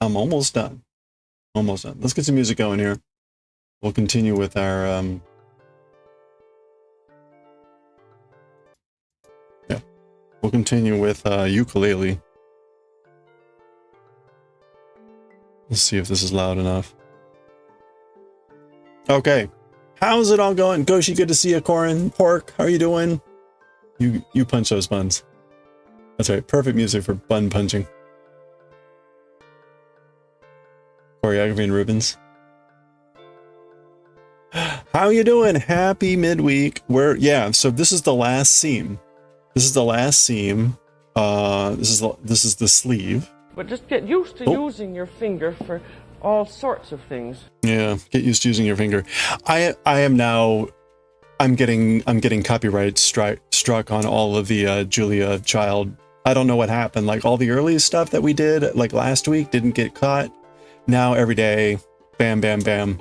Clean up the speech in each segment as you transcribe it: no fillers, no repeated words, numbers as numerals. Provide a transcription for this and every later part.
I'm almost done. Almost done. Let's get some music going here. We'll continue with our yeah. We'll continue with ukulele. Let's see if this is loud enough. Okay. How's it all going? Goshi, good to see you, Corin. Pork, how are you doing? You punch those buns. That's right. Perfect music for bun punching. Choreography and Rubens. How you doing? Happy midweek. Yeah, so this is the last seam. This is the last seam. This is the sleeve. But just get used to using your finger for all sorts of things. Yeah, get used to using your finger. I am now. I'm getting copyright struck on all of the Julia Child. I don't know what happened. Like all the early stuff that we did, like last week, didn't get caught. Now every day, bam, bam, bam.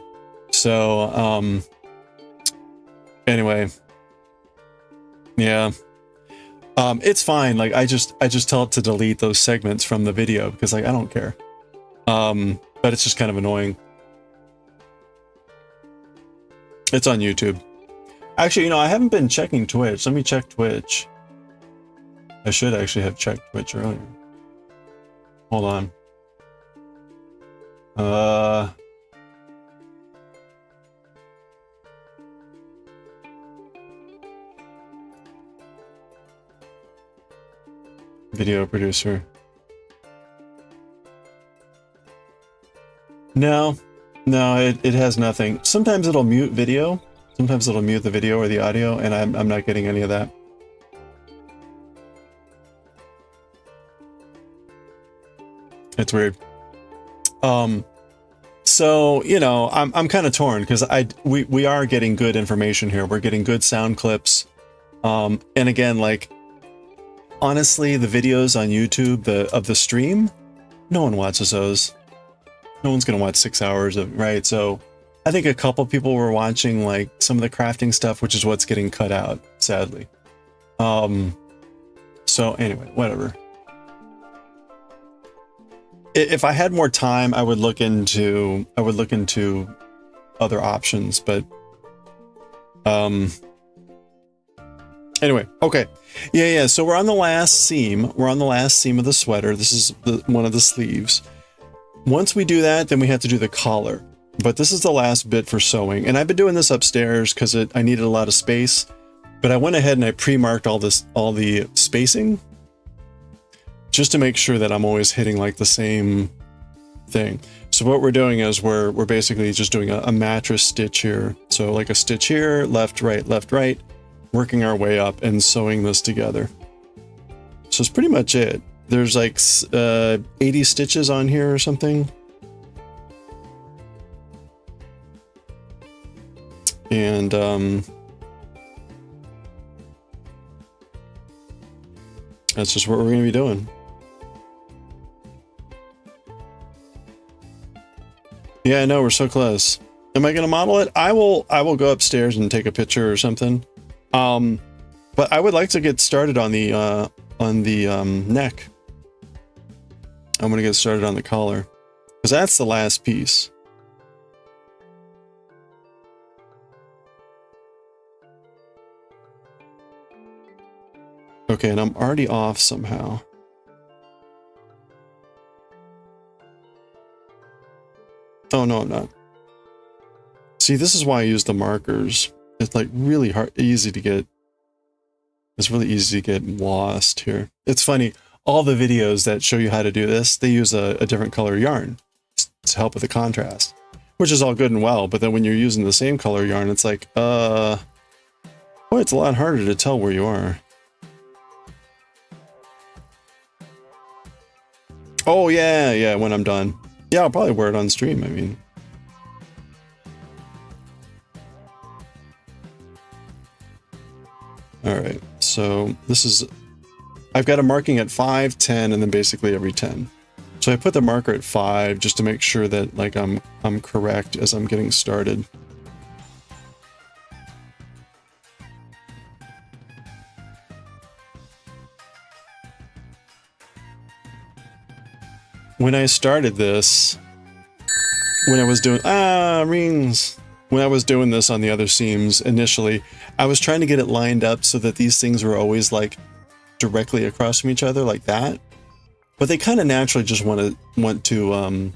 So anyway, yeah. It's fine. Like I just tell it to delete those segments from the video because like I don't care. But it's just kind of annoying. It's on YouTube. Actually, I haven't been checking Twitch. Let me check Twitch. I should actually have checked Twitch earlier. Hold on. Video producer. No, it has nothing. Sometimes it'll mute video. Sometimes it'll mute the video or the audio, and I'm not getting any of that. It's weird. So I'm kind of torn because we are getting good information here. We're getting good sound clips. And again, like honestly, the videos on YouTube of the stream, no one watches those. No one's gonna watch 6 hours of right. So I think a couple people were watching like some of the crafting stuff, which is what's getting cut out, sadly. So anyway, whatever. If I had more time, I would look into other options, but anyway, okay. Yeah, so we're on the last seam. We're on the last seam of the sweater. This is one of the sleeves. Once we do that, then we have to do the collar. But this is the last bit for sewing. And I've been doing this upstairs because I needed a lot of space. But I went ahead and I pre-marked all the spacing just to make sure that I'm always hitting like the same thing. So what we're doing is we're basically just doing a mattress stitch here. So like a stitch here, left, right, working our way up and sewing this together. So it's pretty much it. There's like 80 stitches on here or something. And that's just what we're going to be doing. Yeah, I know, we're so close. Am I going to model it? I will go upstairs and take a picture or something. But I would like to get started on the neck. I'm going to get started on the collar because that's the last piece. Okay, and I'm already off somehow. Oh, no, I'm not. See, this is why I use the markers. It's like really easy to get. It's really easy to get lost here. It's funny. All the videos that show you how to do this, they use a different color yarn to help with the contrast, which is all good and well. But then when you're using the same color yarn, it's like, boy, it's a lot harder to tell where you are. Oh, yeah, when I'm done. Yeah, I'll probably wear it on stream, I mean. All right, so this is, I've got a marking at 5, 10, and then basically every 10. So I put the marker at 5 just to make sure that like I'm correct as I'm getting started. when I started this, when I was doing, rings. When I was doing this on the other seams initially, I was trying to get it lined up so that these things were always like directly across from each other like that. But they kind of naturally just want to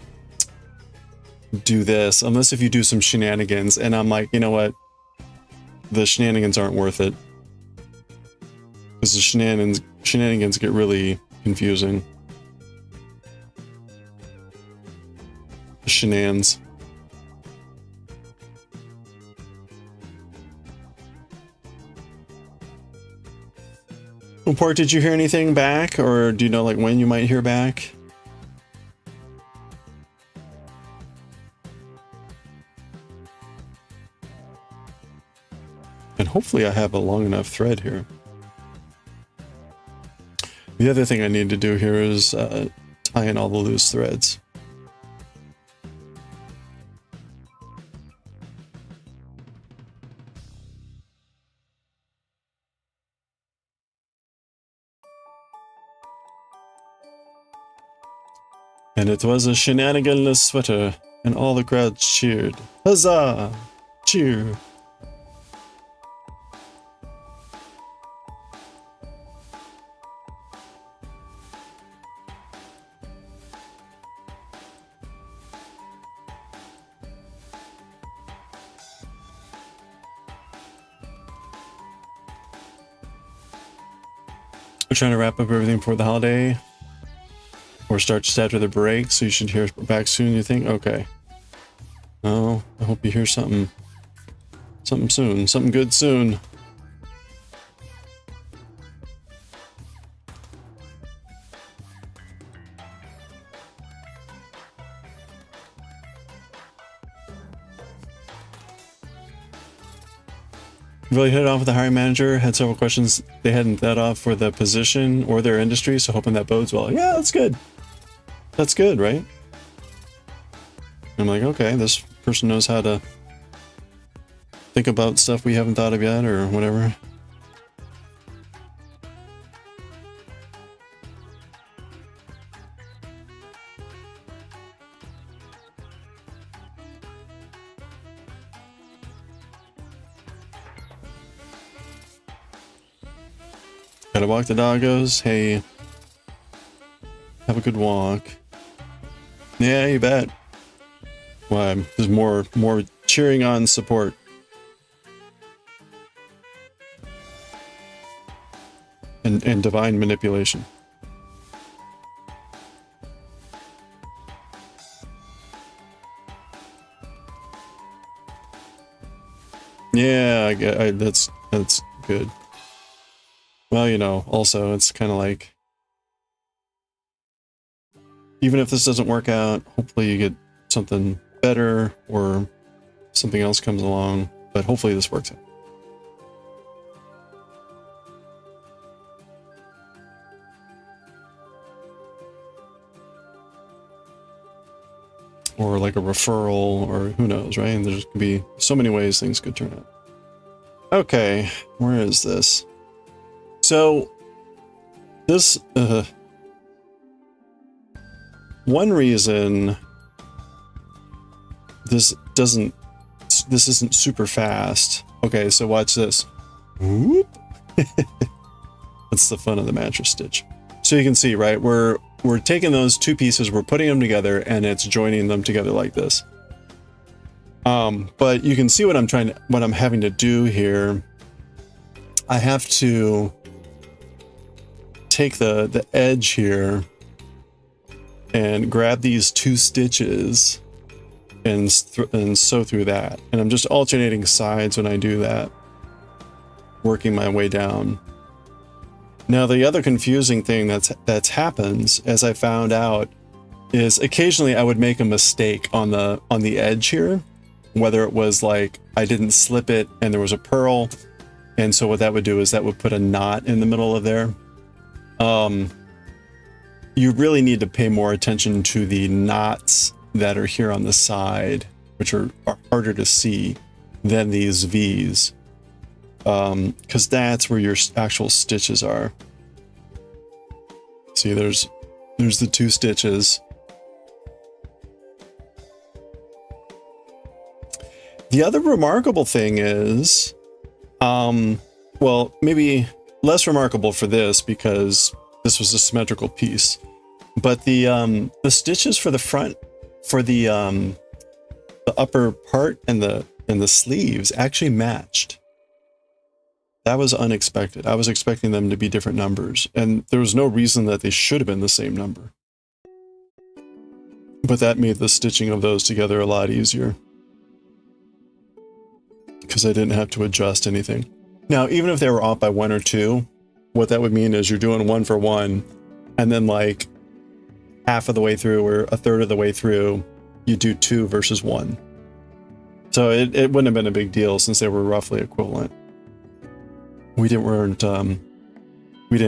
do this, unless if you do some shenanigans. And I'm like, you know what? The shenanigans aren't worth it. Because the shenanigans get really confusing. The shenanigans. Port, did you hear anything back, or do you know like when you might hear back? And hopefully I have a long enough thread here. The other thing I need to do here is tie in all the loose threads. And it was a shenaniganless sweater, and all the crowd cheered. Huzzah! Cheer! We're trying to wrap up everything before the holiday. Or start just after the break, so you should hear back soon, you think? Okay. Oh, I hope you hear something. Something soon. Something good soon. Really hit it off with the hiring manager. Had several questions they hadn't thought of for the position or their industry, so hoping that bodes well. Yeah, that's good. That's good, right? I'm like, okay, this person knows how to think about stuff we haven't thought of yet, or whatever. Gotta walk the doggos. Hey, have a good walk. Yeah, you bet. Why? There's more cheering on support. And divine manipulation. Yeah, that's good. Well, you know, also it's kind of like, even if this doesn't work out, hopefully you get something better or something else comes along, but hopefully this works out. Or like a referral, or who knows, right? And there's could be so many ways things could turn out. Okay, where is this? So this one reason this isn't super fast. Okay, so watch this. Whoop. That's the fun of the mattress stitch. So you can see, right? We're taking those two pieces, we're putting them together, and it's joining them together like this. But you can see what I'm having to do here. I have to take the edge here and grab these two stitches and sew through that. And I'm just alternating sides when I do that, working my way down. Now, the other confusing thing that's happens, as I found out, is occasionally I would make a mistake on the edge here, whether it was like I didn't slip it and there was a purl, and so what that would do is that would put a knot in the middle of there. You really need to pay more attention to the knots that are here on the side, which are harder to see than these V's. Because that's where your actual stitches are. See, there's the two stitches, The other remarkable thing is, well, maybe less remarkable for this because this was a symmetrical piece, but the stitches for the front, for the upper part and the sleeves actually matched. That was unexpected. I was expecting them to be different numbers, and there was no reason that they should have been the same number. But that made the stitching of those together a lot easier, because I didn't have to adjust anything. Now, even if they were off by 1 or 2, what that would mean is you're doing 1 for 1, and then like half of the way through or a third of the way through, you do 2 versus 1. So it wouldn't have been a big deal since they were roughly equivalent. We didn't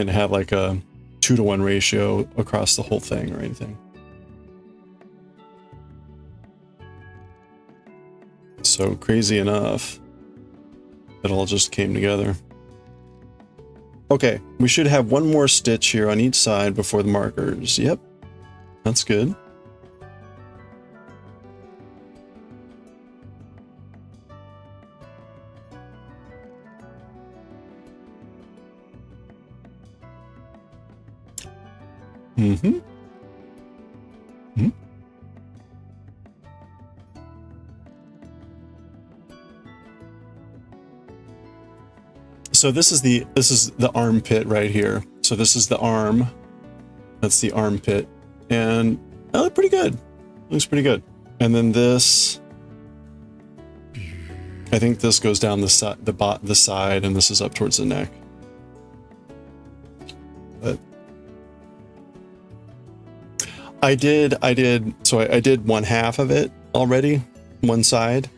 have like a 2-to-1 ratio across the whole thing or anything. So crazy enough, it all just came together. Okay, we should have one more stitch here on each side before the markers. Yep, that's good. Mm-hmm. Mm-hmm. So this is the armpit right here. So this is the arm. That's the armpit, and that looked pretty good. Looks pretty good. And then this, I think this goes down the side, and this is up towards the neck. But I did one half of it already, one side,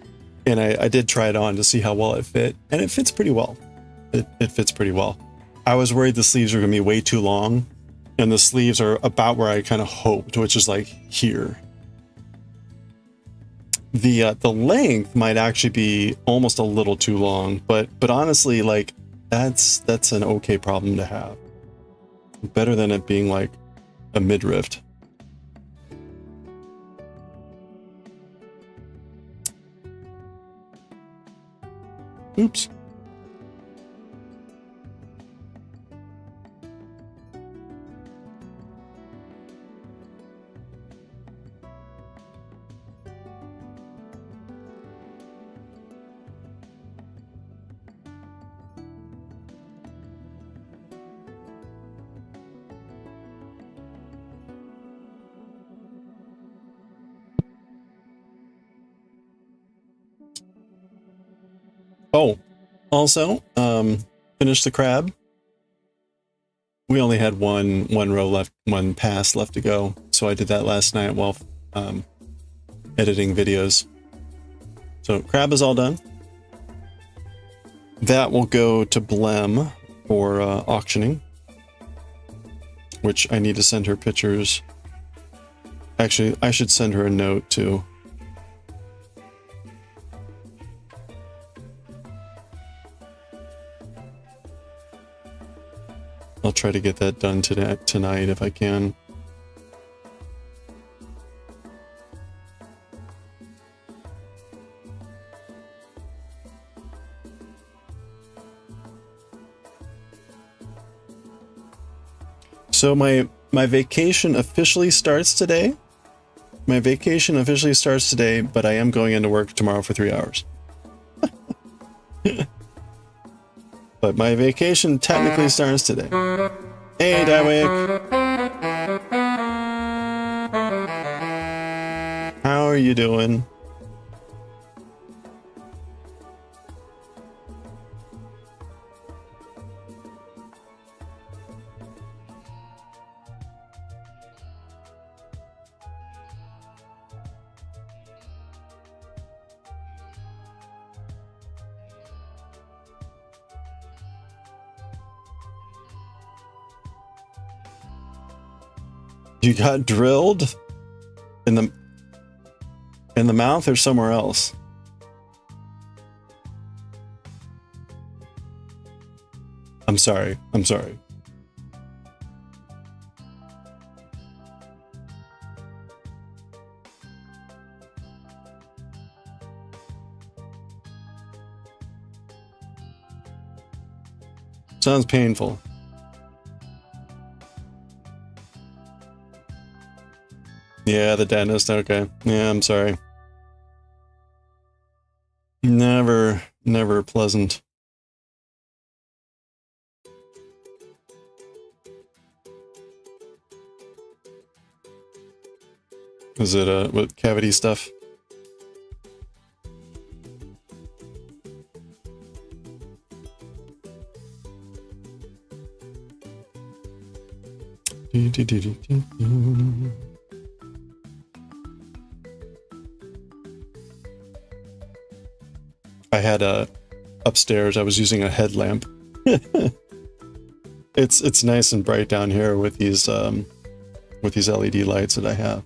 and I did try it on to see how well it fit, and it fits pretty well. It fits pretty well. I was worried the sleeves were gonna be way too long, and the sleeves are about where I kind of hoped, which is like here. The length might actually be almost a little too long, but honestly, like that's an okay problem to have. Better than it being like a midriff. Oops. Oh, also, finish the crab. We only had one row left, one pass left to go, so I did that last night while editing videos. So crab is all done. That will go to Blem for auctioning, which I need to send her pictures. Actually, I should send her a note too. I'll try to get that done tonight if I can. So my vacation officially starts today. My vacation officially starts today, but I am going into work tomorrow for 3 hours. But my vacation technically starts today. Hey, Daioh. How are you doing? You got drilled in the mouth or somewhere else? I'm sorry. I'm sorry. Sounds painful. Yeah, the dentist. Okay. Yeah, I'm sorry. Never pleasant. Is it what cavity stuff? I had upstairs. I was using a headlamp. It's nice and bright down here with these LED lights that I have.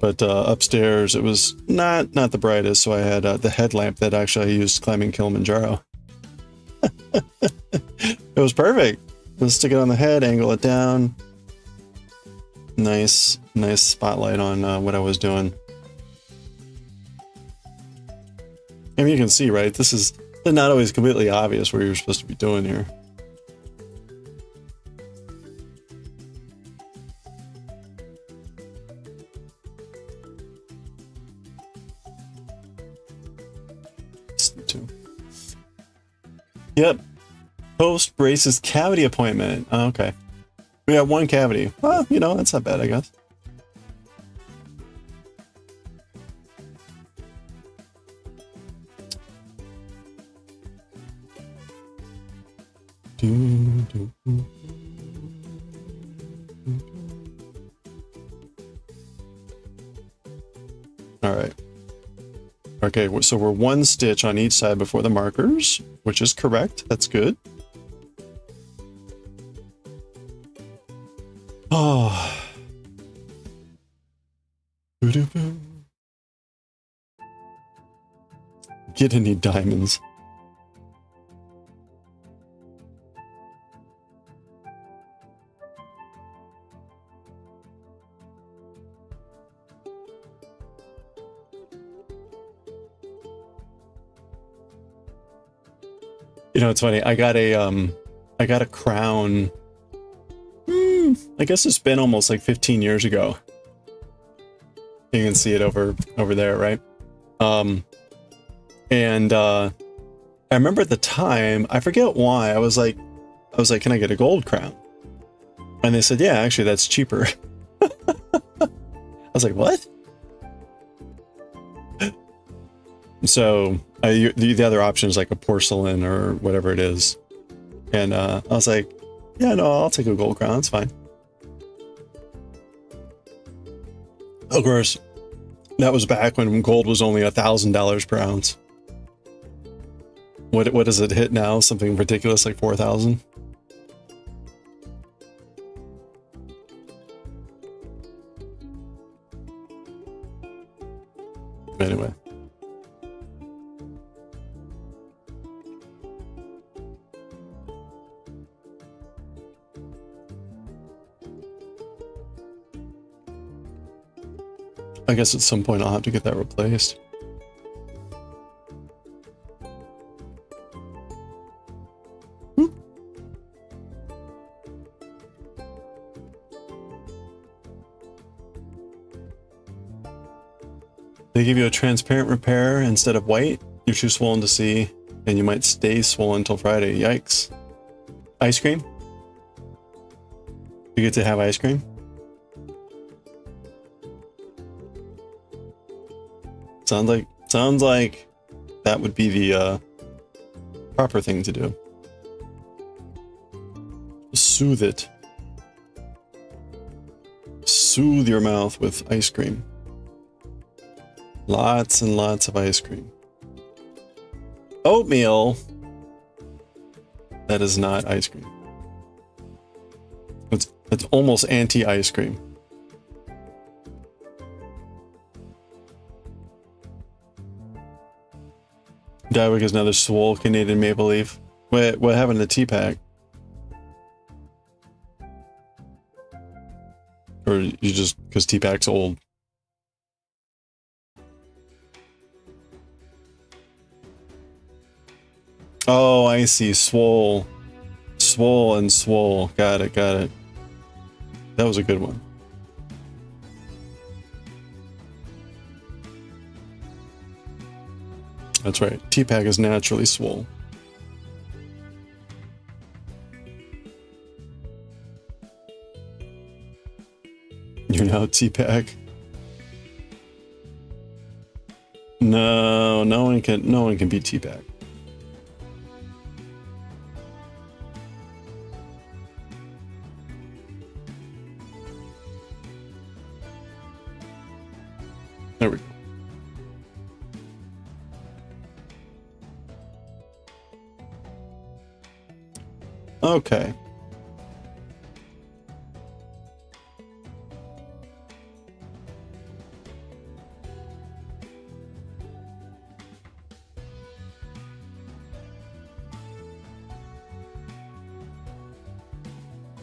But upstairs it was not the brightest, so I had the headlamp that actually I used climbing Kilimanjaro. It was perfect. Just stick it on the head, angle it down. Nice spotlight on what I was doing. I mean, you can see, right? This is not always completely obvious what you're supposed to be doing here. Yep. Post braces cavity appointment. Oh, okay. We got one cavity. Well, you know, that's not bad, I guess. All right. Okay, so we're one stitch on each side before the markers, which is correct. That's good. Oh. Get any diamonds. You know, it's funny. I got a crown. I guess it's been almost like 15 years ago. You can see it over there, right? And I remember at the time, I forget why, I was like, can I get a gold crown? And they said, yeah, actually, that's cheaper. I was like, what? So the other option is like a porcelain or whatever it is. And I was like, yeah, no, I'll take a gold crown. That's fine. Of course, that was back when gold was only $1,000 per ounce. What does it hit now? Something ridiculous like 4,000. Anyway. I guess at some point I'll have to get that replaced. They give you a transparent repair instead of white. You're too swollen to see, and you might stay swollen until Friday. Yikes. Ice cream? You get to have ice cream? Sounds like that would be the proper thing to do. Soothe it. Soothe your mouth with ice cream. Lots and lots of ice cream. Oatmeal. That is not ice cream. It's almost anti-ice cream. Daioh is another swole Canadian maple leaf. Wait, what happened to the tea pack? Or you just, because tea pack's old? Oh, I see. Swole. swole and swole. Got it, got it. That was a good one. That's right. T-Pack is naturally swole. You're now T-Pack. No, no one can beat T-Pack. There we go. Okay.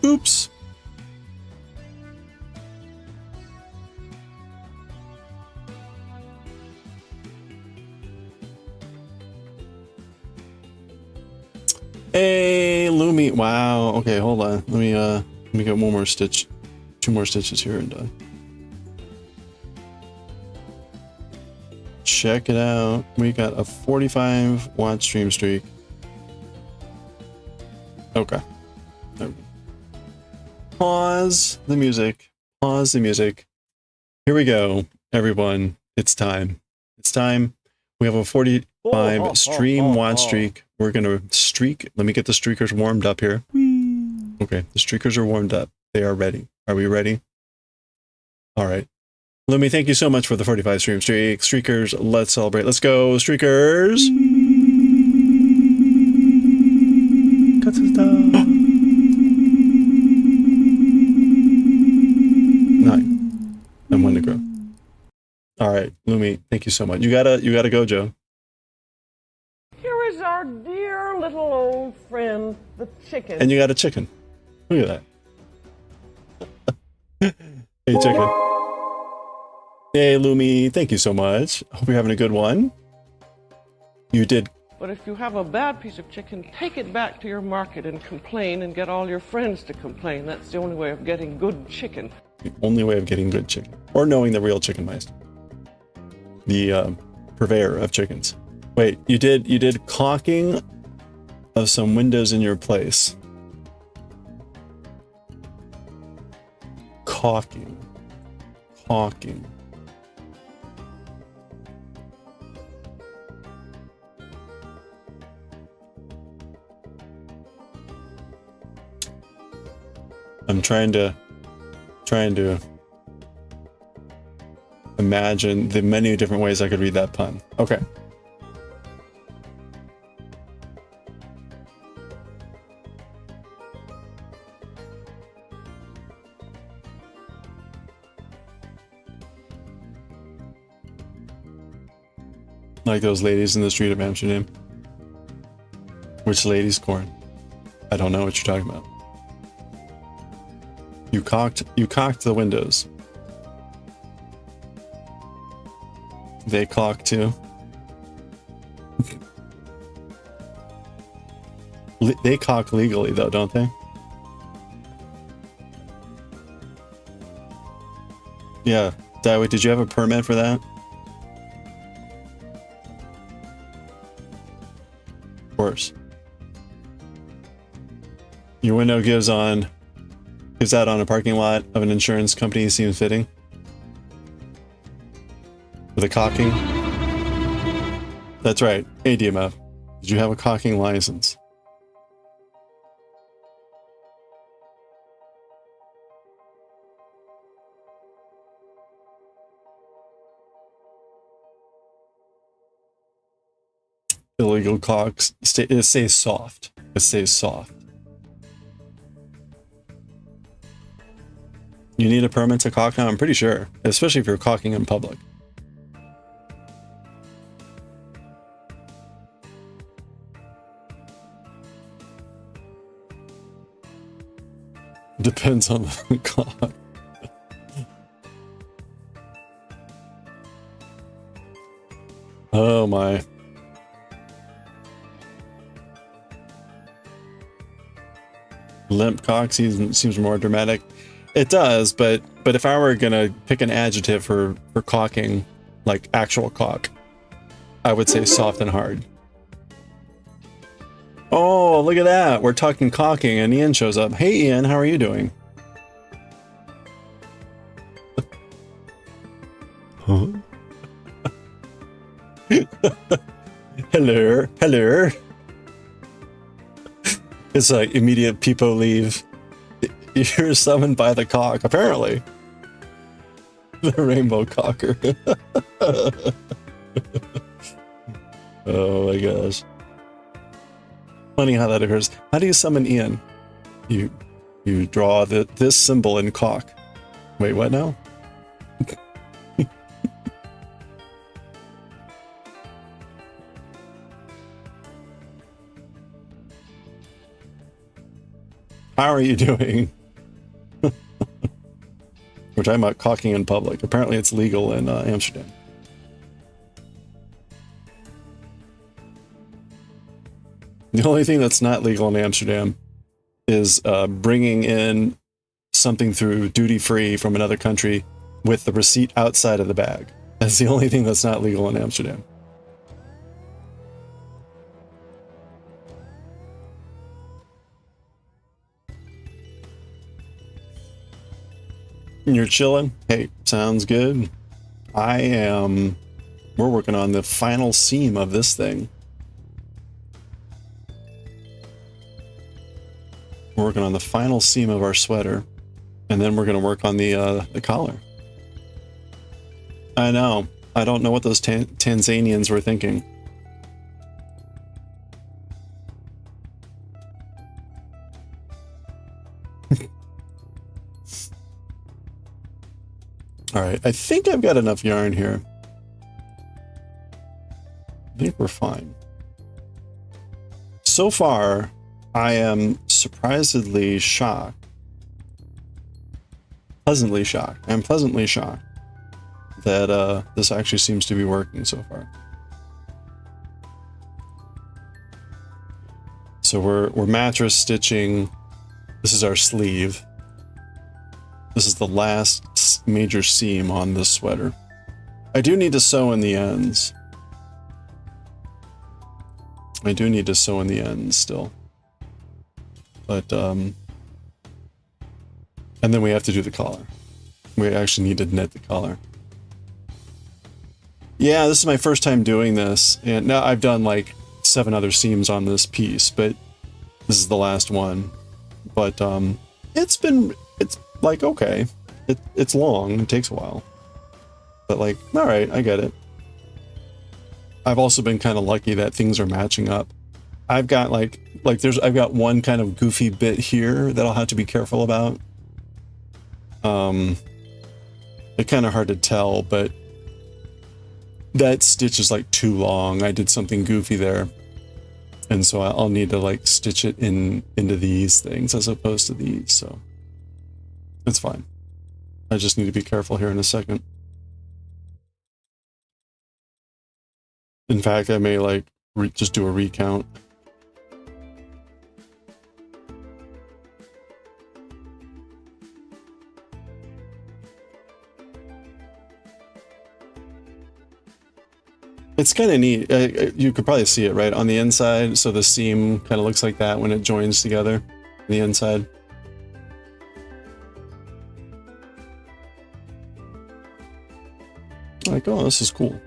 Oops. Hey, Lumi. Wow. Okay, hold on. Let me get one more stitch. 2 more stitches here and done. Check it out. We got a 45-watt stream streak. Okay. There we go. Pause the music. Pause the music. Here we go, everyone. It's time. It's time. We have a 45 stream watt streak. We're gonna streak. Let me get the streakers warmed up here. Okay, the streakers are warmed up. They are ready. Are we ready? All right. Lumi, thank you so much for the 45 stream streak. Streakers, let's celebrate. Let's go, streakers. Nine. And 1 to grow. All right, Lumi, thank you so much. You gotta go, Joe. Here is our dear little old friend, the chicken. And you got a chicken. Look at that. Hey, chicken. Hey, Lumi, thank you so much. Hope you're having a good one. You did. But if you have a bad piece of chicken, take it back to your market and complain and get all your friends to complain. That's the only way of getting good chicken. The only way of getting good chicken. Or knowing the real chicken mice. The purveyor of chickens. Wait, you did caulking of some windows in your place. Caulking. Caulking. I'm trying to imagine the many different ways I could read that pun. Okay. Like those ladies in the street of Amsterdam. Which lady's corn? I don't know what you're talking about. You cocked the windows. They caulk too. They caulk legally though, don't they? Yeah. Daioh, did you have a permit for that? Of course. Your window gives out on a parking lot of an insurance company seems fitting. With a caulking. That's right. ADMF. Did you have a caulking license? Illegal caulks. It stays soft. It stays soft. You need a permit to caulk now? I'm pretty sure. Especially if you're caulking in public. Depends on the caulk. Oh my. Limp cock seems more dramatic. It does, but if I were gonna pick an adjective for caulking, like actual caulk, I would say soft and hard. Oh, look at that! We're talking caulking, and Ian shows up. Hey, Ian, how are you doing? Huh? Hello, hello. It's like immediate people leave. You're summoned by the cock, apparently. The rainbow cocker. Oh my gosh. Funny how that occurs. How do you summon Ian? You draw this symbol in cock. Wait, what now? How are you doing? We're talking about caulking in public. Apparently it's legal in Amsterdam. The only thing that's not legal in Amsterdam is bringing in something through duty-free from another country with the receipt outside of the bag. That's the only thing that's not legal in Amsterdam. You're chilling? Hey, sounds good. We're working on the final seam of this thing. We're working on the final seam of our sweater, and then we're going to work on the collar. I know. I don't know what those Tanzanians were thinking. All right, I think I've got enough yarn here. I think we're fine. So far, I am surprisingly shocked. Pleasantly shocked. I'm pleasantly shocked that this actually seems to be working so far. So we're mattress stitching. This is our sleeve. This is the last major seam on this sweater. I do need to sew in the ends. I do need to sew in the ends still. But, and then we have to do the collar. We actually need to knit the collar. Yeah, this is my first time doing this. And now I've done like 7 other seams on this piece, but this is the last one. But, it's like, okay, it's long, it takes a while, but like, all right, I get it. I've also been kind of lucky that things are matching up. I've got I've got one kind of goofy bit here that I'll have to be careful about. It's kind of hard to tell, but that stitch is like too long. I did something goofy there. And so I'll need to like stitch it into these things as opposed to these, so. It's fine. I just need to be careful here in a second. In fact, I may like just do a recount. It's kind of neat. You could probably see it right on the inside. So the seam kind of looks like that when it joins together on the inside. Like, oh, this is cool.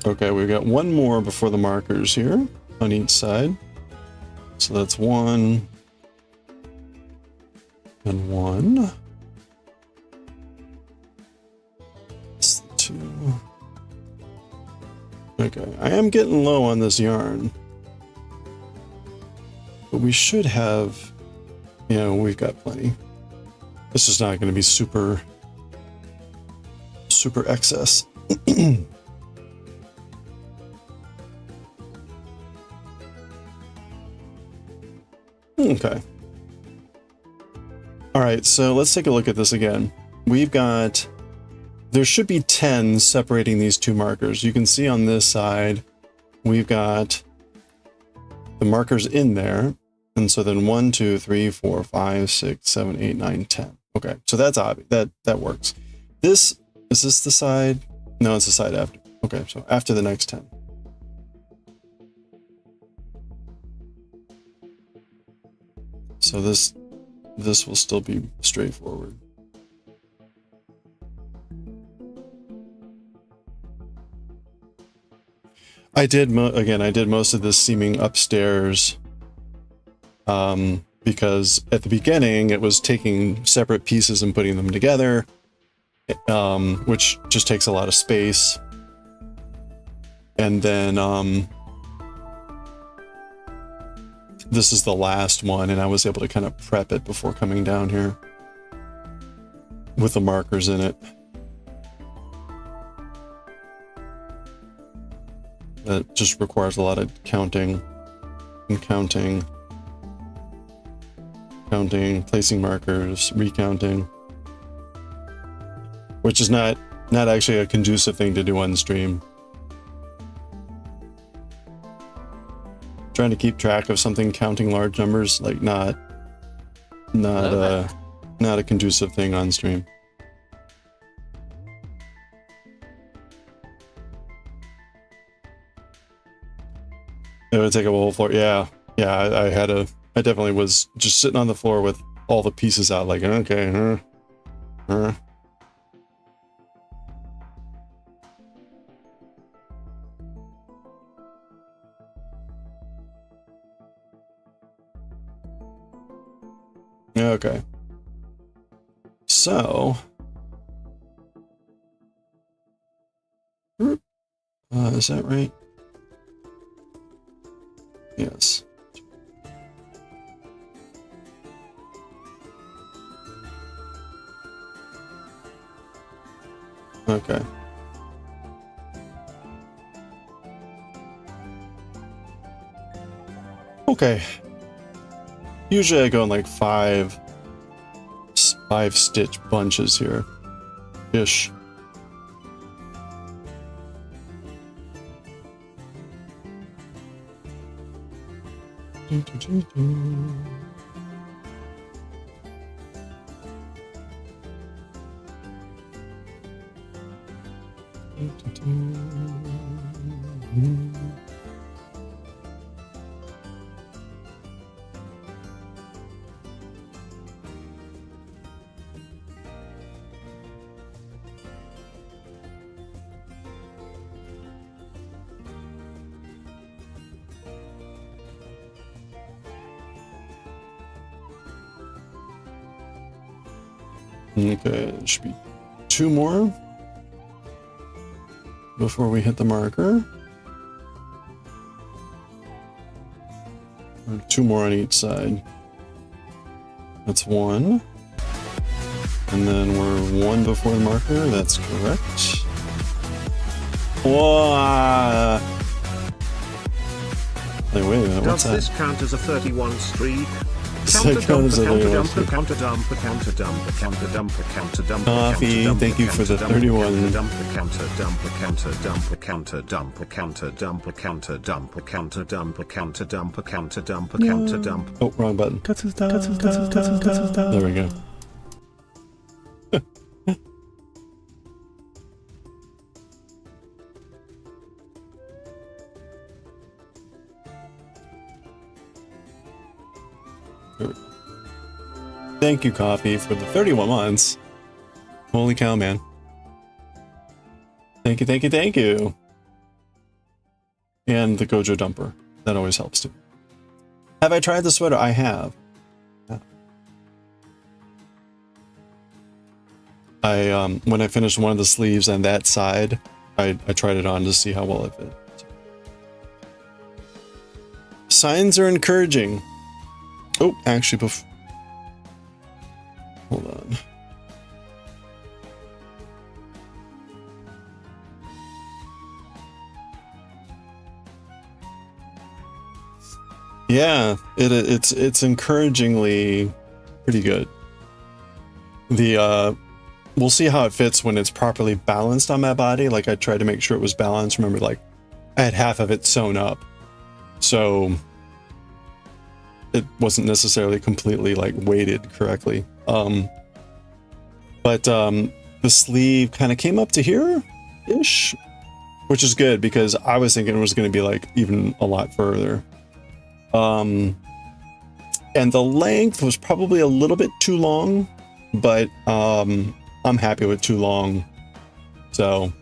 Okay, we've got one more before the markers here on each side. So that's 1 and 1. That's 2. Okay, I am getting low on this yarn. But we should have, you know, we've got plenty. This is not going to be super super excess. Okay. All right, so let's take a look at this again. We've got, there should be 10 separating these two markers. You can see on this side, we've got the markers in there. And so then 1, 2, 3, 4, 5, 6, 7, 8, 9, 10. Okay, so that's obvious. That works. This, is this the side? No, it's the side after. Okay, so after the next 10. So this will still be straightforward. I did most of this seaming upstairs, because at the beginning it was taking separate pieces and putting them together, which just takes a lot of space. And then this is the last one, and I was able to kind of prep it before coming down here with the markers in it. That just requires a lot of counting and counting, placing markers, recounting, which is not actually a conducive thing to do on stream. Trying to keep track of something, counting large numbers, like not a conducive thing on stream. It would take up a whole floor. Yeah, I definitely was just sitting on the floor with all the pieces out, like, okay, Okay. So, is that right? Yes. Okay. Okay. Usually I go in like five stitch bunches here, ish. Okay, there should be 2 more before we hit the marker. Or 2 more on each side. That's 1. And then we're 1 before the marker. That's correct. Whoa! Hey, wait a minute, what's that? Does this count as a 31 streak? Coffee, thank you for the 31. Oh, wrong button. There we go. There we go. Thank you, Coffee, for the 31 months. Holy cow, man. Thank you, thank you, thank you. And the Gojo Dumper. That always helps too. Have I tried the sweater? I have. I when I finished one of the sleeves on that side, I tried it on to see how well it fit. Signs are encouraging. Oh, actually, hold on. Yeah, it's encouragingly pretty good. The we'll see how it fits when it's properly balanced on my body. Like I tried to make sure it was balanced. Remember, like I had half of it sewn up, so it wasn't necessarily completely like weighted correctly. But the sleeve kind of came up to here ish, which is good because I was thinking it was going to be like even a lot further. And the length was probably a little bit too long, but I'm happy with too long. So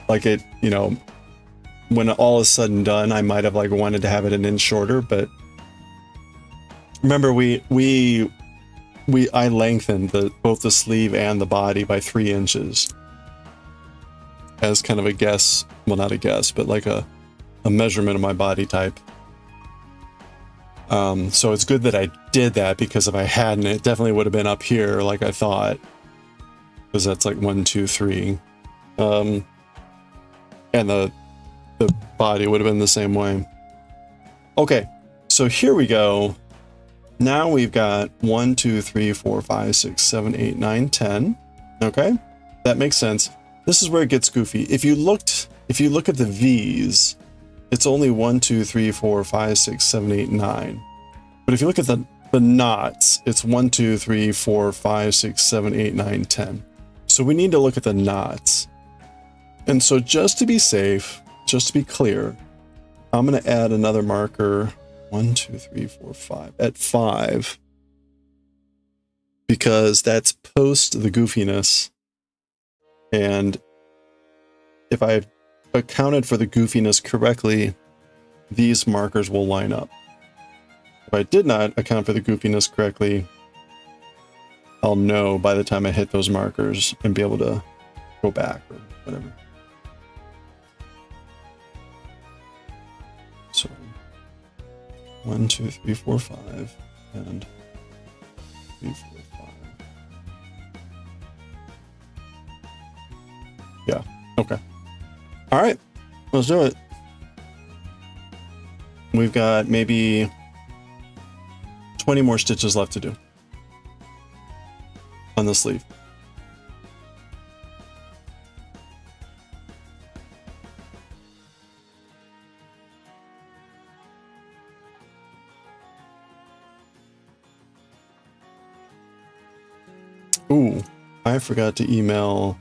like it, you know, when all is said and done, I might have like wanted to have it an inch shorter, but remember I lengthened both the sleeve and the body by 3 inches as kind of a guess. Well, not a guess, but like a measurement of my body type. So it's good that I did that, because if I hadn't, it definitely would have been up here like I thought, because that's like 1, 2, 3. And the body would have been the same way. Okay, so here we go. Now we've got 1, 2, 3, 4, 5, 6, 7, 8, 9, 10. Okay, that makes sense. This is where it gets goofy. If you look at the V's, it's only 1, 2, 3, 4, 5, 6, 7, 8, 9. But if you look at the knots, it's 1, 2, 3, 4, 5, 6, 7, 8, 9, 10. So we need to look at the knots. And so just to be safe, just to be clear, I'm going to add another marker. 1, 2, 3, 4, 5 at 5, because that's post the goofiness. And if I accounted for the goofiness correctly, these markers will line up. If I did not account for the goofiness correctly, I'll know by the time I hit those markers and be able to go back or whatever. So 1, 2, 3, 4, 5, and 3, 4, 5. Yeah, okay. All right, let's do it. We've got maybe 20 more stitches left to do on the sleeve. Ooh, I forgot to email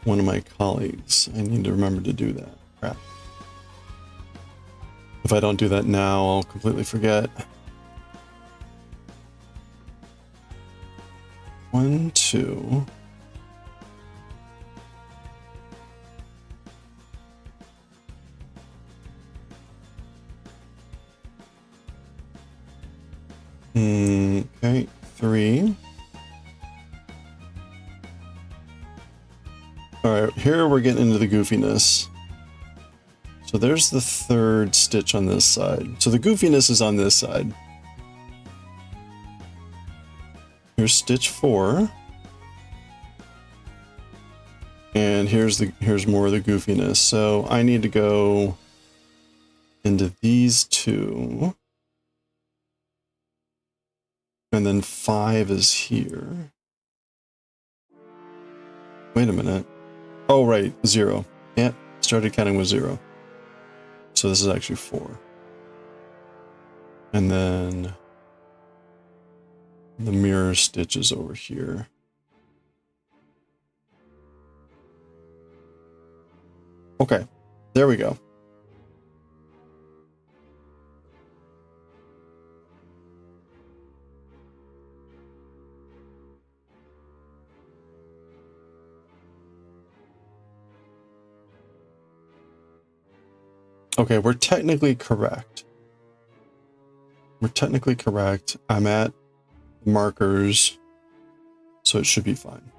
one of my colleagues. I need to remember to do that. Crap. If I don't do that now, I'll completely forget. 1, 2. Okay, 3. All right, here we're getting into the goofiness. So there's the 3rd stitch on this side. So the goofiness is on this side. Here's stitch 4. And here's more of the goofiness. So I need to go into these 2. And then 5 is here. Wait a minute. Oh, right, 0. Yeah, started counting with 0. So this is actually 4. And then the mirror stitch is over here. Okay, there we go. Okay, we're technically correct. We're technically correct. I'm at markers, so it should be fine.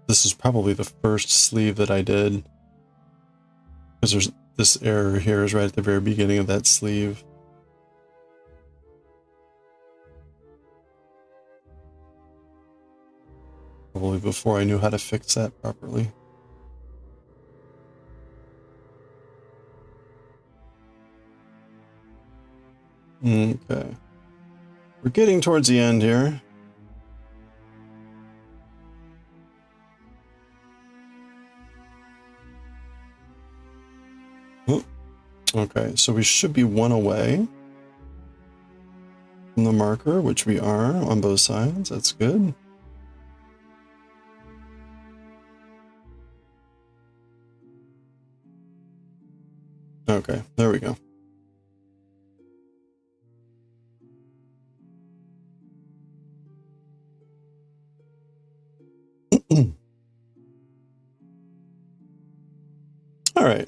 This is probably the first sleeve that I did. Because there's this error here is right at the very beginning of that sleeve. Probably before I knew how to fix that properly. Okay. We're getting towards the end here. Oh, okay, so we should be one away from the marker, which we are on both sides. That's good. Okay, there we go. All right.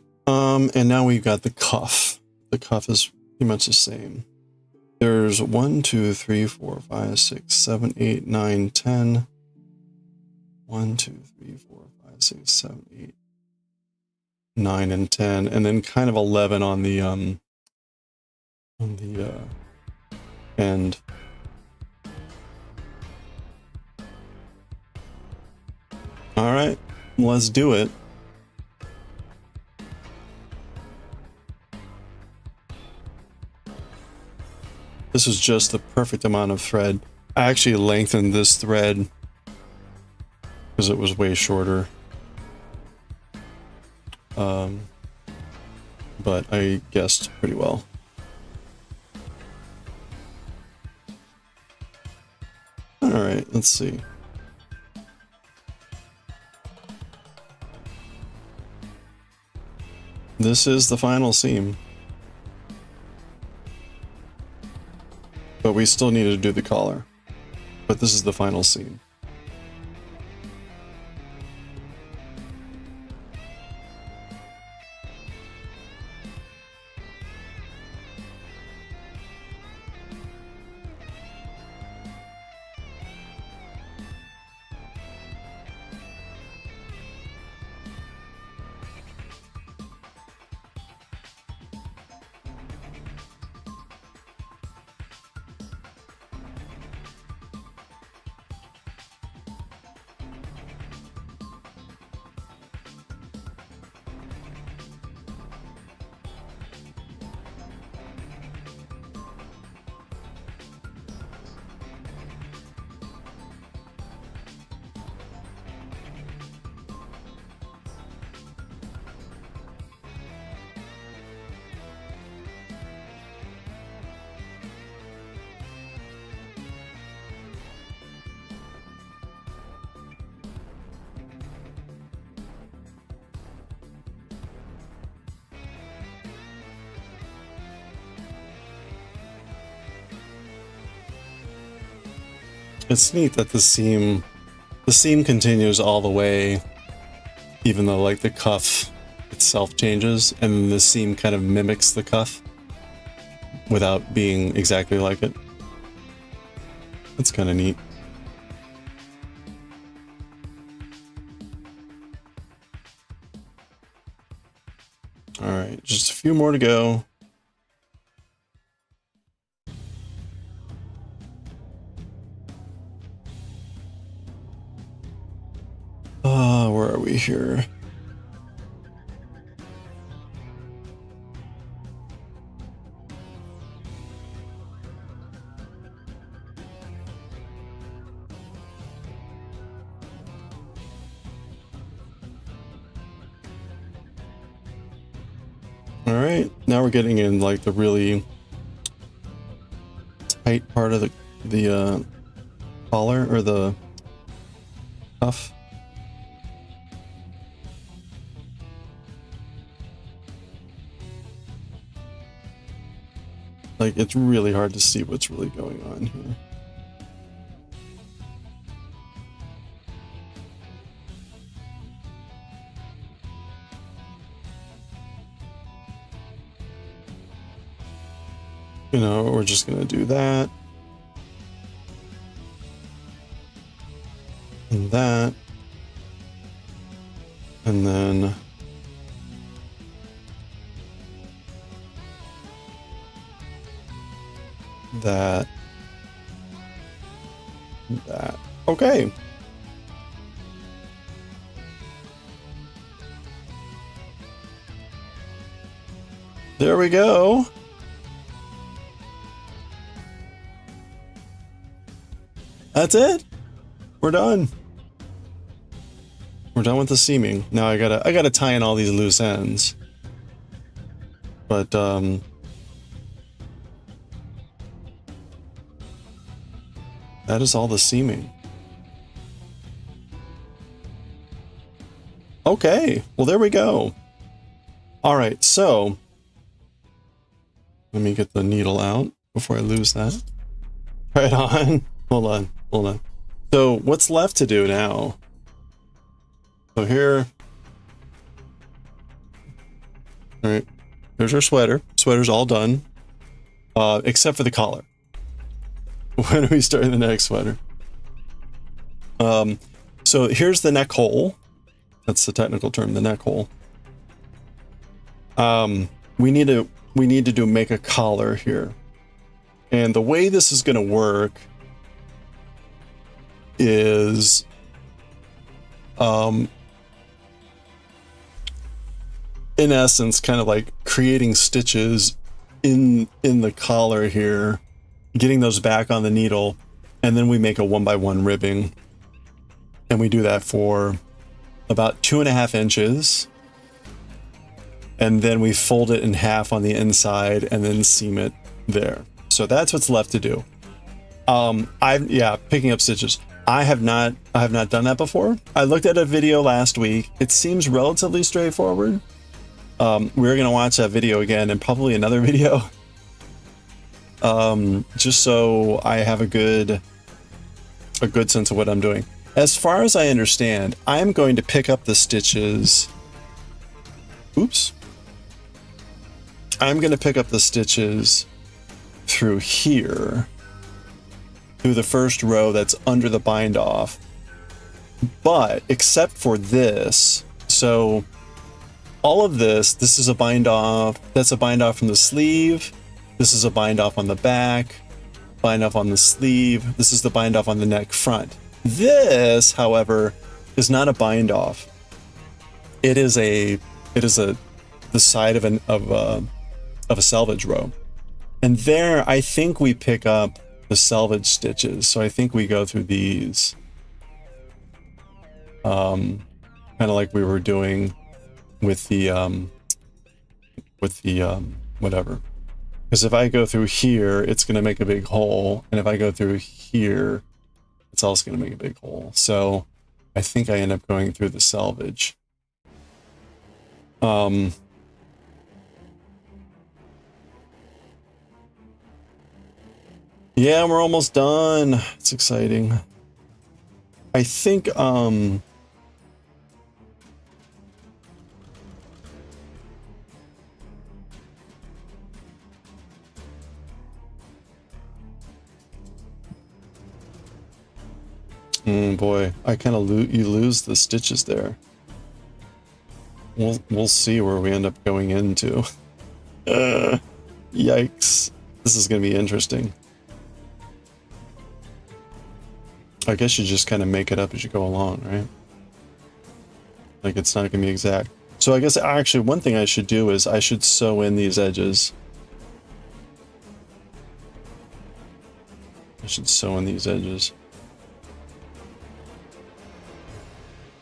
And now we've got the cuff. The cuff is pretty much the same. There's 1, 2, 3, 4, 5, 6, 7, 8, 9, 10. 1, 2, 3, 4, 5, 6, 7, 8, 9, and 10, and then kind of 11 on the end. All right, let's do it. This is just the perfect amount of thread. I actually lengthened this thread because it was way shorter. But I guessed pretty well. All right, let's see. This is the final seam. But we still needed to do the collar. But this is the final seam. It's neat that the seam continues all the way, even though like the cuff itself changes, and the seam kind of mimics the cuff without being exactly like it. That's kind of neat. All right, just a few more to go. Where are we here? All right, now we're getting in like the really tight part of the collar or the cuff. Like, it's really hard to see what's really going on here. You know, we're just gonna do that. And that. And then that. Okay. There we go. That's it. We're done. We're done with the seaming. Now I gotta tie in all these loose ends. But that is all the seaming. Okay, well there we go. All right, so let me get the needle out before I lose that. Right on. Hold on. So what's left to do now? So here, all right, here's our sweater. Sweater's all done, except for the collar. When are we starting the next sweater? So here's the neck hole. That's the technical term, the neck hole. We need to make a collar here. And the way this is going to work is, in essence, kind of like creating stitches in the collar here, getting those back on the needle, and then we make a 1x1 ribbing. And we do that for about 2.5 inches. And then we fold it in half on the inside and then seam it there. So that's what's left to do. Picking up stitches. I have not done that before. I looked at a video last week. It seems relatively straightforward. We're gonna watch that video again and probably another video. Just so I have a good sense of what I'm doing. As far as I understand, I'm going to pick up the stitches. Oops. I'm going to pick up the stitches through here, through the first row that's under the bind off. But except for this, so all of this is a bind off. That's a bind off from the sleeve. This is a bind off on the back, bind off on the sleeve. This is the bind off on the neck front. This, however, is not a bind off. It is the side of a selvage row. And there, I think we pick up the selvage stitches. So I think we go through these, kind of like we were doing with the whatever. Because if I go through here, it's going to make a big hole. And if I go through here, it's also going to make a big hole. So I think I end up going through the selvage. Yeah, we're almost done. It's exciting. I think, boy, I kind of you lose the stitches there. We'll see where we end up going into. Yikes. This is going to be interesting. I guess you just kind of make it up as you go along, right? Like it's not going to be exact. So I guess actually one thing I should do is I should sew in these edges. I should sew in these edges.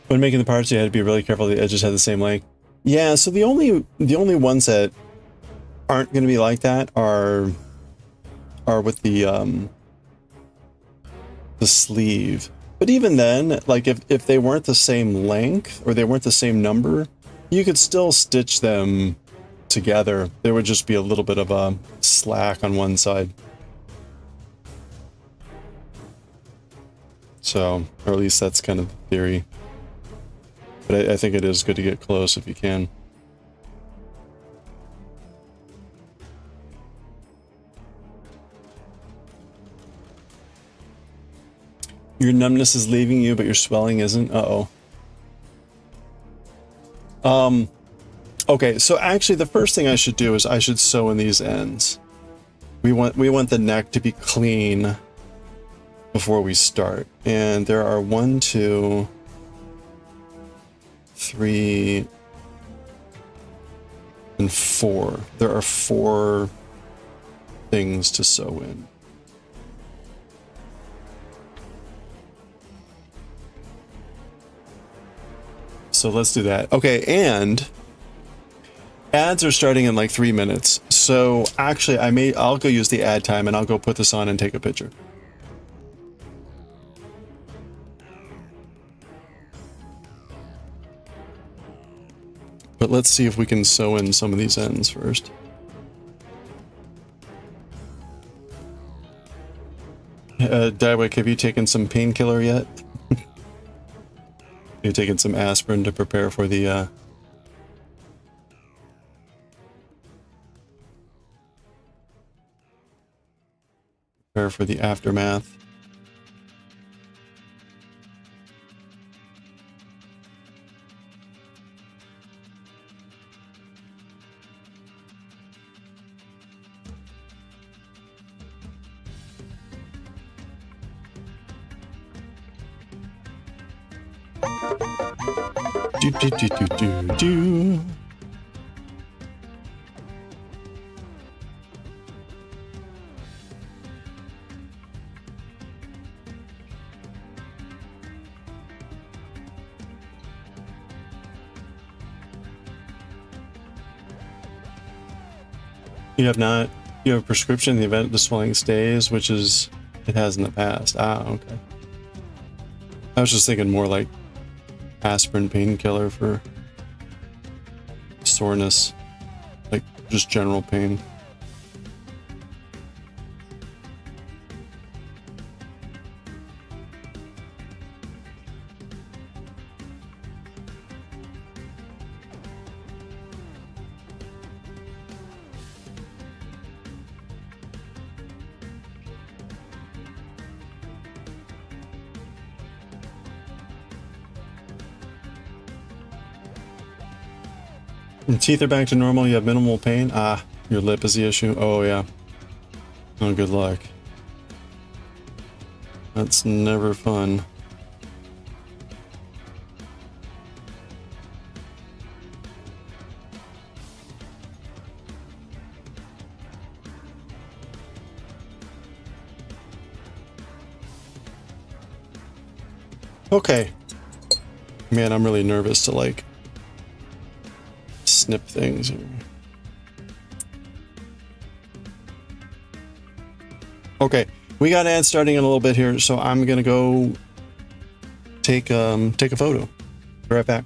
When making the parts, you had to be really careful the edges have the same length. Yeah, so the only ones that aren't going to be like that are with the sleeve. But even then, like if they weren't the same length or they weren't the same number, you could still stitch them together. There would just be a little bit of a slack on one side. So, or at least that's kind of the theory. But I think it is good to get close if you can. Your numbness is leaving you, but your swelling isn't. Uh-oh. Okay, so actually the first thing I should do is I should sew in these ends. We want the neck to be clean before we start. And there are 1, 2, 3, and 4. There are 4 things to sew in. So let's do that. Okay, and ads are starting in like 3 minutes. So actually I'll go use the ad time and I'll go put this on and take a picture. But let's see if we can sew in some of these ends first. Daioh, have you taken some painkiller yet? You've taken some aspirin to prepare for the aftermath. Do, do, do, do, do, do. You have not. You have a prescription in the event the swelling stays, which is it has in the past. Ah, okay. I was just thinking more like aspirin painkiller for soreness, like just general pain. Your teeth are back to normal. You have minimal pain. Ah, your lip is the issue. Oh, yeah. Oh, good luck. That's never fun. Okay. Man, I'm really nervous to, like, snip things here. Okay, we got ads starting in a little bit here, so I'm gonna go take a photo. Be right back.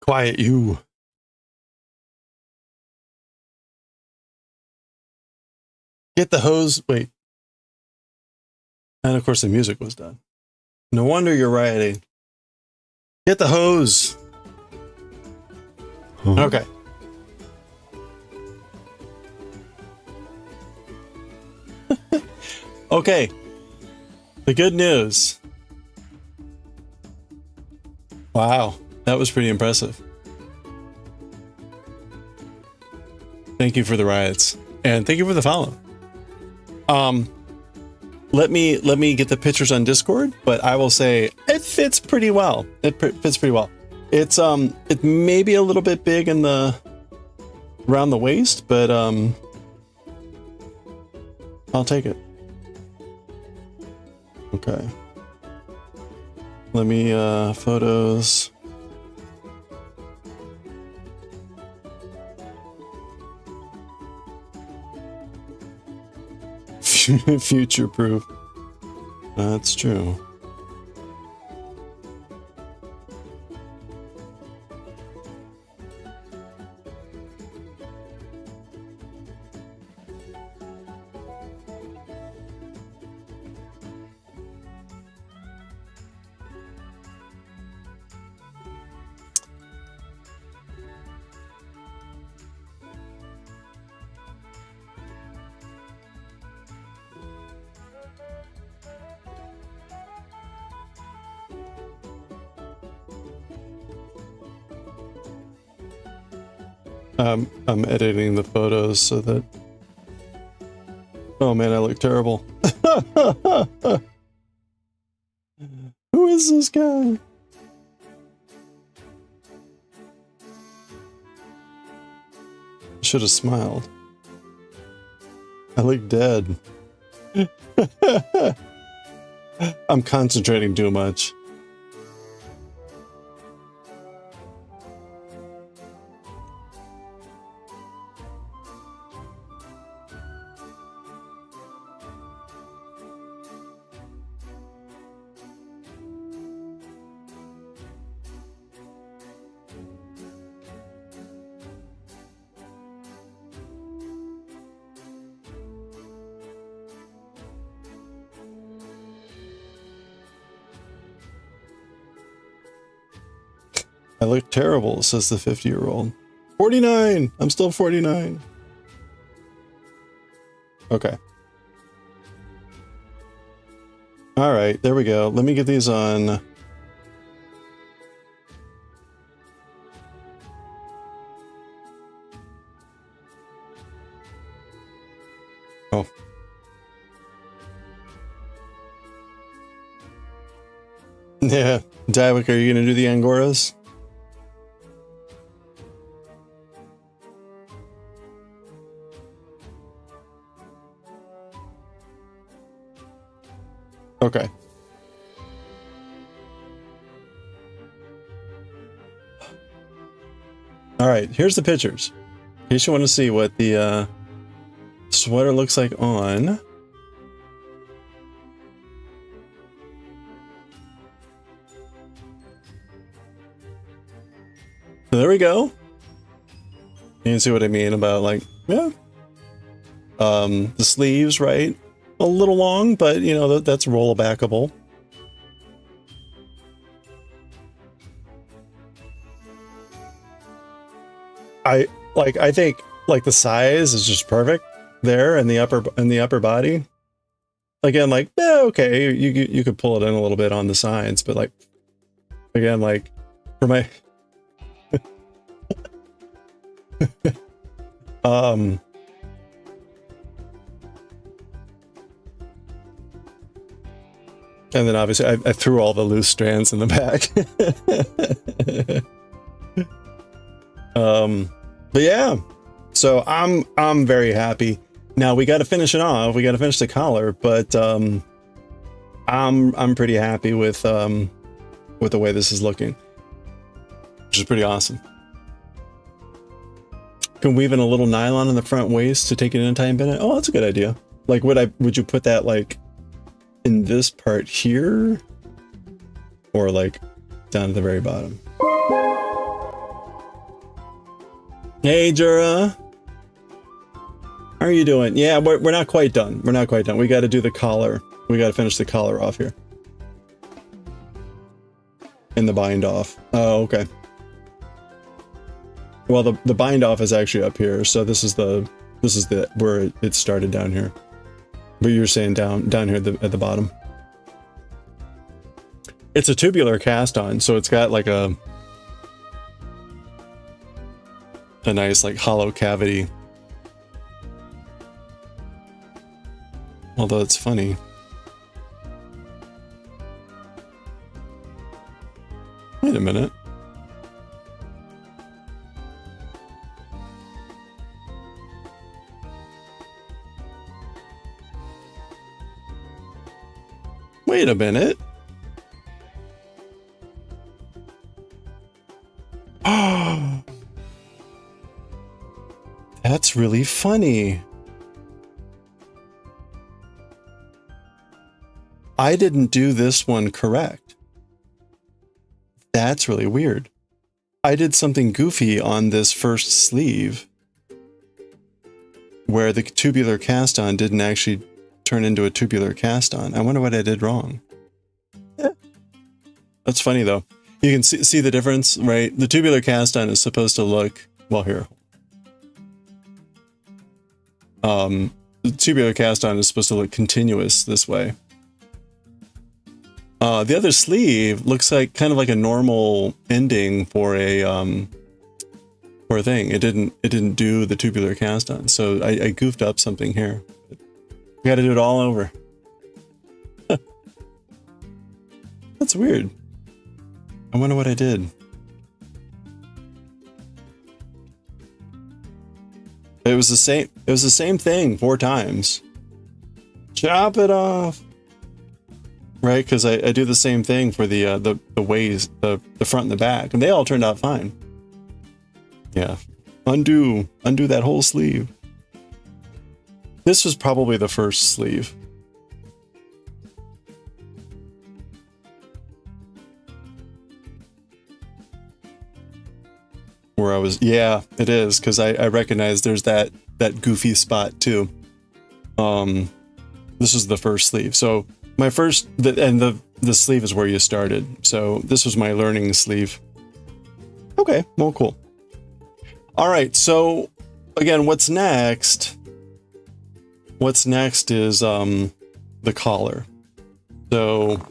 Quiet you. Get the hose. Wait. And of course the music was done. No wonder you're rioting. Get the hose. Huh? Okay. Okay. The good news. Wow. That was pretty impressive. Thank you for the riots. And thank you for the follow. Let me get the pictures on Discord, but I will say it fits pretty well. It fits pretty well. It's it may be a little bit big in the around the waist, but I'll take it. Okay. Let me photos. Future proof. That's true. I'm editing the photos so that... Oh man, I look terrible. Who is this guy? Should have smiled. I look dead. I'm concentrating too much. I look terrible, says the 50-year-old. 49! I'm still 49. Okay. Alright, there we go. Let me get these on. Oh. Yeah. Daioh, are you going to do the Angoras? Okay. All right, here's the pictures. In case you want to see what the sweater looks like on. So there we go. You can see what I mean about, like, yeah. The sleeves, right? A little long, but you know, that's roll backable. I think like the size is just perfect there in the upper body. Again, like, yeah, okay, you could pull it in a little bit on the sides, but like, again, like for my and then obviously I threw all the loose strands in the back. But yeah, so I'm very happy. Now we got to finish it off. We got to finish the collar, but I'm pretty happy with the way this is looking, which is pretty awesome. Can weave in a little nylon in the front waist to take it in a tie and bend it. Oh, that's a good idea. Like, would you put that like in this part here? or like down at the very bottom. Hey, Jura. How are you doing? Yeah, we're not quite done. We're not quite done. We got to do the collar. We got to finish the collar off here. And the bind off. Oh, okay. Well, the bind off is actually up here. So this is the where it started down here. But you're saying down here at the bottom. It's a tubular cast on, so it's got like a nice like hollow cavity. Although it's funny. Wait a minute. Wait a minute. Oh, that's really funny. I didn't do this one correct. That's really weird. I did something goofy on this first sleeve where the tubular cast on didn't actually turn into a tubular cast on. I wonder what I did wrong. Yeah. That's funny though. You can see the difference, right? The tubular cast on is supposed to look, well, here. The tubular cast on is supposed to look continuous this way. The other sleeve looks like kind of like a normal ending for a thing. It didn't do the tubular cast on, so I goofed up something here. We got to do it all over. That's weird. I wonder what I did. It was the same. It was the same thing 4 times. Chop it off. Right, because I do the same thing for the ways, the front and the back, and they all turned out fine. Yeah, undo that whole sleeve. This was probably the first sleeve. Where I was, yeah, it is, because I recognize there's that goofy spot too. This is the first sleeve, so. My first, the sleeve is where you started. So this was my learning sleeve. Okay, well, cool. All right, so again, what's next? What's next is the collar. So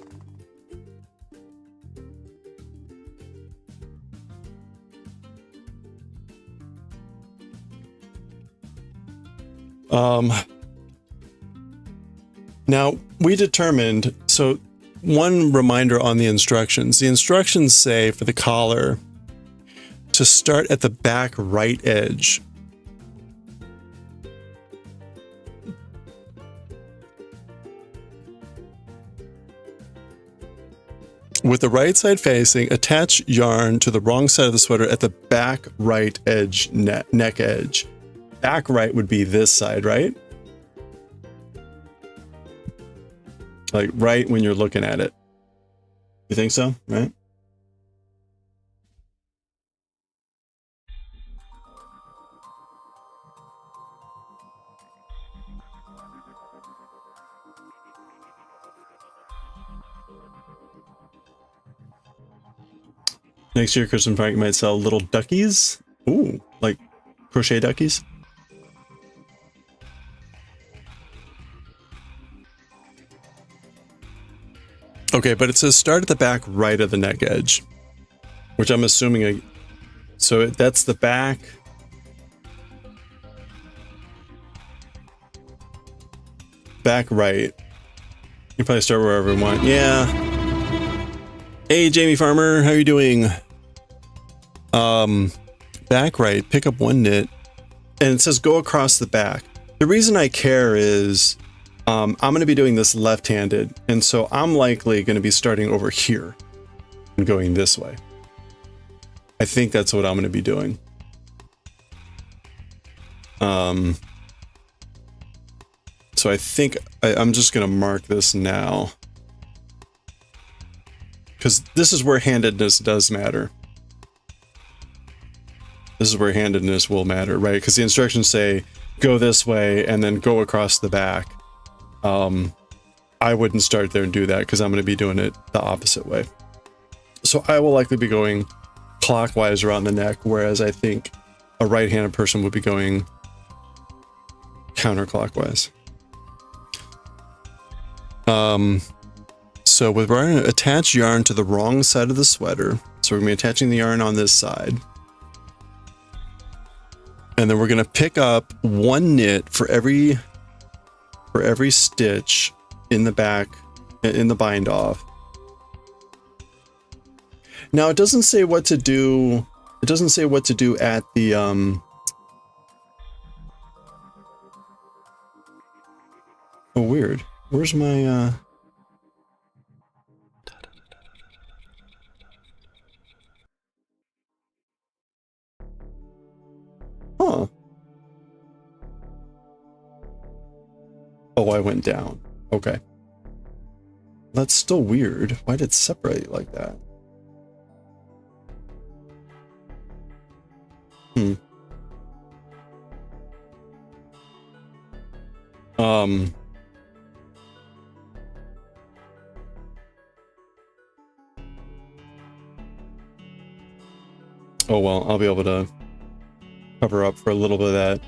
now we determined, so one reminder on the instructions. The instructions say for the collar to start at the back right edge. With the right side facing, attach yarn to the wrong side of the sweater at the back right edge, neck edge. Back right would be this side, right? Like right when you're looking at it. You think so? Right? Next year, Christmas party might sell little duckies. Ooh, like crochet duckies. Okay, but it says start at the back right of the neck edge, which I'm assuming, so that's the back. Back right. You probably start wherever you want. Yeah. Hey, Jamie Farmer, how you doing? Back right, pick up one knit, and it says go across the back. The reason I care is I'm going to be doing this left-handed, and so I'm likely going to be starting over here and going this way. I think that's what I'm going to be doing. So I think I'm just going to mark this now. Because this is where handedness does matter. This is where handedness will matter, right? Because the instructions say, go this way and then go across the back. I wouldn't start there and do that because I'm going to be doing it the opposite way. So I will likely be going clockwise around the neck, whereas I think a right-handed person would be going counterclockwise. So we're going to attach yarn to the wrong side of the sweater. So we're going to be attaching the yarn on this side. And then we're going to pick up one knit for every stitch in the back, in the bind off. Now it doesn't say what to do. It doesn't say what to do at the Oh, weird. Where's my Huh. Oh, I went down. Okay. That's still weird. Why did it separate like that? Oh well, I'll be able to cover up for a little bit of that.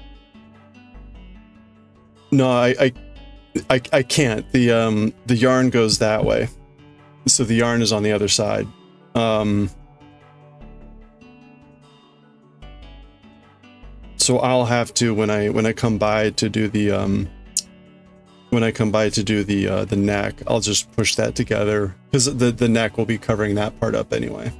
No, I can't. The yarn goes that way. So the yarn is on the other side. So I'll have to when I come by to do the the neck, I'll just push that together because the neck will be covering that part up anyway.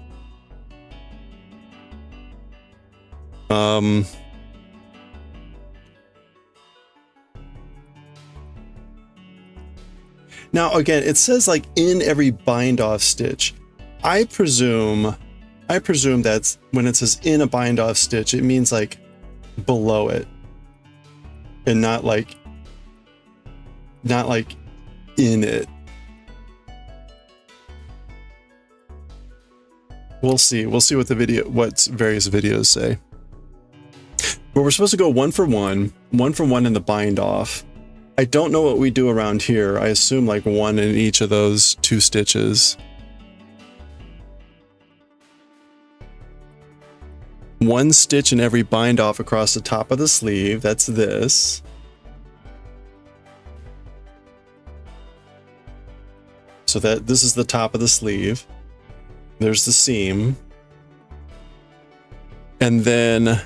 Now again, it says like in every bind off stitch. I presume that's when it says in a bind off stitch, it means like below it and not like in it. We'll see what what various videos say. But we're supposed to go one for one in the bind off. I don't know what we do around here. I assume like one in each of those 2 stitches. One stitch in every bind off across the top of the sleeve. That's this. So this is the top of the sleeve. There's the seam. And then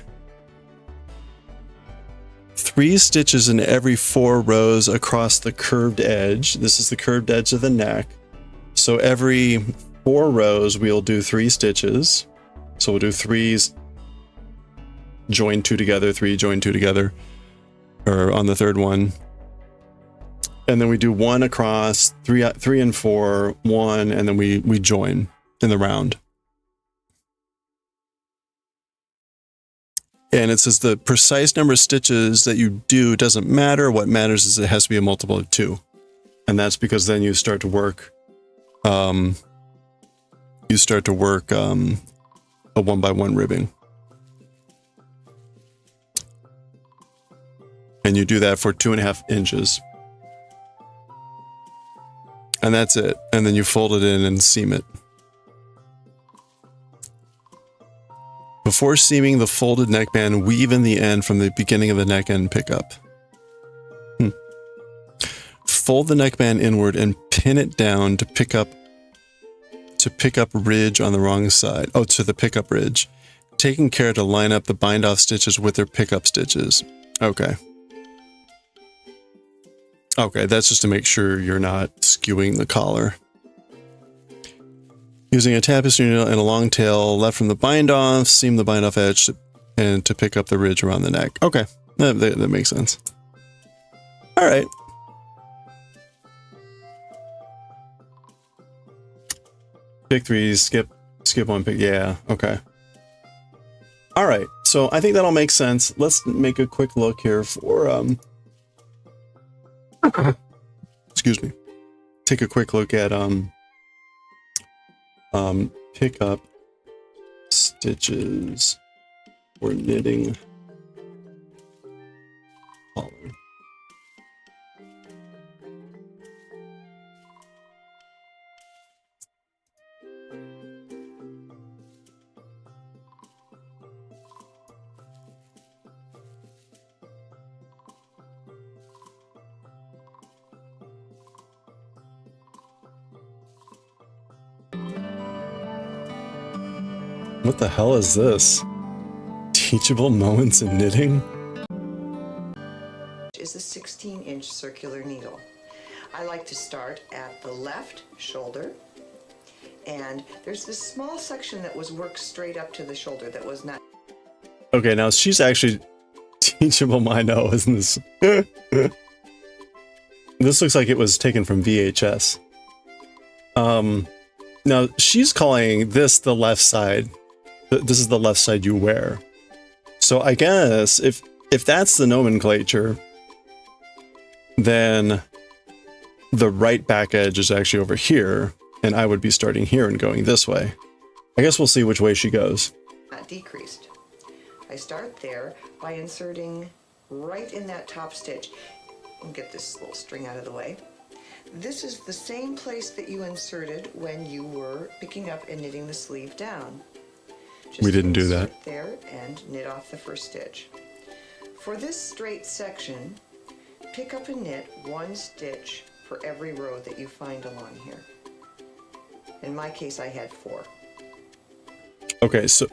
3 stitches in every 4 rows across the curved edge. This is the curved edge of the neck. So every 4 rows, we'll do 3 stitches. So we'll do 3s, join 2 together, 3, join 2 together, or on the 3rd one. And then we do 1 across, 3 and 4, 1, and then we join in the round. And it says the precise number of stitches that you do doesn't matter. What matters is it has to be a multiple of 2. And that's because then you start to work a 1-by-1 ribbing. And you do that for 2.5 inches. And that's it. And then you fold it in and seam it. Before seaming the folded neckband, weave in the end from the beginning of the neck end pickup. Fold the neckband inward and pin it down to pick up ridge on the wrong side. Oh, to the pickup ridge. Taking care to line up the bind off stitches with their pickup stitches. Okay. Okay, that's just to make sure you're not skewing the collar. Using a tapestry needle and a long tail left from the bind off, seam the bind off edge and to pick up the ridge around the neck. Okay, that makes sense. All right. Pick 3, skip 1, pick. Yeah, okay. All right, so I think that'll make sense. Let's make a quick look here for excuse me. Take a quick look at Pick up stitches for knitting collar. What the hell is this? Teachable moments in knitting? Is a 16-inch circular needle. I like to start at the left shoulder, and there's this small section that was worked straight up to the shoulder that was not. Okay, now she's actually teachable. I know, isn't this? This looks like it was taken from VHS. Now she's calling this the left side. This is the left side you wear. So I guess if that's the nomenclature, then the right back edge is actually over here, and I would be starting here and going this way. I guess we'll see which way she goes. Not decreased. I start there by inserting right in that top stitch. I'll get this little string out of the way. This is the same place that you inserted when you were picking up and knitting the sleeve down. Just We didn't do that. insert there and knit off the first stitch. For this straight section, pick up and knit one stitch for every row that you find along here. In my case, I had 4. Okay, so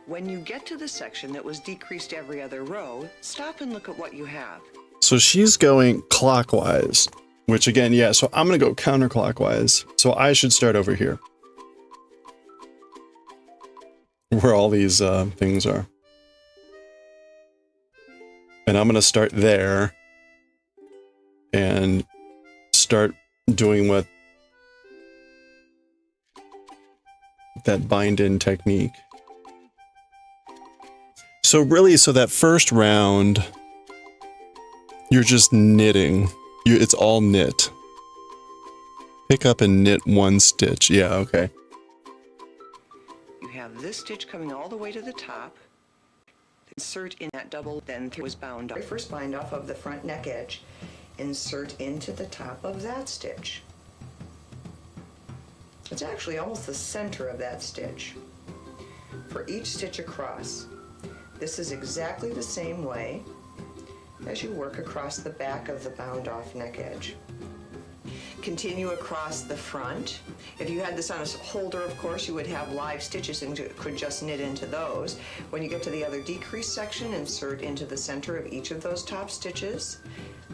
When you get to the section that was decreased every other row, stop and look at what you have. she's going clockwise, which again, yeah, so I'm going to go counterclockwise. So I should start over here, where all these things are. And I'm going to start there and start doing what that bind-in technique. So really, so that first round, you're just knitting. It's all knit. Pick up and knit one stitch. Yeah, okay. You have this stitch coming all the way to the top. Insert in that double, then was bound off. First bind off of the front neck edge. Insert into the top of that stitch. It's actually almost the center of that stitch. For each stitch across, this is exactly the same way as you work across the back of the bound off neck edge. Continue across the front. If you had this on a holder, of course, you would have live stitches and could just knit into those. When you get to the other decreased section, insert into the center of each of those top stitches.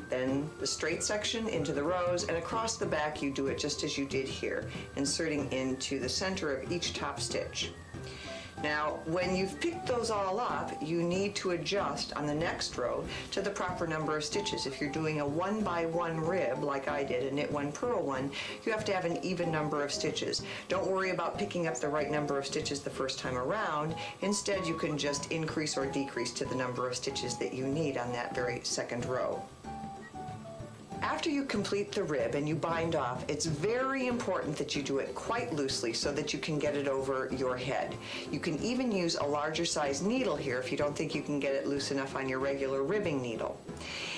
Then the straight section into the rows, and across the back you do it just as you did here, inserting into the center of each top stitch. Now, when you've picked those all up, you need to adjust on the next row to the proper number of stitches. If you're doing a 1x1 rib, like I did, a knit one, purl one, you have to have an even number of stitches. Don't worry about picking up the right number of stitches the first time around. Instead, you can just increase or decrease to the number of stitches that you need on that very second row. After you complete the rib and you bind off, it's very important that you do it quite loosely so that you can get it over your head. You can even use a larger size needle here if you don't think you can get it loose enough on your regular ribbing needle.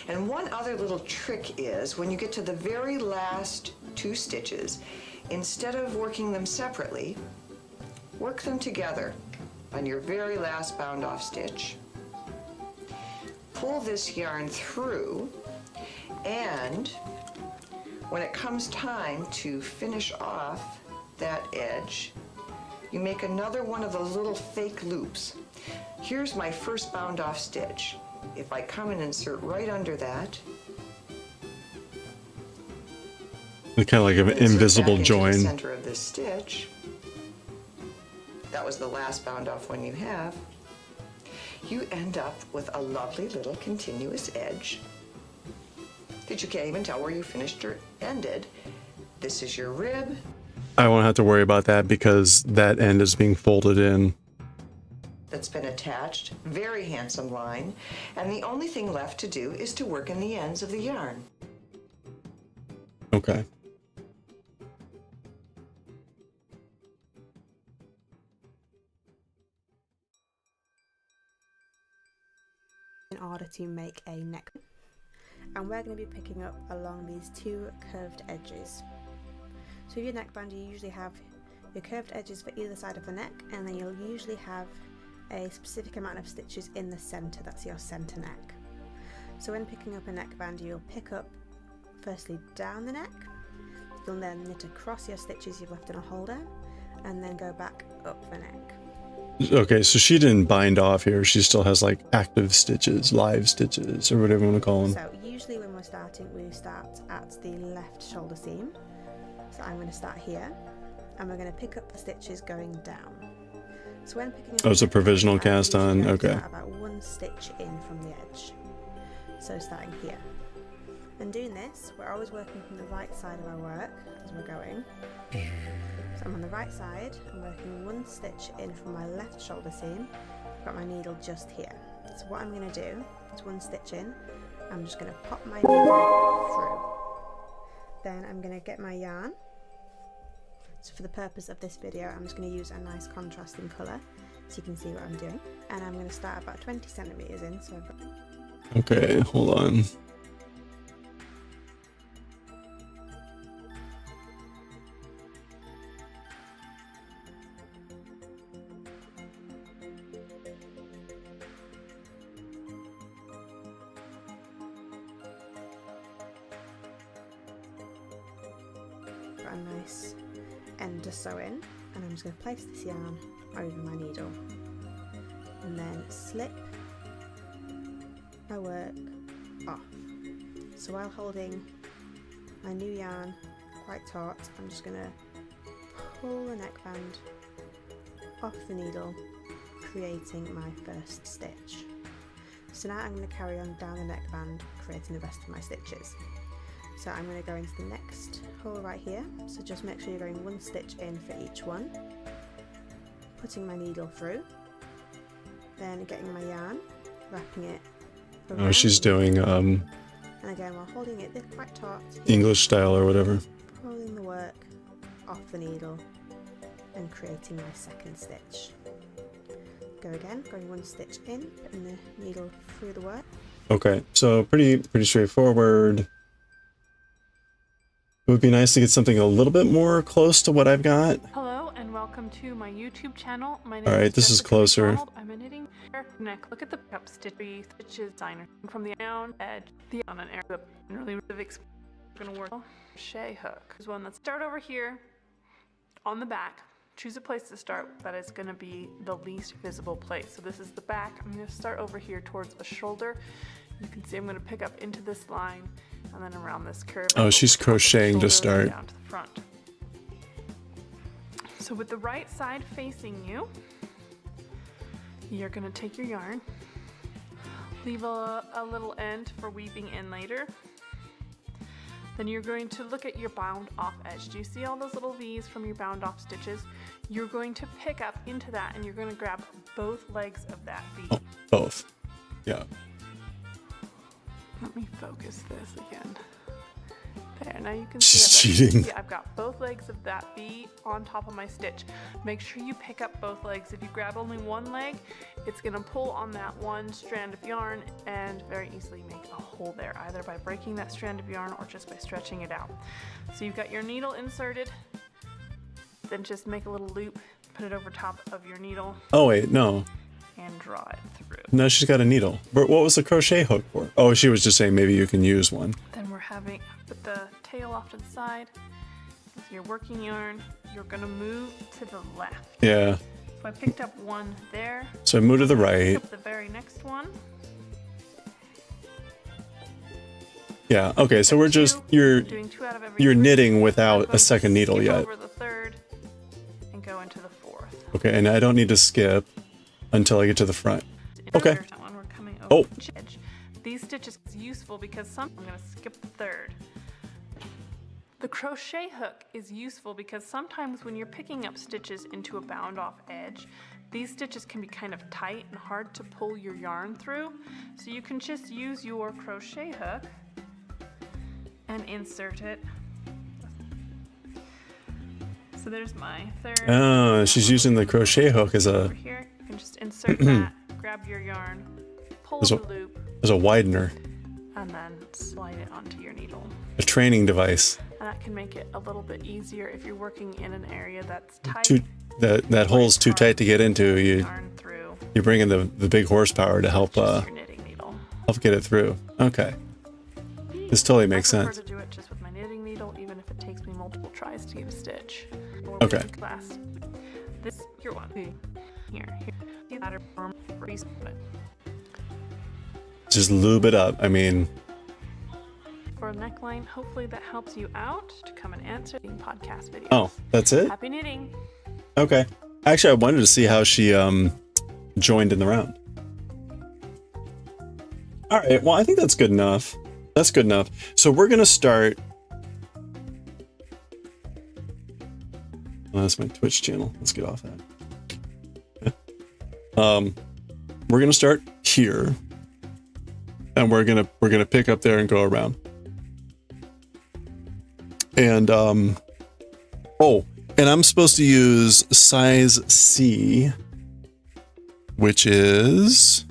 And one other little trick is when you get to the very last 2 stitches, instead of working them separately, work them together on your very last bound off stitch. Pull this yarn through, and when it comes time to finish off that edge, you make another one of those little fake loops. Here's my first bound off stitch. If I come and insert right under that, It's kind of like an invisible join. the center of this stitch, that was the last bound off one you have, you end up with a lovely little continuous edge that you can't even tell where you finished or ended. This is your rib. I won't have to worry about that because that end is being folded in. That's been attached. Very handsome line. And the only thing left to do is to work in the ends of the yarn. Okay. in order to make a neck. And we're going to be picking up along these two curved edges. So with your neckband, you usually have your curved edges for either side of the neck, and then you'll usually have a specific amount of stitches in the center. That's your center neck. So when picking up a neckband, you'll pick up firstly down the neck, you'll then knit across your stitches you've left in a holder, and then go back up the neck. Okay, so she didn't bind off here. She still has like active stitches, live stitches, or whatever you want to call them. So usually when we're starting, we start at the left shoulder seam. So I'm going to start here, and we're going to pick up the stitches going down. So when picking up, oh, it's a provisional cast on. Okay. Start about one stitch in from the edge. So starting here. And doing this, we're always working from the right side of our work as we're going. So I'm on the right side, I'm working one stitch in from my left shoulder seam. I've got my needle just here. So what I'm going to do is one stitch in, I'm just going to pop my needle through. Then I'm going to get my yarn. So for the purpose of this video, I'm just going to use a nice contrasting colour so you can see what I'm doing. And I'm going to start about 20 centimetres in. So I've got... Okay, hold on. Got a nice end to sew in, and I'm just going to place this yarn over my needle and then slip my work off. So while holding my new yarn quite taut, I'm just going to pull the neckband off the needle, creating my first stitch. So now I'm going to carry on down the neckband, creating the rest of my stitches. So I'm going to go into the next hole right here, so just make sure you're going one stitch in for each one, putting my needle through, then getting my yarn, wrapping it around. Oh, she's doing and again, while holding it quite taut, English style or whatever. pulling the work off the needle and creating my second stitch. Go again, going one stitch in, putting the needle through the work. Okay, so pretty straightforward. It would be nice to get something a little bit more close to what I've got. Hello and welcome to my YouTube channel. My name Alright, this is Jessica closer. McDonald. I'm a knitting neck. Look at the pickup stitches designer from the down edge, the on an area really gonna work. Crochet hook is one that's start over here on the back. Choose a place to start that is going to be the least visible place. So this is the back. I'm going to start over here towards the shoulder. You can see I'm going to pick up into this line and then around this curve. Oh, she's crocheting to start. Down to the front. So with the right side facing you, you're going to take your yarn, leave a little end for weaving in later. Then you're going to look at your bound off edge. Do you see all those little V's from your bound off stitches? You're going to pick up into that and you're going to grab both legs of that V. Oh, both. Yeah. Let me focus this again. There, now you can She's see cheating. See, I've got both legs of that V on top of my stitch. Make sure you pick up both legs. If you grab only one leg, it's gonna pull on that one strand of yarn and very easily make a hole there, either by breaking that strand of yarn or just by stretching it out. So you've got your needle inserted, then just make a little loop, put it over top of your needle. Oh wait, no. And draw it through. No, she's got a needle. But what was the crochet hook for? Oh, she was just saying maybe you can use one. Then we're having, put the tail off to the side. With your working yarn, you're gonna move to the left. Yeah. So I picked up one there. So I move to the Pick right. up the very next one. Yeah. Okay. So we're just you're Doing 2 out of every you're 3. knitting without I'm a going second to needle skip yet. over the 3rd and go into the 4th. Okay, and I don't need to skip until I get to the front. Okay. That one, we're coming over Oh. the edge. These stitches is useful because I'm going to skip the 3rd. The crochet hook is useful because sometimes when you're picking up stitches into a bound off edge, these stitches can be kind of tight and hard to pull your yarn through. So you can just use your crochet hook and insert it. So there's my 3rd. Oh, she's using the crochet hook as a. Over here, you can just insert that, grab your yarn, pull There's the loop a widener, and then slide it onto your needle. a training device. And that can make it a little bit easier if you're working in an area that's tight. That hole's too tight to get into. You bring in the big horsepower to help your knitting needle. help get it through. Okay, this totally makes I sense. prefer to do it just with my knitting needle, even if it takes me multiple tries to get a stitch. Okay. This your one. Here. See that arm? Just lube it up. I mean, for a neckline, hopefully that helps you out to come and answer the podcast videos. oh, that's it? Happy knitting. Okay. Actually, I wanted to see how she joined in the round. All right. Well, I think that's good enough. That's good enough. So we're going to start. Oh, that's my Twitch channel. Let's get off that. We're going to start here. And we're going to pick up there and go around. And oh, and I'm supposed to use size C, which is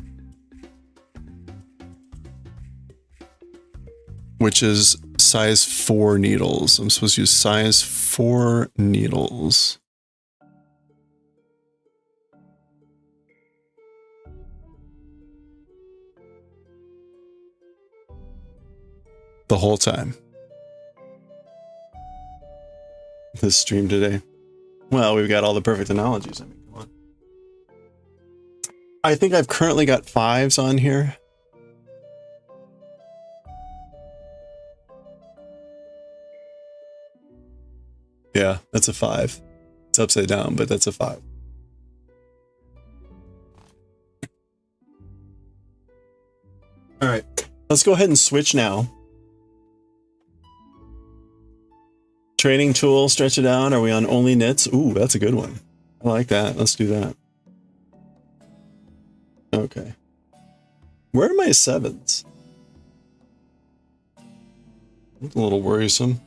size 4 needles. I'm supposed to use size 4 needles. The whole time. This stream today. Well, we've got all the perfect analogies. I mean, come on. I think I've currently got 5s on here. Yeah, that's a 5. It's upside down, but that's a 5. All right, let's go ahead and switch now. Training tool, stretch it out. Are we on only knits? Ooh, that's a good one. I like that. Let's do that. Okay. Where are my 7s? That's a little worrisome.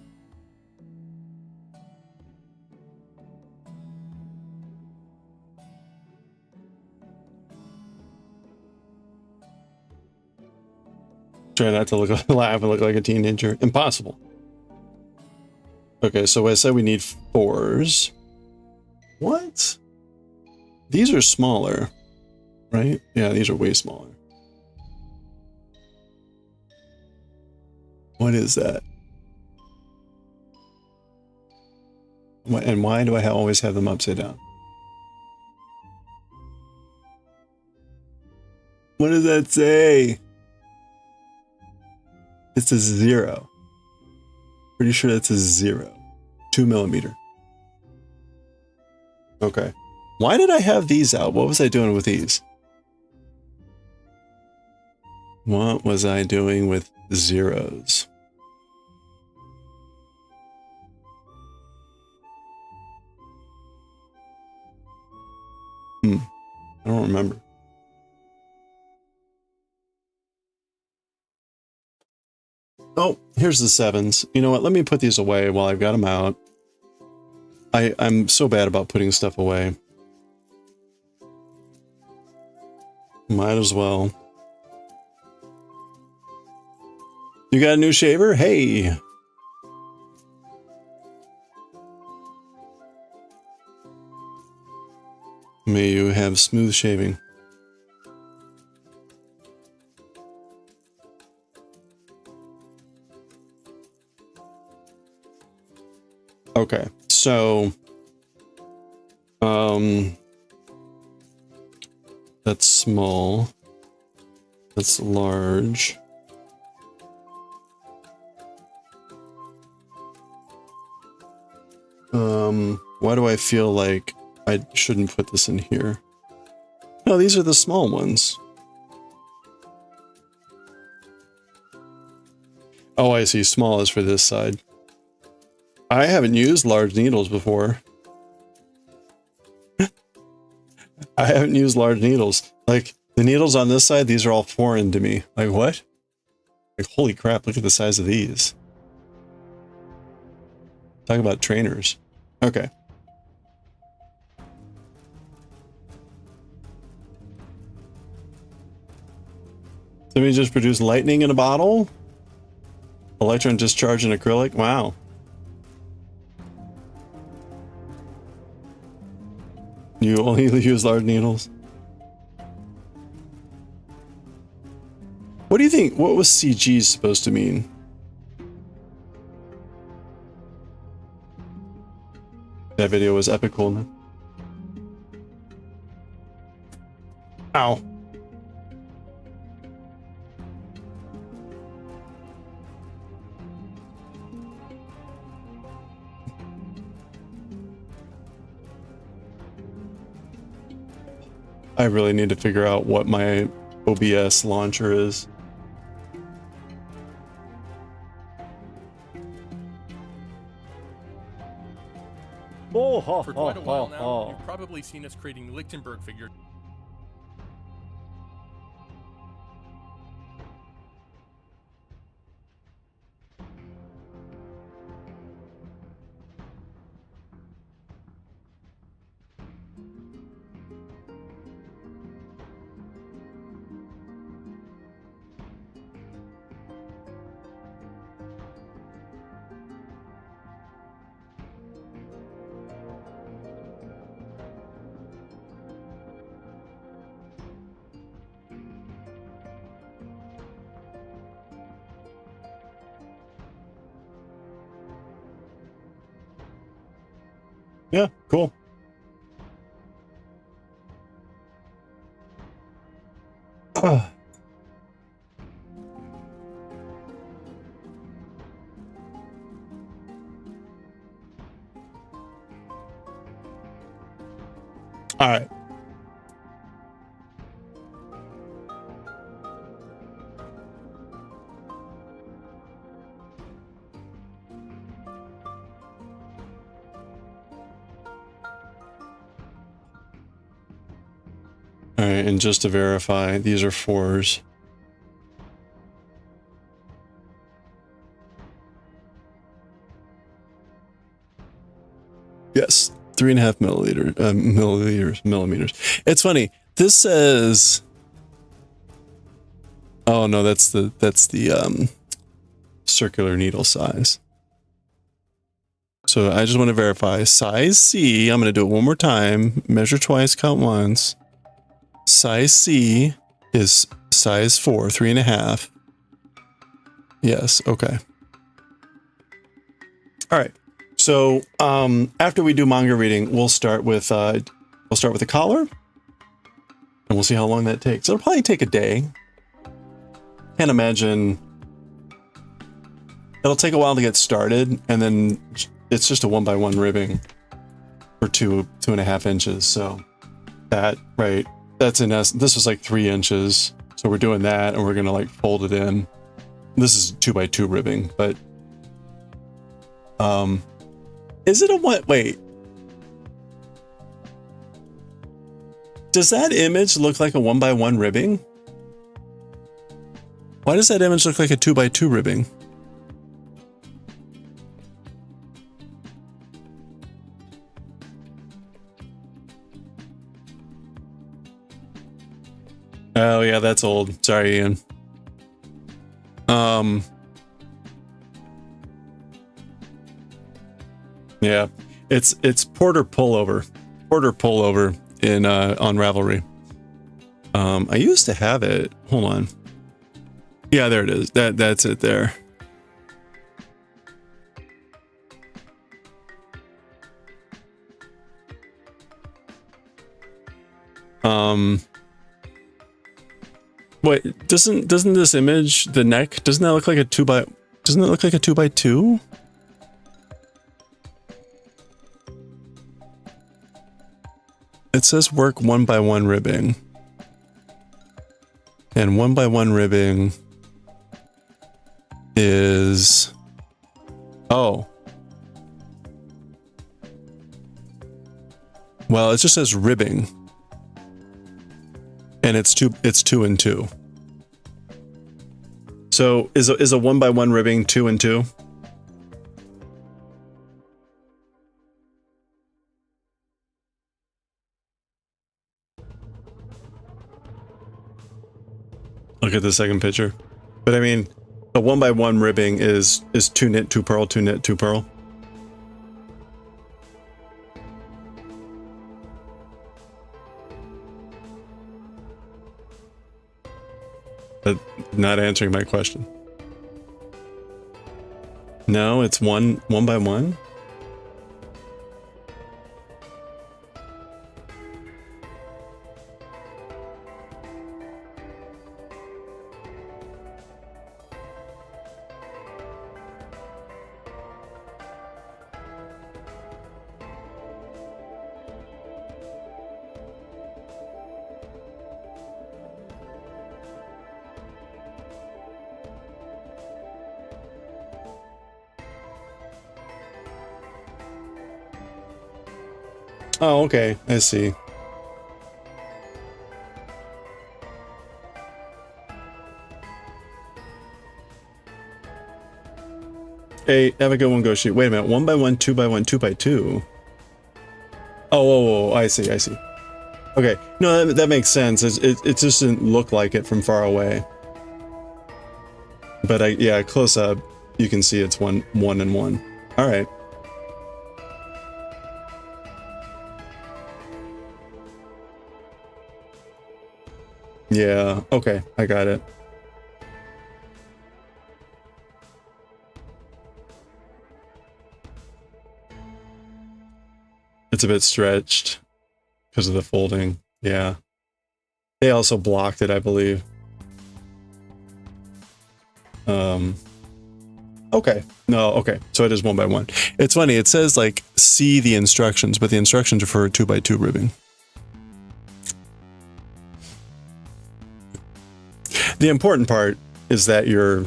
Try not to laugh and look like a teenager. Impossible. Okay, so I said we need 4s. What? These are smaller, right? Yeah, these are way smaller. What is that? And why do I always have them upside down? What does that say? It's a 0. Pretty sure that's a 0. 2 millimeter. Okay. Why did I have these out? What was I doing with these? What was I doing with 0s? I don't remember. Oh, here's the 7s. You know what? Let me put these away while I've got them out. I'm so bad about putting stuff away. Might as well. You got a new shaver? Hey! May you have smooth shaving. Okay, so that's small. That's large. Why do I feel like I shouldn't put this in here? No, these are the small ones. Oh, I see. Small is for this side. I haven't used large needles before. I haven't used large needles. Like, the needles on this side, these are all foreign to me. Like, what? Like, holy crap, look at the size of these. Talk about trainers. Okay. Somebody just produced lightning in a bottle? Electron discharge in acrylic? Wow. You only use large needles? What do you think? What was CG supposed to mean? That video was epic coolness. Ow. I really need to figure out what my OBS launcher is. For quite a while now, you've probably seen us creating Lichtenberg figures. Yeah, cool. All right. All right, and just to verify, these are 4s. Yes, 3.5 millimeters. It's funny. This says, oh no, that's the circular needle size. So I just want to verify size C. I'm going to do it one more time. Measure twice, count once. Size C is size 4, 3.5. Yes, okay. All right. So after we do manga reading, we'll start with the collar, and we'll see how long that takes. It'll probably take a day. Can't imagine. It'll take a while to get started, and then it's just a 1x1 ribbing for 2.5 inches. So that right. That's in essence, this was like 3 inches. So we're doing that and we're going to like fold it in. This is 2x2 ribbing, but, is it a what? Wait, does that image look like a 1x1 ribbing? Why does that image look like a 2x2 ribbing? Oh yeah, that's old. Sorry, Ian. Yeah, it's Porter pullover in on Ravelry. I used to have it. Hold on. Yeah, there it is. That's it there. Wait, doesn't this image, the neck, doesn't that look like a 2x2? It says work 1x1 ribbing. And 1x1 ribbing is, oh. Well, it just says ribbing. And it's 2 and 2. So is a 1x1 ribbing 2 and 2? Look at the second picture. But I mean, a 1x1 ribbing is 2 knit, 2 purl, 2 knit, 2 purl. But not answering my question. No, it's one by one. Oh, okay. I see. Hey, have a good one, go shoot. Wait a minute. 1x1, 2x1, 2x2. Oh, I see. Okay. No, that makes sense. It just didn't look like it from far away. But yeah, close up, you can see it's one and one. All right. Yeah, okay, I got it. It's a bit stretched because of the folding. Yeah. They also blocked it, I believe. Okay. No, okay. So it is 1x1. It's funny, it says like see the instructions, but the instructions are for a 2x2 ribbing. The important part is that you're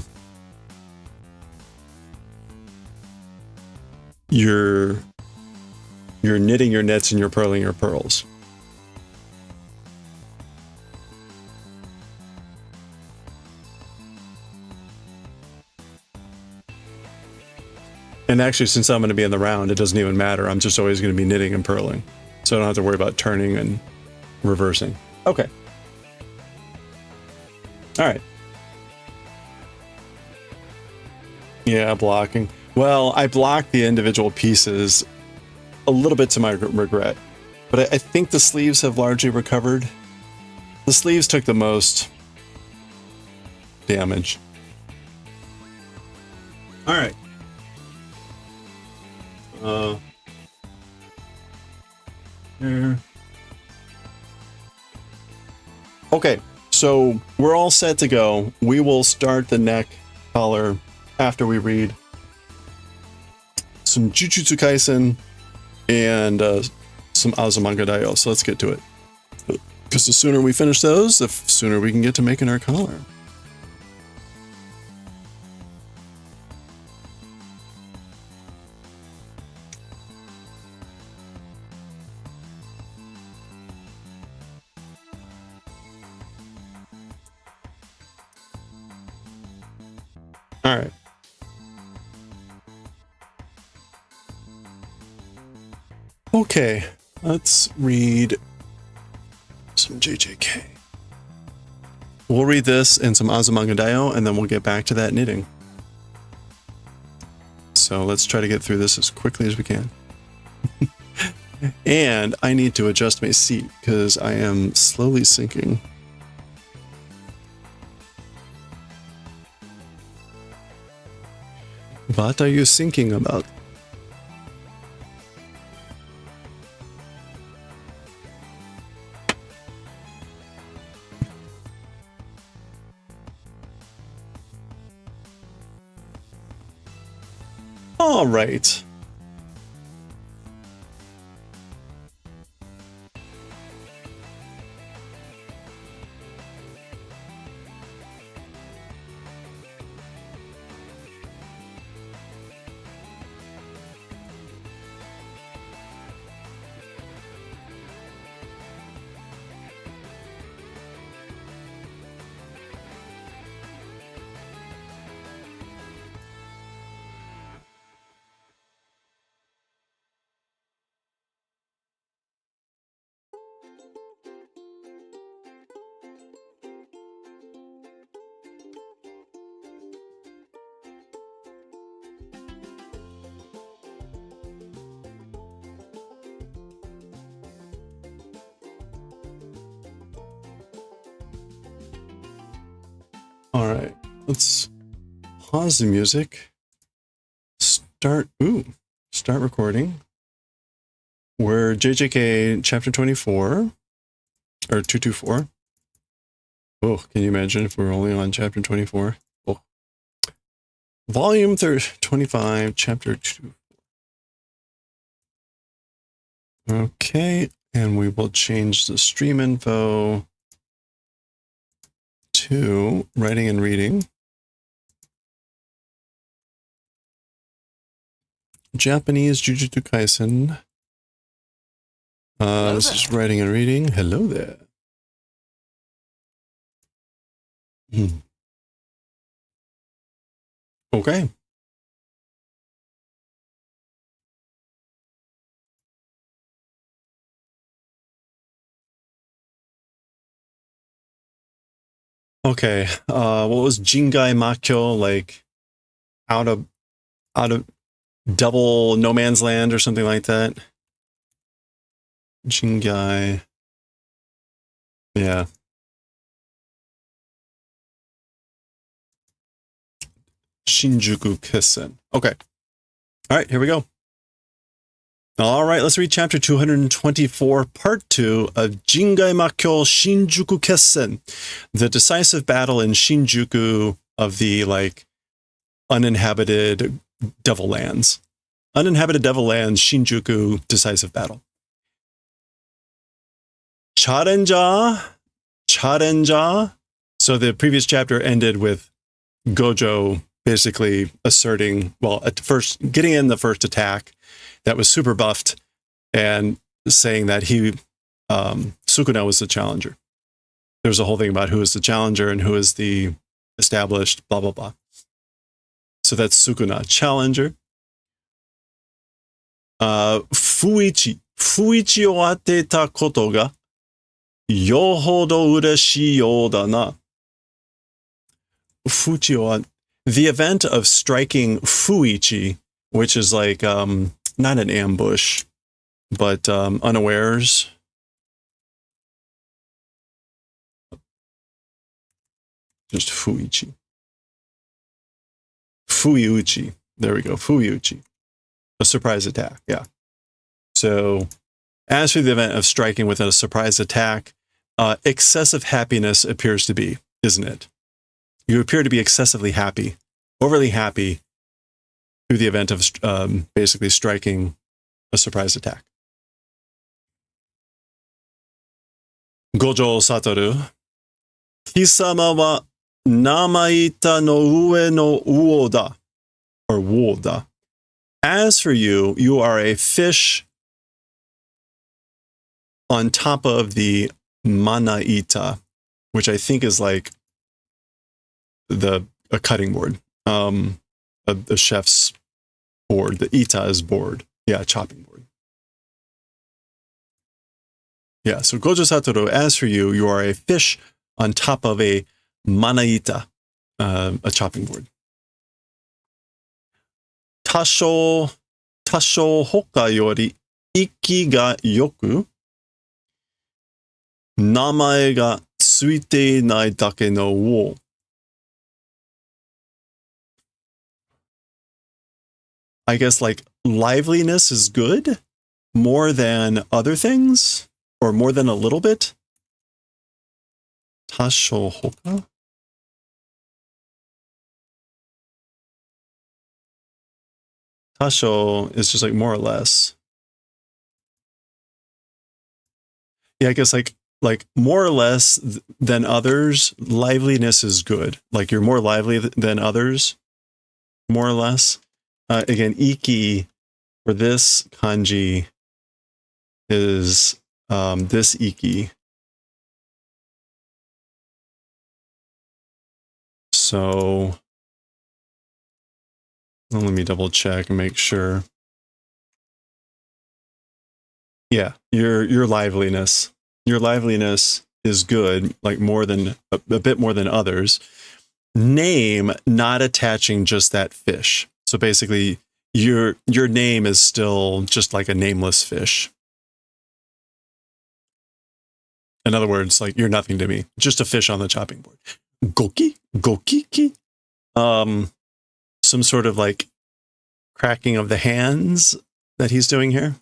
knitting your knits and you're purling your purls. And actually, since I'm going to be in the round, it doesn't even matter. I'm just always going to be knitting and purling. So I don't have to worry about turning and reversing. Okay. All right. Yeah, blocking. Well, I blocked the individual pieces a little bit to my regret, but I think the sleeves have largely recovered. The sleeves took the most damage. All right. Here. Okay. So we're all set to go. We will start the neck collar after we read some Jujutsu Kaisen and some Azumanga Daioh. So let's get to it. Because the sooner we finish those, the sooner we can get to making our collar. All right. Okay, let's read some JJK. We'll read this and some Azumanga Daioh, and then we'll get back to that knitting. So let's try to get through this as quickly as we can. And I need to adjust my seat because I am slowly sinking. What are you thinking about? All right. All right, let's pause the music. Start recording. We're JJK chapter 24 or 224. Oh, can you imagine if we're only on chapter 24? Oh. Volume 25, chapter 2. Okay, and we will change the stream info to writing and reading. Japanese Jujutsu Kaisen. This is writing and reading. Hello there. Okay. Okay. What was Jingai Makyo, like out of double no man's land or something like that? Jingai. Yeah. Shinjuku Kaisen. Okay. All right, here we go. All right, let's read chapter 224, part 2 of Jingai Makyo Shinjuku Kaisen, the decisive battle in Shinjuku of the, like, uninhabited devil lands. Uninhabited devil lands, Shinjuku decisive battle. Challenger. So the previous chapter ended with Gojo basically asserting, well, at first, getting in the first attack that was super buffed and saying that he, Sukuna was the challenger. There was a whole thing about who is the challenger and who is the established, blah, blah, blah. So that's Sukuna, challenger. Fuichi o ateta koto ga yo hodo ureshii you da na. Fuichi o, the event of striking Fuichi, which is like, not an ambush, but unawares. Just Fuichi. Fuiuchi. There we go. Fuiuchi. A surprise attack. Yeah. So, as for the event of striking with a surprise attack, excessive happiness appears to be, isn't it? You appear to be excessively happy, overly happy, through the event of basically striking a surprise attack. Gojo Satoru. Kisama wa namaita no ue no uo da. Or wo da. As for you, you are a fish on top of the manaita, which I think is like a cutting board. The chef's board. The ita is board. Yeah, chopping board. Yeah, so Gojo Satoru, as for you, you are a fish on top of a manaita, a chopping board. Tasho hoka yori iki ga yoku, namae ga tsuite nai dake no wo. I guess like liveliness is good more than other things, or more than a little bit. Tasho hoka? Tasho is just like more or less. Yeah, I guess like more or less than others, liveliness is good. Like you're more lively than others, more or less. Again, iki for this kanji is this iki. So let me double check and make sure. Yeah, your liveliness. Your liveliness is good, like more than a bit more than others. Name not attaching just that fish. So basically, your name is still just like a nameless fish. In other words, like you're nothing to me, just a fish on the chopping board. Gokiki? Some sort of like cracking of the hands that he's doing here.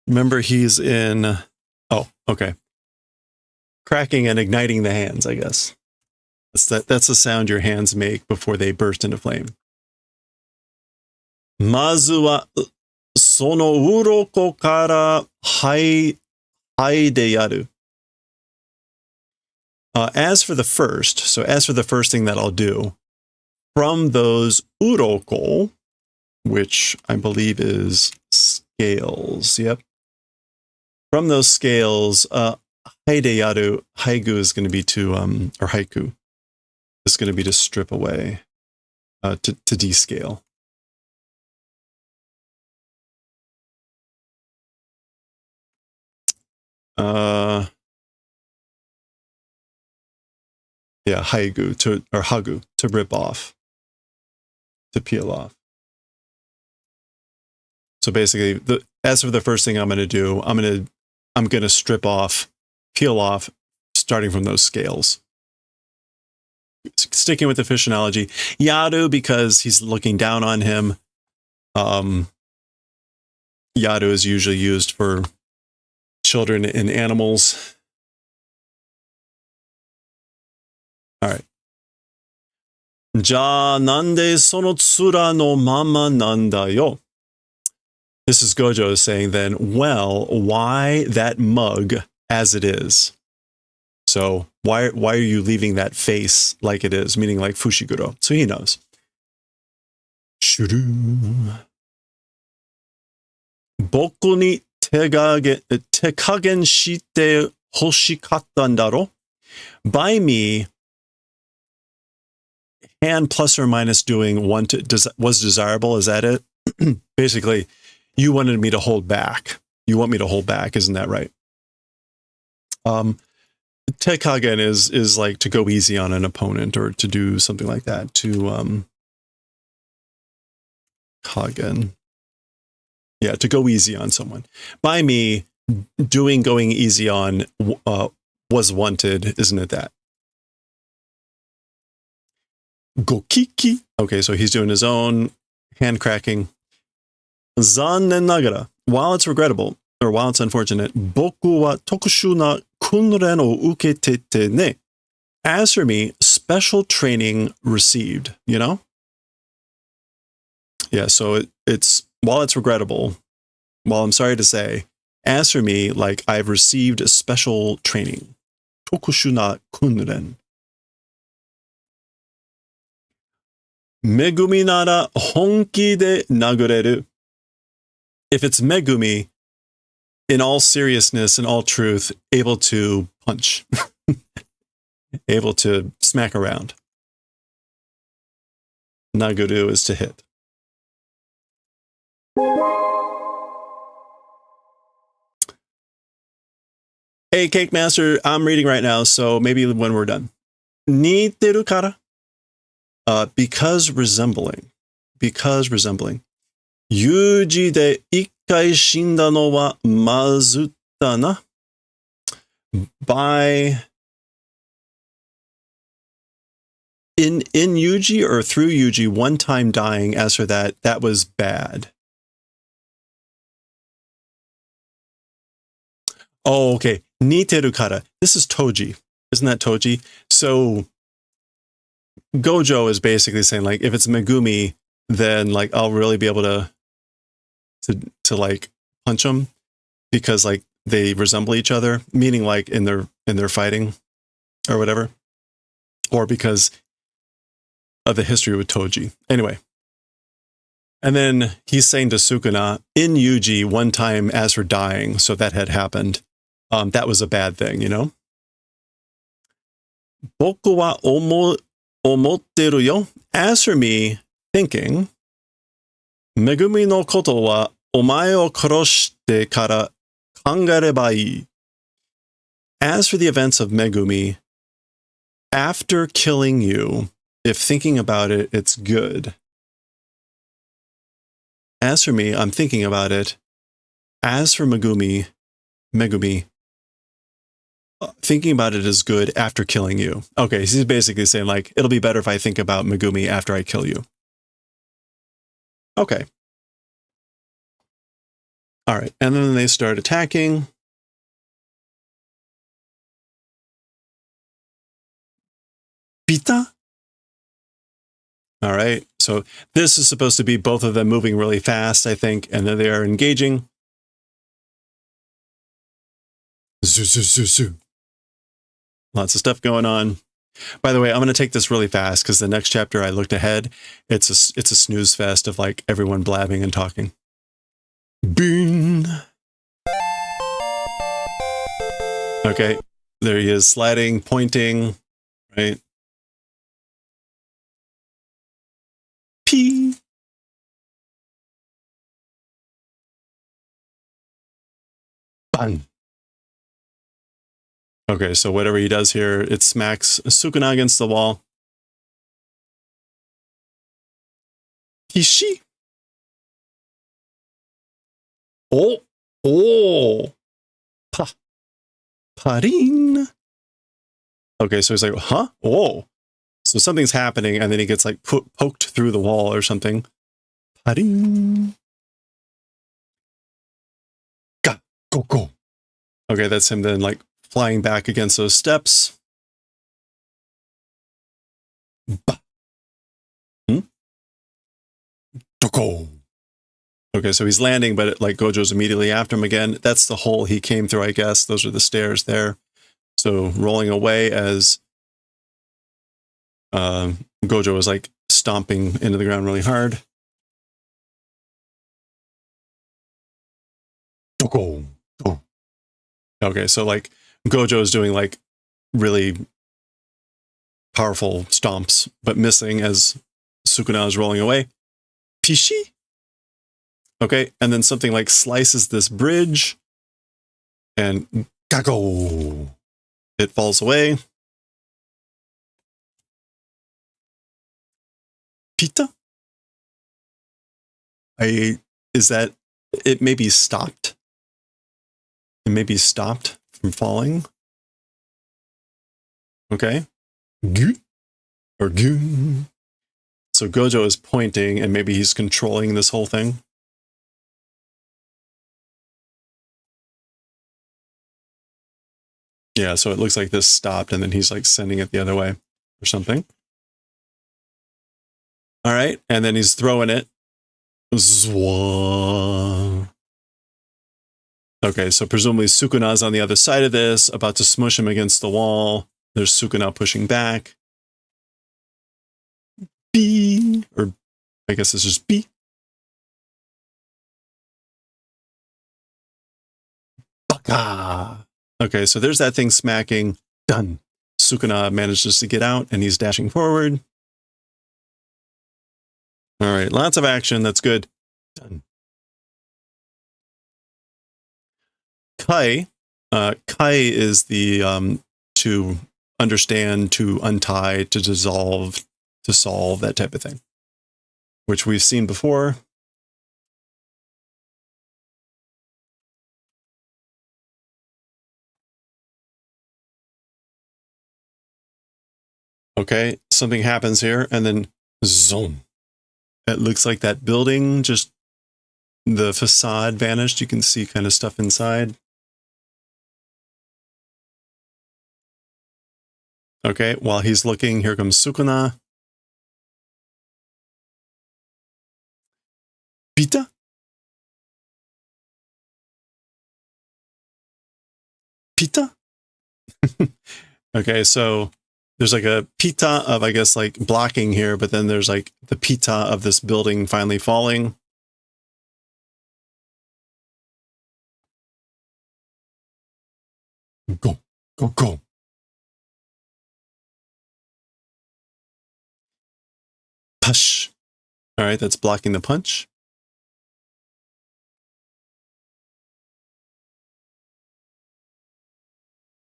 Remember, he's in... Oh, okay. Cracking and igniting the hands, I guess. That's the sound your hands make before they burst into flame. Mazu wa sono uroko kara hai de yaru. As for the first thing that I'll do, from those uroko, which I believe is scales, yep. From those scales, haideyaru, haigu is going to be to, or haiku, is going to be to strip away, to descale. Yeah, haigu, or hagu, to rip off, to peel off. So basically, as for the first thing I'm going to do, I'm going to strip off, peel off, starting from those scales. Sticking with the fish analogy, Yaru, because he's looking down on him. Yaru is usually used for children and animals. All right. Ja nande sono tsura no mama nanda yo. This is Gojo saying then, well, why that mug as it is? So why are you leaving that face like it is, meaning like Fushiguro? So he knows. Shuru. Boku ni tekagen shite hoshikatta daro. By me, hand plus or minus doing was desirable. Is that it? Basically, you wanted me to hold back. You want me to hold back, isn't that right? Tekagen is like to go easy on an opponent or to do something like that. To Kagen. Yeah, to go easy on someone. By me, going easy on was wanted, isn't it that? Gokiki. Okay, so he's doing his own hand cracking. Zannen nagara. While it's regrettable, or while it's unfortunate, boku wa tokushu na kunren o uketete ne. As for me, special training received, you know? Yeah, so it's while it's regrettable, while I'm sorry to say, as for me, like I've received a special training. Tokushu na kunren. Megumi nara honki de nagureru. If it's Megumi, in all seriousness and all truth, able to punch, able to smack around. Naguru is to hit. Hey, Cake Master, I'm reading right now, so maybe when we're done. Niteru kara. Because resembling. Yuji de ikkai shinda no wa mazutta na. By in Yuji or through Yuji, one time dying, as for that was bad. Oh, okay. Niteru kara. This is Toji. Isn't that Toji? So Gojo is basically saying, like, if it's Megumi, then like I'll really be able to like punch them because like they resemble each other, meaning like in their fighting or whatever, or because of the history with Toji. Anyway, and then he's saying to Sukuna in Yuji one time as for dying, so that had happened. That was a bad thing, you know. Boku wa omotteru yo. As for me, thinking, Megumi no koto wa omae o koroshite kara kangareばいい. As for the events of Megumi, after killing you, if thinking about it, it's good. As for me, I'm thinking about it. As for Megumi, thinking about it is good after killing you. Okay, so he's basically saying, like, it'll be better if I think about Megumi after I kill you. Okay. All right, and then they start attacking. Pita? All right, so this is supposed to be both of them moving really fast, I think, and then they are engaging. Zoo, zoo, zoo, zoo. Lots of stuff going on. By the way, I'm going to take this really fast because the next chapter I looked ahead, it's a snooze fest of like everyone blabbing and talking. Boom. Okay, there he is, sliding, pointing, right? P. Bang. Okay, so whatever he does here, it smacks Sukuna against the wall. Hishi. Oh. Parin. Okay, so he's like, huh? Oh. So something's happening, and then he gets like poked through the wall or something. Parin. Go. Okay, that's him then like flying back against those steps. Ba. Go. Okay, so he's landing, but it, like Gojo's immediately after him again. That's the hole he came through, I guess. Those are the stairs there. So rolling away as Gojo was like stomping into the ground really hard. Go. Okay, so like Gojo is doing like really powerful stomps, but missing as Sukuna is rolling away. Pishi? Okay, and then something like slices this bridge, and gago! It falls away. Pita? Is that, it may be stopped. It may be stopped from falling. Okay. Gu? Or gu? So Gojo is pointing, and maybe he's controlling this whole thing. Yeah, so it looks like this stopped, and then he's like sending it the other way or something. All right, and then he's throwing it. Zwah. Okay, so presumably Sukuna's on the other side of this, about to smush him against the wall. There's Sukuna pushing back. B, or I guess it's just B. Baka. Okay, so there's that thing smacking. Done. Sukuna manages to get out, and he's dashing forward. All right, lots of action. That's good. Done. Kai. Kai is the to understand, to untie, to dissolve, to solve, that type of thing, which we've seen before. Okay, something happens here, and then zoom. It looks like that building, just the facade vanished. You can see kind of stuff inside. Okay, while he's looking, here comes Sukuna. Pita? Pita? Okay, so there's like a pita of, I guess, like blocking here, but then there's like the pita of this building finally falling. Go. Push. All right, that's blocking the punch.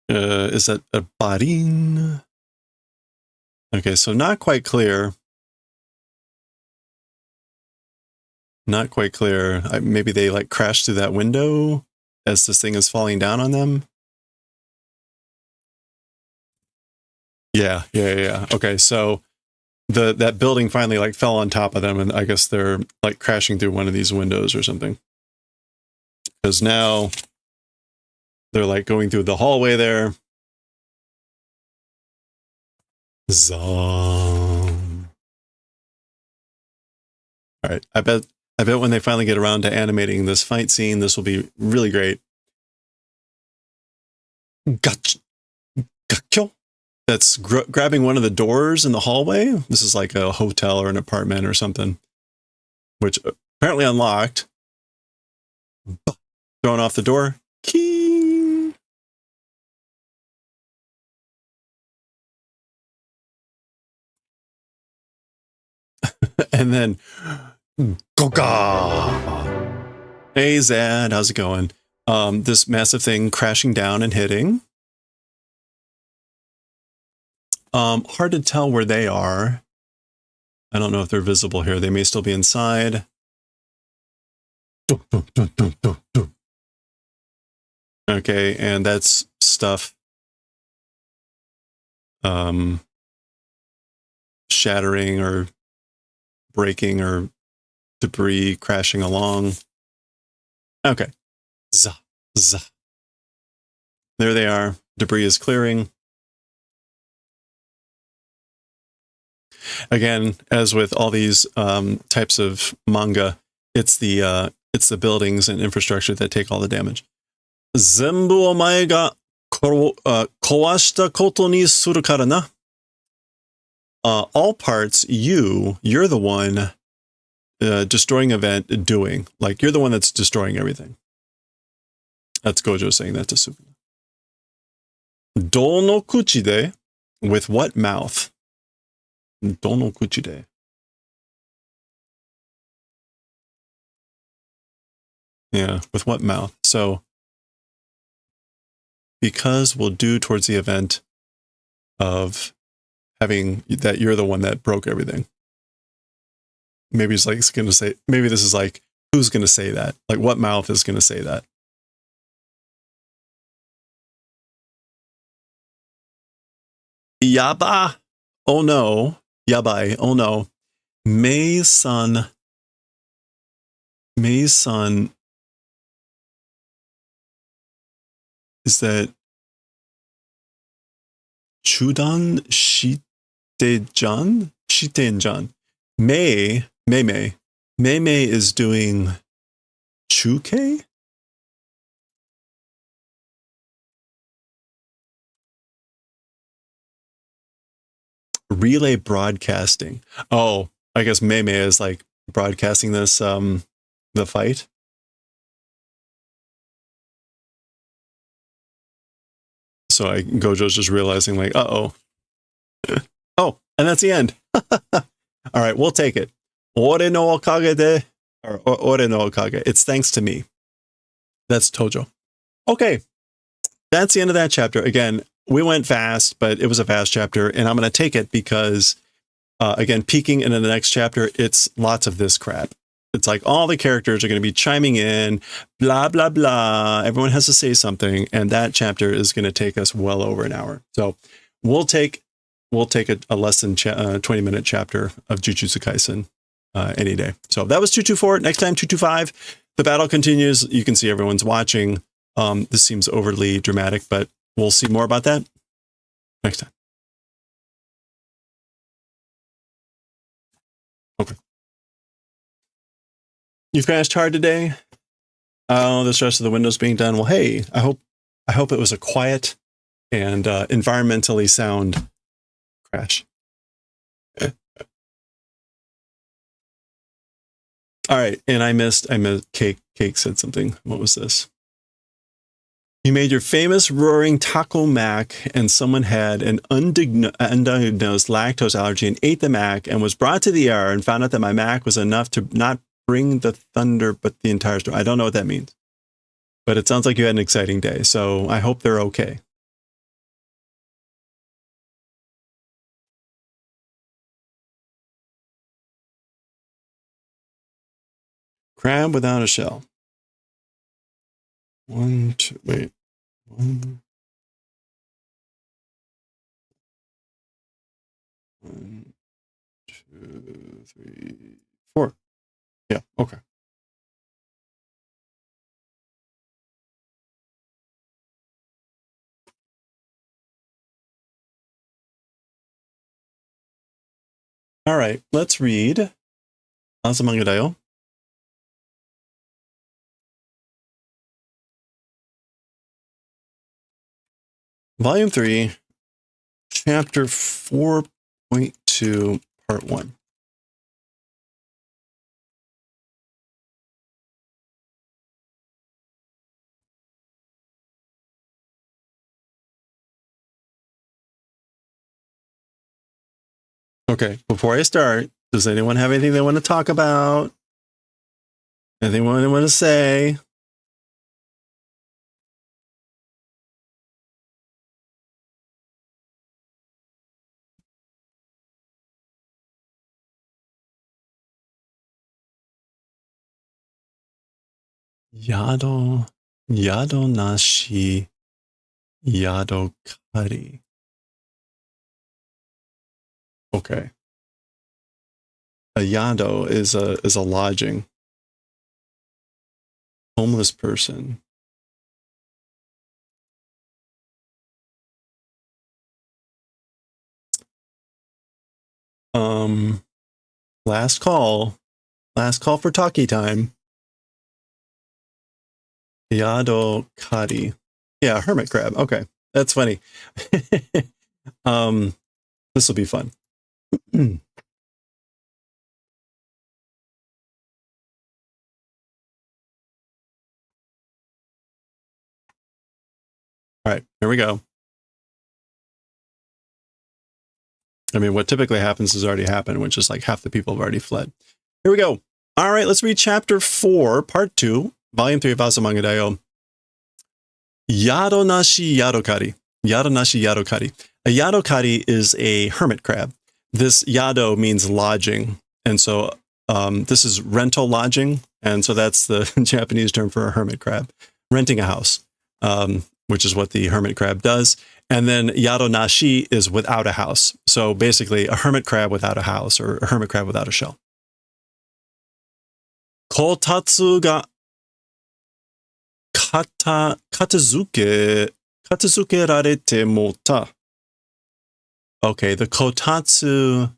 Is that a barin? Okay, so not quite clear. Not quite clear. Maybe they like crashed through that window as this thing is falling down on them. Yeah. Okay, so that building finally like fell on top of them, and I guess they're like crashing through one of these windows or something. Because now they're like going through the hallway there. Zom. All right, I bet when they finally get around to animating this fight scene, this will be really great. Gotcha. Gotcha. That's grabbing one of the doors in the hallway. This is like a hotel or an apartment or something, which apparently unlocked. Throwing off the door. Key. And then, Goga. Hey Zad, how's it going? This massive thing crashing down and hitting. Hard to tell where they are. I don't know if they're visible here. They may still be inside. Okay, and that's stuff shattering or breaking or debris crashing along. Okay. Za. There they are. Debris is clearing. Again, as with all these types of manga, it's the buildings and infrastructure that take all the damage. Zenbu omae ga kowashita koto ni suru kara na. All parts, you're the one destroying event doing. Like, you're the one that's destroying everything. That's Gojo saying that to Sukuna. Dono kuchi de, with what mouth? Dono kuchi de. Yeah, with what mouth? So, because we'll do towards the event of having that you're the one that broke everything. Maybe it's like it's going to say, maybe this is like, who's going to say that? Like, what mouth is going to say that? Yaba. Oh no. Yabai. Oh no. Mei-san. Is that Chudan Shitejan? Shitenjan. Mei is doing Chuke? Relay broadcasting. Oh, I guess Mei is like broadcasting this, the fight. So Gojo's just realizing like, uh-oh. Oh, and that's the end. All right, we'll take it. Ore no okage de, or ore no okage. It's thanks to me. That's Tojo. Okay, that's the end of that chapter. Again, we went fast, but it was a fast chapter, and I'm going to take it because, again, peeking into the next chapter, it's lots of this crap. It's like all the characters are going to be chiming in, blah, blah, blah. Everyone has to say something, and that chapter is going to take us well over an hour. So we'll take a less than 20-minute chapter of Jujutsu Kaisen any day. So that was 224. Next time, 225. The battle continues. You can see everyone's watching. This seems overly dramatic, but we'll see more about that next time. Okay. You've crashed hard today. Oh, the stress of the windows being done. Well, hey, I hope it was a quiet and environmentally sound crash. All right, and I missed Cake said something. What was this? You made your famous roaring taco mac, and someone had an undiagnosed lactose allergy and ate the mac and was brought to the ER and found out that my mac was enough to not bring the thunder, but the entire story. I don't know what that means, but it sounds like you had an exciting day. So I hope they're okay. Crab without a shell. One. 1, 2, 3, 4. Yeah, okay. All right, let's read Azumanga Daioh. Volume 3, Chapter 4.2, Part 1. Okay, before I start, does anyone have anything they want to talk about? Anything they want to say? Yado nashi yado kari. Okay. A yado is a lodging. Homeless person. Last call for talkie time. Yado kari. Yeah, hermit crab. Okay, that's funny. This will be fun. All right, here we go. I mean, what typically happens has already happened, which is like half the people have already fled. Here we go. All right, let's read Chapter 4, Part 2, Volume 3 of Azumanga Daioh. Yado nashi yadokari. Yado nashi yadokari. A yadokari is a hermit crab. This yado means lodging. And so this is rental lodging. And so that's the Japanese term for a hermit crab. Renting a house, which is what the hermit crab does. And then yado nashi is without a house. So basically a hermit crab without a house, or a hermit crab without a shell. Kotatsu ga katazuke rarete mota. Okay, the kotatsu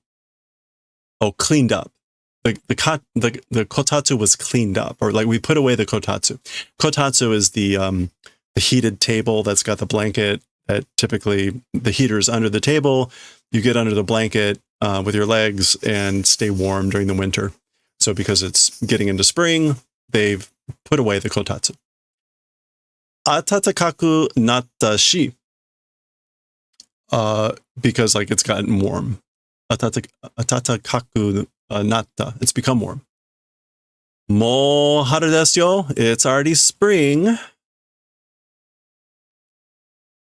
cleaned up. The kotatsu was cleaned up, or like we put away the kotatsu. Kotatsu is the heated table that's got the blanket that typically the heater is under the table. You get under the blanket with your legs and stay warm during the winter. So because it's getting into spring, they've put away the kotatsu. Atatakaku natta shi. Because like it's gotten warm. Atatakaku natta. It's become warm. Mo haru desu yo. It's already spring.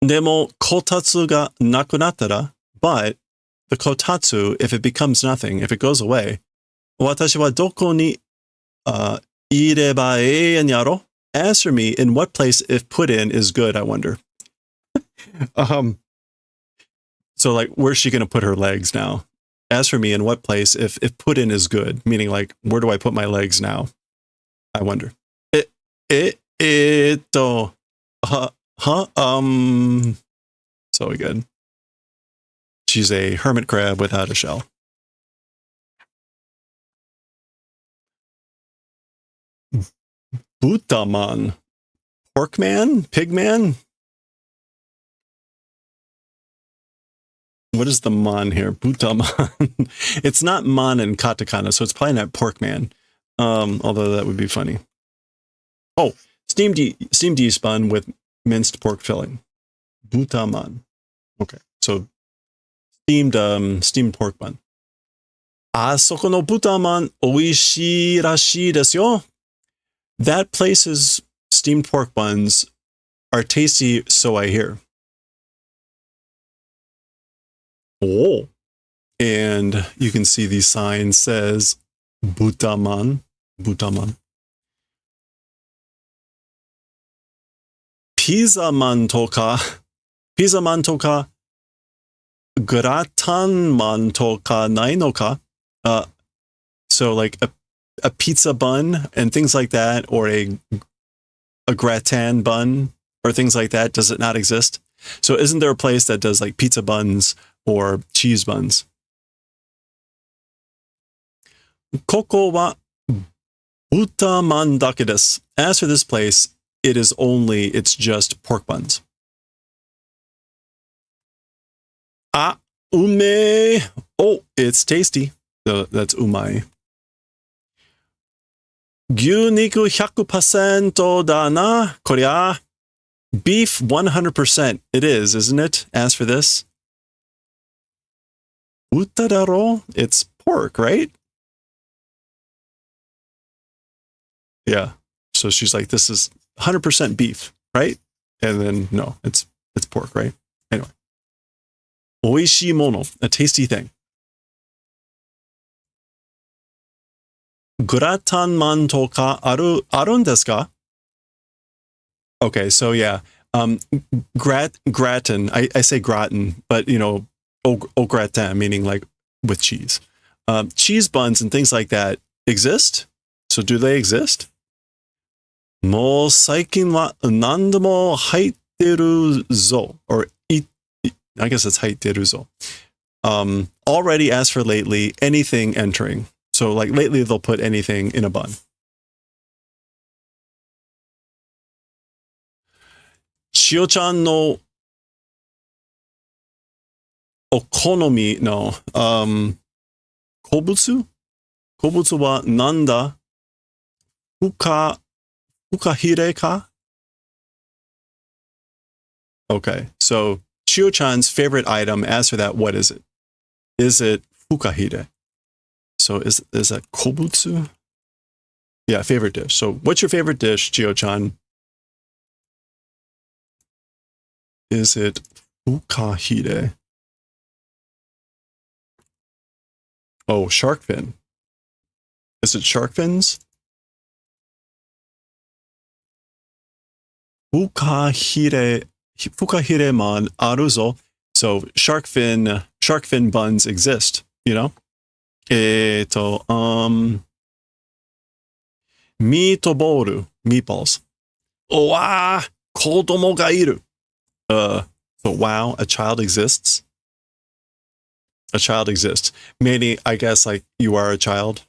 Demo kotatsu ga nakunattara. But the kotatsu, if it becomes nothing, if it goes away, watashi wa doko ni ireba e en yaro? Answer me, in what place if put in is good, I wonder. So like, where's she going to put her legs now? As for me, in what place if put in is good? Meaning like, where do I put my legs now? I wonder. So good. She's a hermit crab without a shell. Butaman. Pork man? Pig man? What is the man here? Butaman. It's not man in katakana, so it's probably not pork man. Although that would be funny. Oh, steamed spun with minced pork filling. Butaman. Okay, so steamed pork bun. Asoko no butaman oishii rashii desu yo. That place's steamed pork buns are tasty, so I hear. Oh, and you can see the sign says Butaman. Butaman. Pizza man toka Gratan man to ka nai no ka? So like a pizza bun and things like that, or a gratin bun or things like that. Does it not exist? So isn't there a place that does like pizza buns or cheese buns? Koko wa buta man dake desu. As for this place, it's just pork buns. Ah, ume. Oh, it's tasty. So that's umai. Gyuniku 100% da na, korya. Beef 100%. It is, isn't it? As for this, utadaro, it's pork, right? Yeah. So she's like, this is 100% beef, right? And then no, it's pork, right? Anyway. Oishii mono, a tasty thing. Gratan man to ka arun desu ka? Okay, so yeah, gratin. I say gratin, but you know, au gratin, meaning like with cheese. Cheese buns and things like that exist. So do they exist? Mo saikin wa nandemo haiteru zo, or I guess it's haiteru zo. Already, as for lately, anything entering. So like lately, they'll put anything in a bun. Chio-chan no okonomi no kobutsu? Kobutsu wa nanda? Fukahire ka? Okay, so Chio-chan's favorite item, as for that, what is it? Is it fukahire? So is that kobutsu? Yeah, favorite dish. So what's your favorite dish, Chio-chan? Is it fukahire? Oh, shark fin. Is it shark fins? Fukahire man aruzo. So shark fin buns exist, you know? Meatballs. Owa, kodomo ga iru. So wow, a child exists. A child exists. Meaning, I guess, like you are a child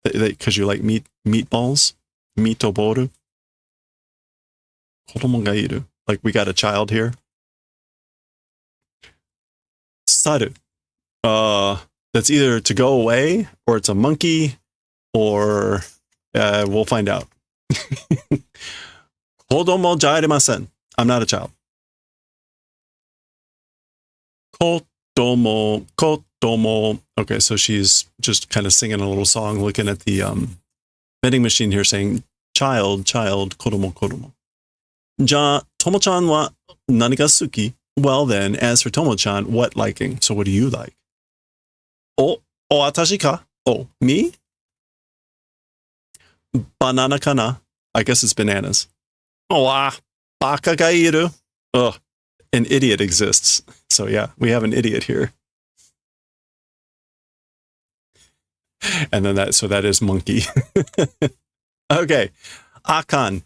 because you like meatballs. Meatoboru. Kodomo ga iru. Like we got a child here. Saru. That's either to go away, or it's a monkey, or we'll find out. Kodomo ja arimasen. I'm not a child. Kotomo. Okay, so she's just kind of singing a little song, looking at the vending machine here, saying, child, kodomo. Ja, Tomo-chan wa nani ga suki? Well then, as for Tomo-chan, what liking? So what do you like? Atashi ka? Oh, me? Banana kana? I guess it's bananas. Baka ga iru? Ugh. An idiot exists. So yeah, we have an idiot here. And then that is monkey. Okay. Akan.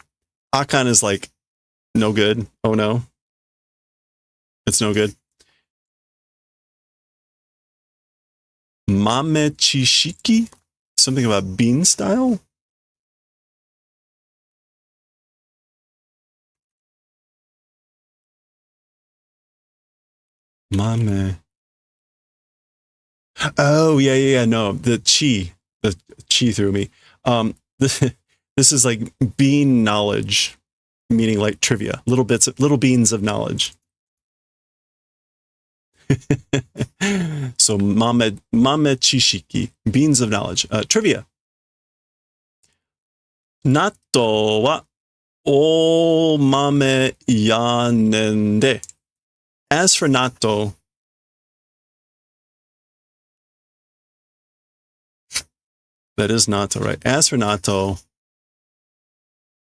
Akan is like no good. Oh no. It's no good. Mame chishiki? Something about bean style? Mame. Oh, yeah. No, the chi threw me. This is like bean knowledge, meaning like trivia, little beans of knowledge. So mame chishiki, beans of knowledge, trivia. Natto wa o mame yanende. As for natto, that is natto, right? As for natto,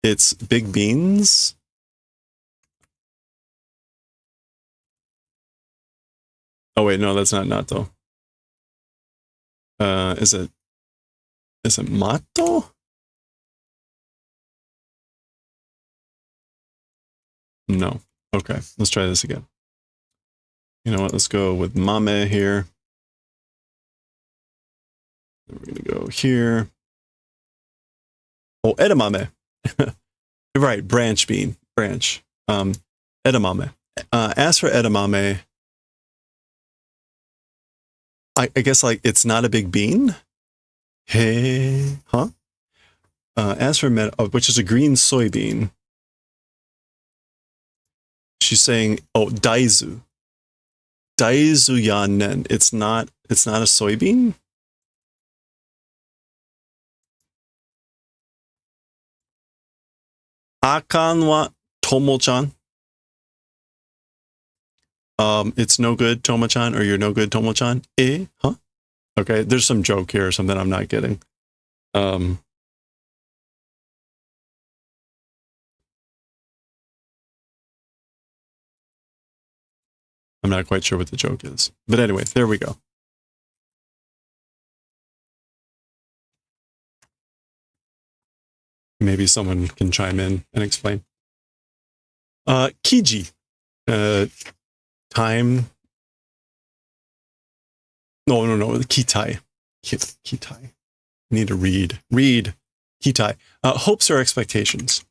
it's big beans. Oh wait, no, that's not natto. Is it matto? No. Okay, let's try this again. You know what? Let's go with mame here. We're gonna go here. Oh, edamame. Right, branch bean. Branch. Edamame. As for edamame, I guess like it's not a big bean. Hey, huh? As for which is a green soybean. She's saying, oh, daizu. Daizu yanen. It's not a soybean. Akan wa tomo-chan. It's no good, Tomo-chan, or you're no good, Tomo-chan. Huh? Okay, there's some joke here or something I'm not getting. I'm not quite sure what the joke is. But anyway, there we go. Maybe someone can chime in and explain. Kiji. Time. No. Kitai. Kitai. Need to read. Read. Kitai. Hopes or expectations.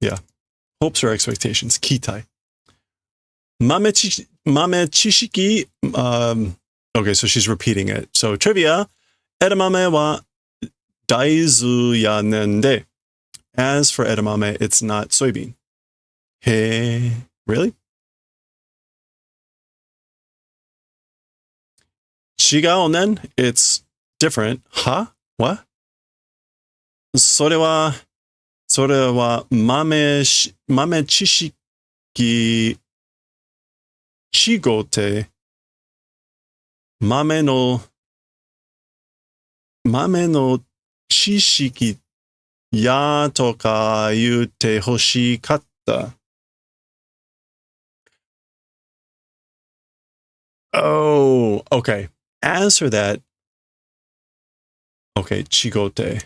Yeah. Hopes or expectations. Kitai. Mame chishiki. Okay, so she's repeating it. So trivia. Edamame wa daizu yanen de. As for edamame, it's not soybean. Hey, really? Chigaonen, it's different. Huh? What? それは豆知識違って豆の知識やとか言って欲しかった。Oh, okay. As for that, okay, chigote.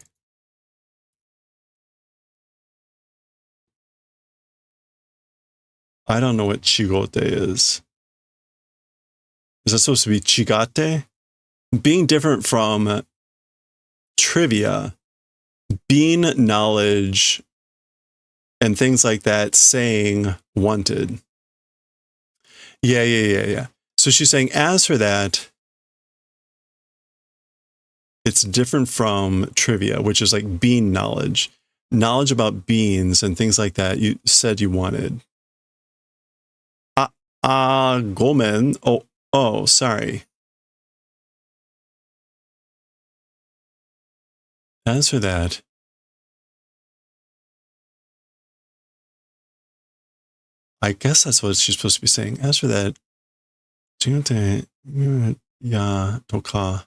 I don't know what chigote is. Is that supposed to be chigate? Being different from trivia, being knowledge, and things like that, saying wanted. Yeah. So she's saying, as for that, it's different from trivia, which is like bean knowledge about beans and things like that. You said you wanted. Gomen. Oh, sorry. As for that, I guess that's what she's supposed to be saying. As for that, yeah, toka.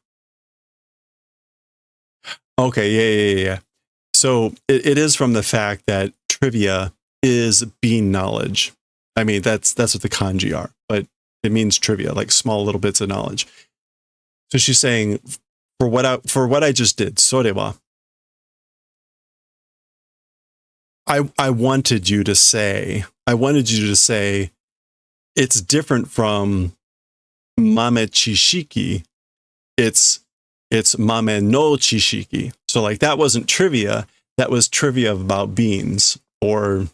Okay, yeah. So it is from the fact that trivia is bean knowledge. I mean, that's what the kanji are, but it means trivia, like small little bits of knowledge. So she's saying, for what I just did, sorewa, I wanted you to say, it's different from mame chishiki. It's mame no chishiki. So like that wasn't trivia. That was trivia about beans, or,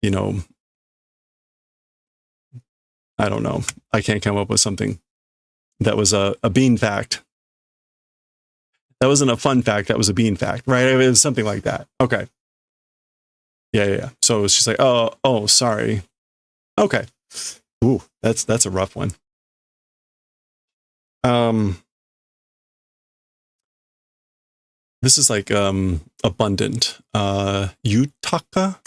you know, I don't know. I can't come up with something that was a bean fact. That wasn't a fun fact. That was a bean fact, right? It was something like that. Okay. Yeah. So she's like, oh, sorry. Okay. Ooh, that's a rough one. This is like abundant. Yutaka?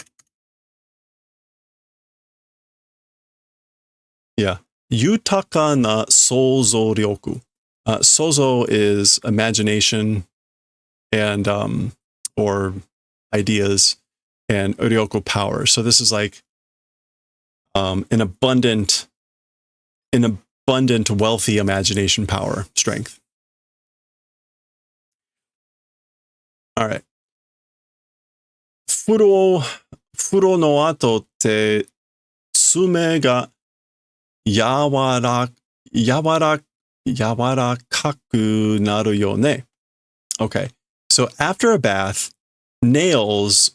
Yeah. Yutaka na souzou ryoku. Sozo is imagination and or ideas. and Ryoko power. So this is like an abundant, wealthy imagination power strength. All right. Furo no ato te tsume ga yawarakaku naru yo ne. Okay. So after a bath, nails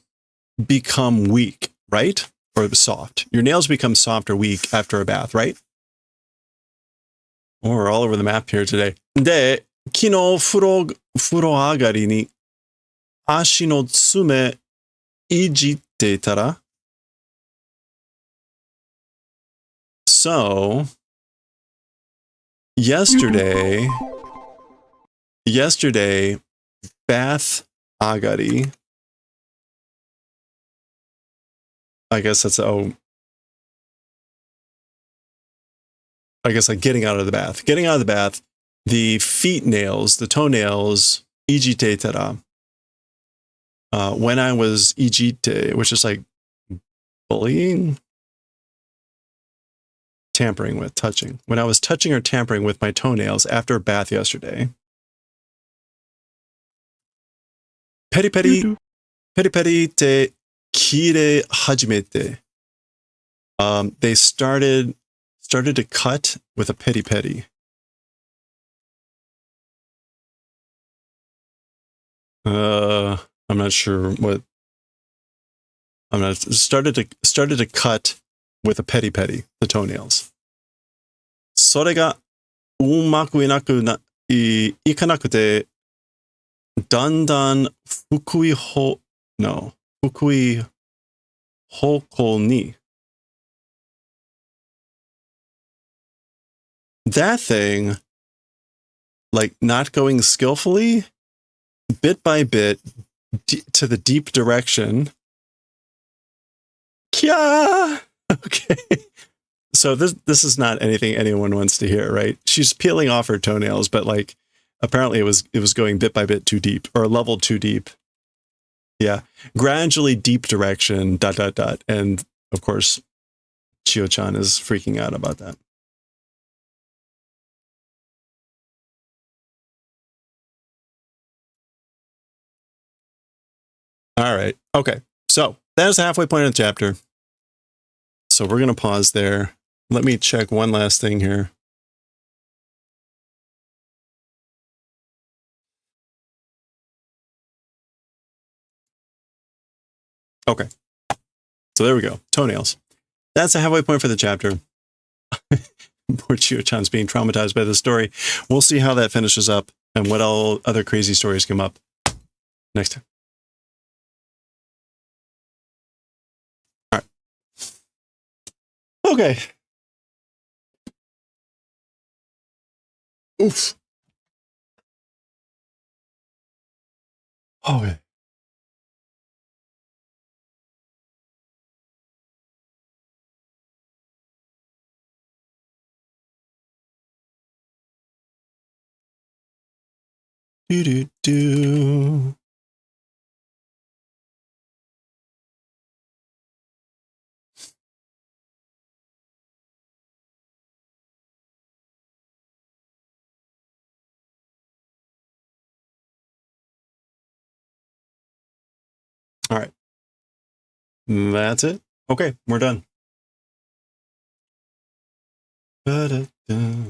become weak, right? Or soft. Your nails become soft or weak after a bath, right? Oh, we're all over the map here today. De, kino furo agari ni ashi no tsume ijite tara. So, yesterday, bath agari. I guess that's I guess like getting out of the bath. Getting out of the bath, the feet nails, the toenails, ijite tara. When I was ijite, which is like bullying, tampering with, touching. When I was touching or tampering with my toenails after a bath yesterday. Peri peri te kire hajimete. They started to cut with a peri peri. I'm not sure what. I'm not started to cut with a peri peri, the toenails. それがうまくいかなくて、だんだん福い方向に that thing, like not going skillfully, bit by bit, to the deep direction. Kya! Okay. So this is not anything anyone wants to hear, right? She's peeling off her toenails, but like apparently it was going bit by bit too deep, or a level too deep. Yeah. Gradually deep direction, ... And of course, Chio-chan is freaking out about that. All right. Okay. So that is the halfway point of the chapter. So we're going to pause there. Let me check one last thing here. Okay. So there we go. Toenails. That's the halfway point for the chapter. Poor Chio-chan's being traumatized by the story. We'll see how that finishes up and what all other crazy stories come up next time. All right. Okay. Oof. Okay. Do. All right. That's it. Okay, we're done. Ba-da-da.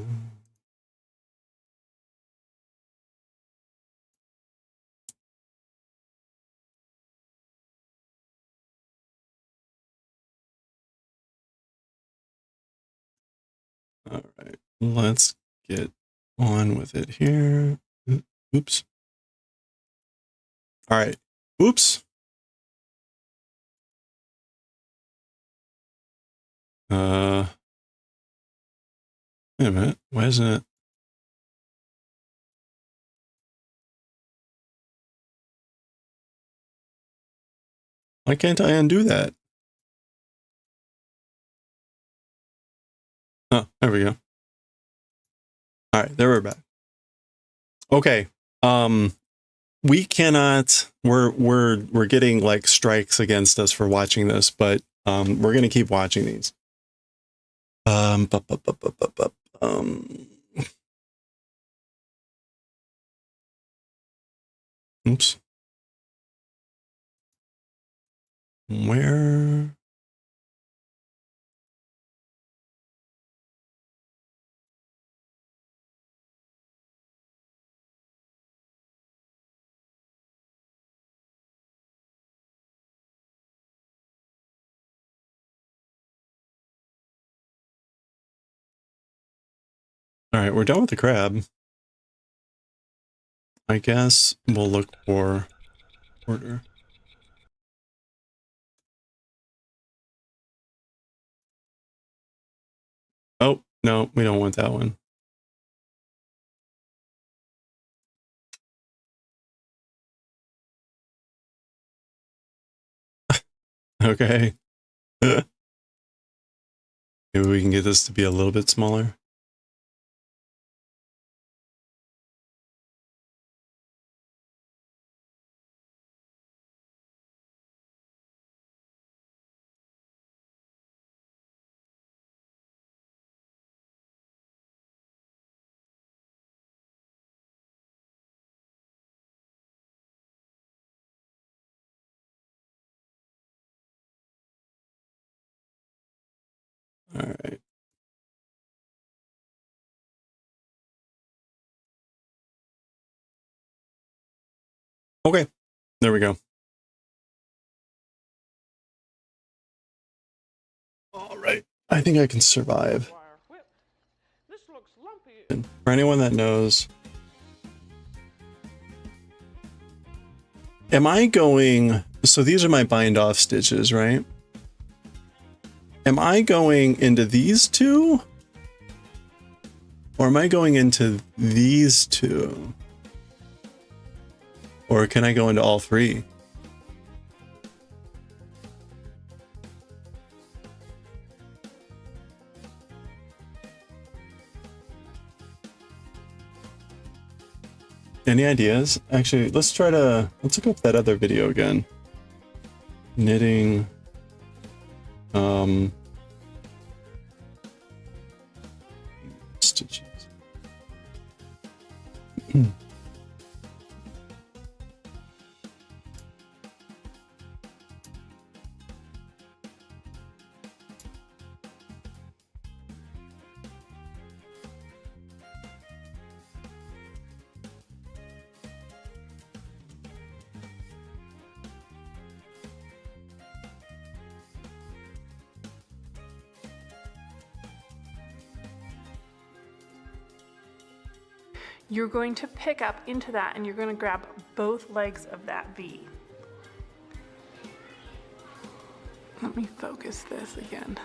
All right, let's get on with it here. Oops. All right. Oops. Wait a minute. Why isn't it? Why can't I undo that? Oh, there we go. All right, there we're back. Okay. we cannot, we're getting like strikes against us for watching this, but we're gonna keep watching these. Bu- bu- bu- bu- bu- bu- oops. Where? All right, we're done with the crab. I guess we'll look for order. Oh, no, we don't want that one. Okay. Maybe we can get this to be a little bit smaller. All right. Okay, there we go. All right, I think I can survive. This looks lumpy. And for anyone that knows, am I going, so these are my bind off stitches, right? Am I going into these two? Or am I going into these two? Or can I go into all three? Any ideas? Actually, let's look up that other video again. Knitting. Stitches. You're going to pick up into that and you're going to grab both legs of that V. Let me focus this again.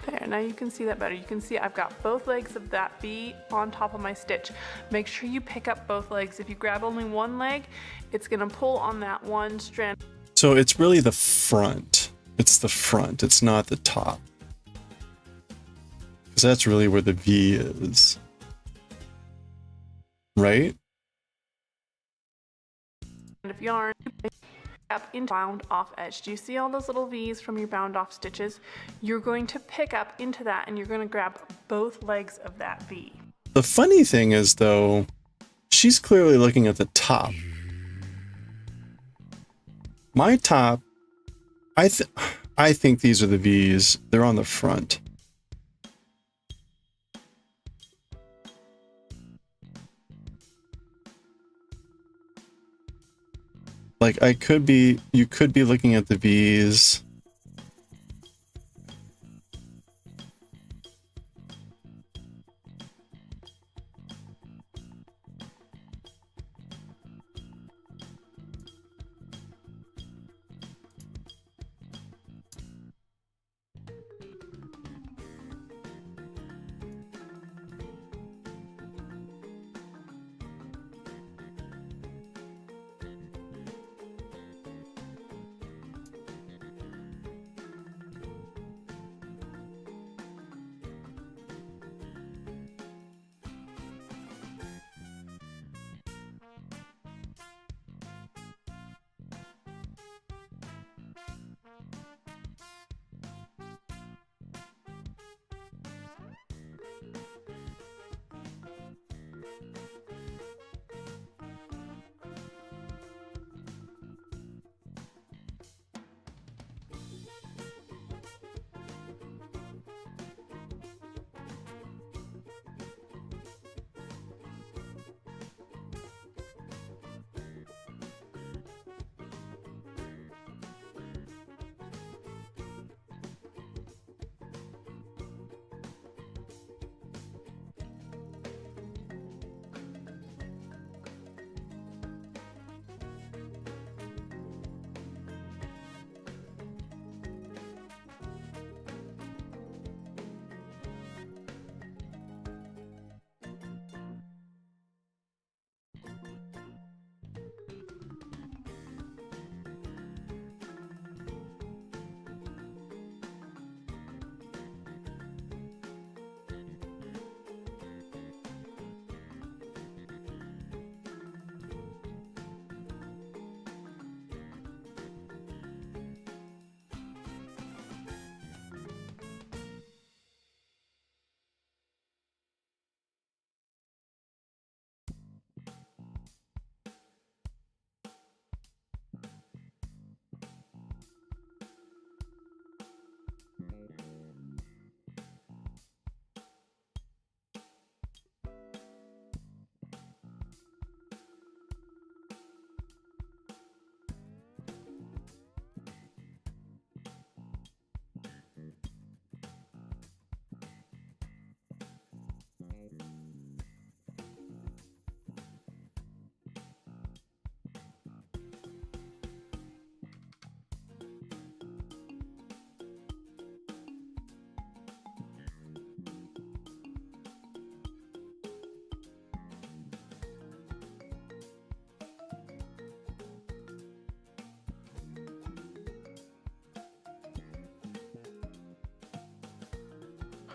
There, now you can see that better. You can see I've got both legs of that V on top of my stitch. Make sure you pick up both legs. If you grab only one leg, it's going to pull on that one strand. So it's really the front. It's the front. It's not the top. Because that's really where the V is. Right? Of yarn up into bound off edge. Do you see all those little V's from your bound off stitches? You're going to pick up into that and you're going to grab both legs of that V. The funny thing is though, she's clearly looking at the top. My top, I think these are the V's. They're on the front. Like you could be looking at the V's.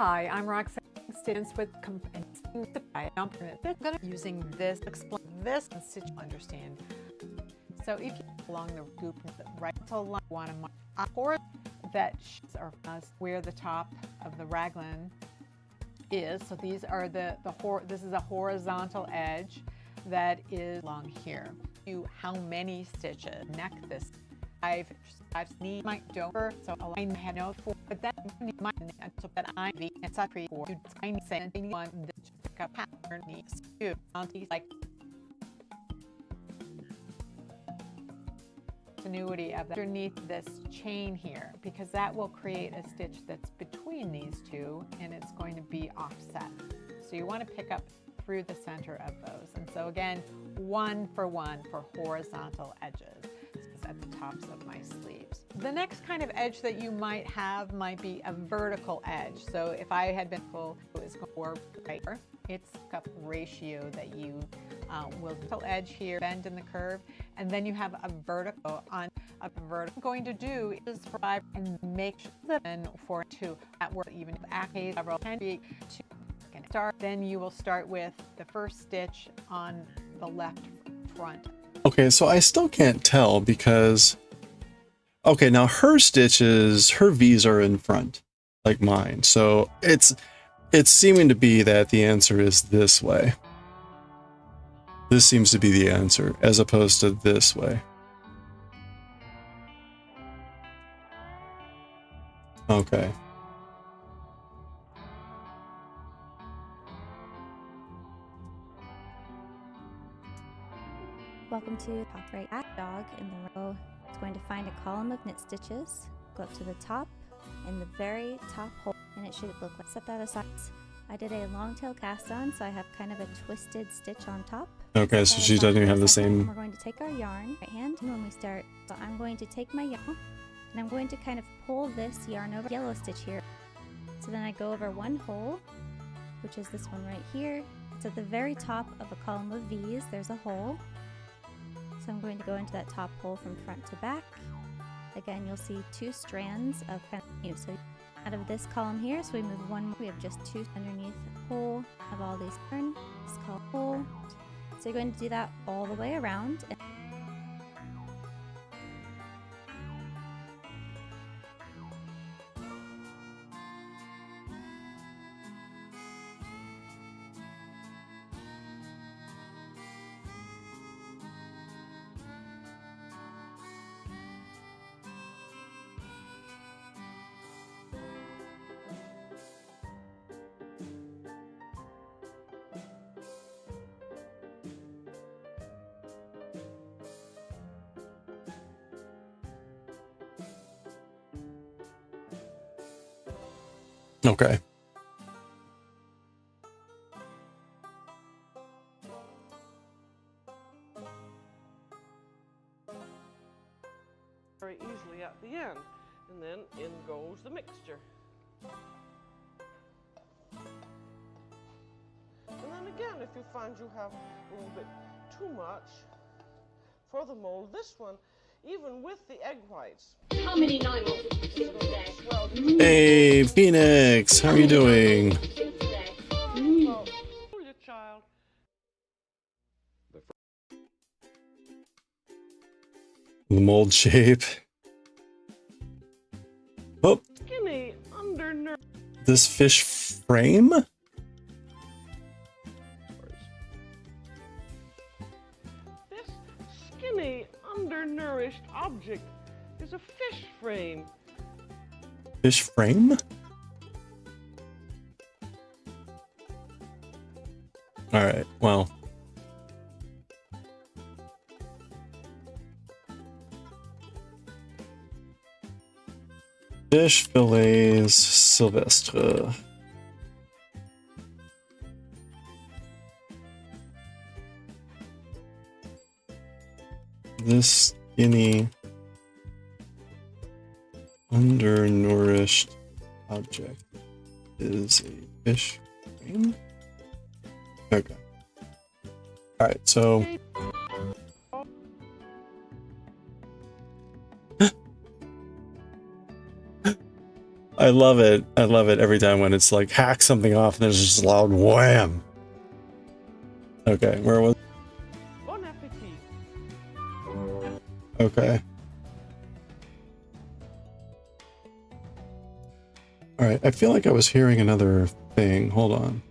Hi, I'm Roxanne, students with using this, explain this, and stitch understand. So if you along the group right to line, want to mark that are where the top of the raglan is. So these are this is a horizontal edge that is along here. How many stitches? Neck this. I've need my dover, so I have no for, but that my so that I the and such for you tiny send one just pick up pattern needs to like continuity of underneath this chain here, because that will create a stitch that's between these two and it's going to be offset. So you want to pick up through the center of those. And so again, 1 for 1 for horizontal edges at the tops of my sleeves. The next kind of edge that you might have might be a vertical edge. So if I had been full, it was for right here. It's a ratio that you will edge here, bend in the curve, and then you have a vertical on a vertical. What I'm going to do is provide and make sure that for two that work even if acne several can be to start. Then you will start with the first stitch on the left front. Okay, so I still can't tell because, okay, now her stitches, her V's are in front, like mine. So it's seeming to be that the answer is this way. This seems to be the answer, as opposed to this way. Okay. Welcome to top right dog in the row. It's going to find a column of knit stitches, go up to the top in the very top hole, and it should look like, set that aside. I did a long tail cast on, so I have kind of a twisted stitch on top. Okay, so she doesn't even have the same. We're going to take our yarn right hand when we start. So I'm going to take my yarn and I'm going to kind of pull this yarn over yellow stitch here. So then I go over one hole, which is this one right here. It's at the very top of a column of V's. There's a hole. So I'm going to go into that top hole from front to back. Again, you'll see two strands of kind of, so out of this column here, so we move one more. We have just two underneath the hole of all these yarn. It's called hole. So you're going to do that all the way around. Okay. Very easily at the end, and then in goes the mixture. And then again, if you find you have a little bit too much for the mold, this one, even with the egg whites. How many nylon? Hey, Phoenix, how are you doing? Child. The mold shape. Oh, Skinny, undernourished. this fish frame? This skinny, undernourished object is a fish frame. Fish frame? Alright, well. Fish fillets Sylvestre. This skinny, undernourished object is a fish frame? Okay. Alright, so... I love it. I love it every time when it's like hack something off and there's just a loud wham. Okay, where was? Bon appetit. Okay. All right, I feel like I was hearing another thing. Hold on.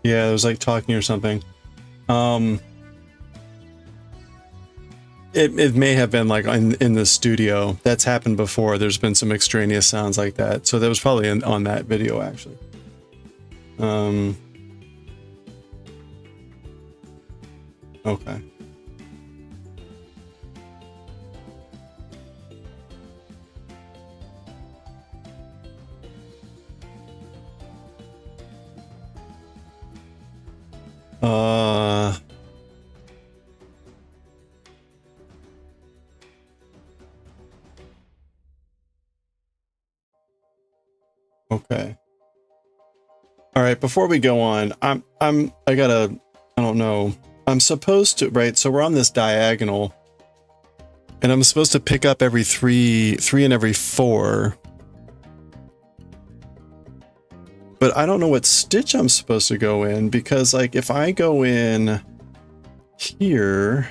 Yeah, it was like talking or something. It may have been like in the studio. That's happened before. There's been some extraneous sounds like that. So that was probably on that video actually. Okay. Okay. All right, before we go on, I don't know. I'm supposed to, right? So we're on this diagonal and I'm supposed to pick up every three and every 4. But I don't know what stitch I'm supposed to go in because like if I go in here,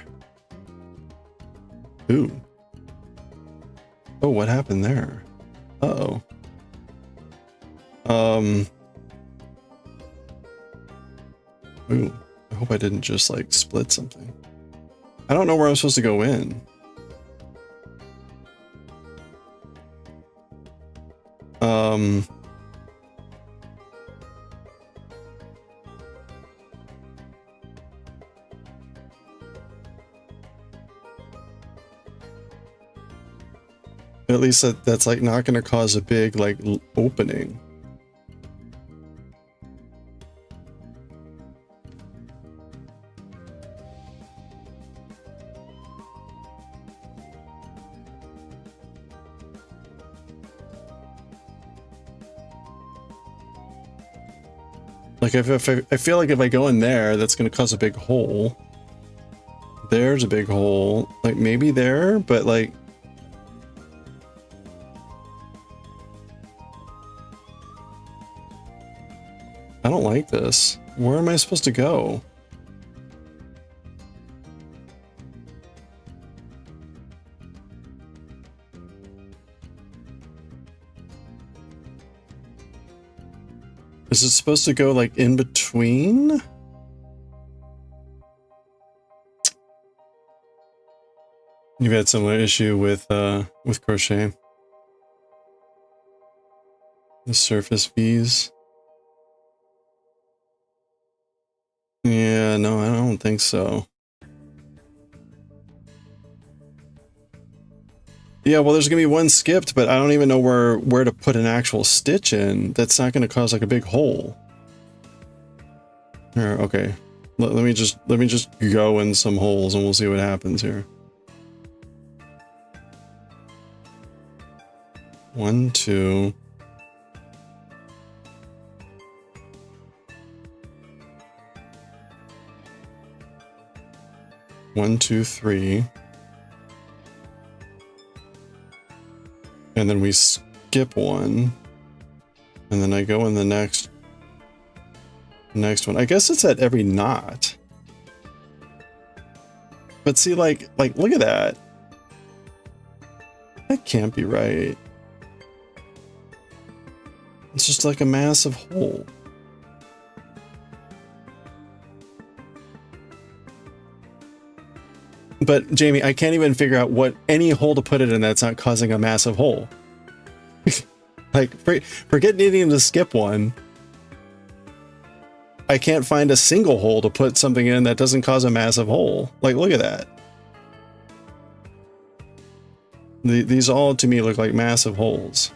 ooh. Oh, what happened there? Uh-oh. Ooh, I hope I didn't just like split something. I don't know where I'm supposed to go in. At least that's like not going to cause a big like opening. Like if I feel like if I go in there, that's going to cause a big hole. There's a big hole. Like maybe there, but like I don't like this. Where am I supposed to go? Is it supposed to go like in between? You've had similar issue with crochet. The surface V's. Yeah, no, I don't think so. Yeah, well, there's gonna be one skipped, but I don't even know where to put an actual stitch in. That's not gonna cause like a big hole. Here, okay. Let me just go in some holes and we'll see what happens here. 1, 2. One, 2, 3. And then we skip one. And then I go in the next one. I guess it's at every knot. But see, like look at that. That can't be right. It's just like a massive hole. But Jamie, I can't even figure out what any hole to put it in that's not causing a massive hole. Like, forget needing to skip one. I can't find a single hole to put something in that doesn't cause a massive hole. Like, look at that. These all, to me, look like massive holes.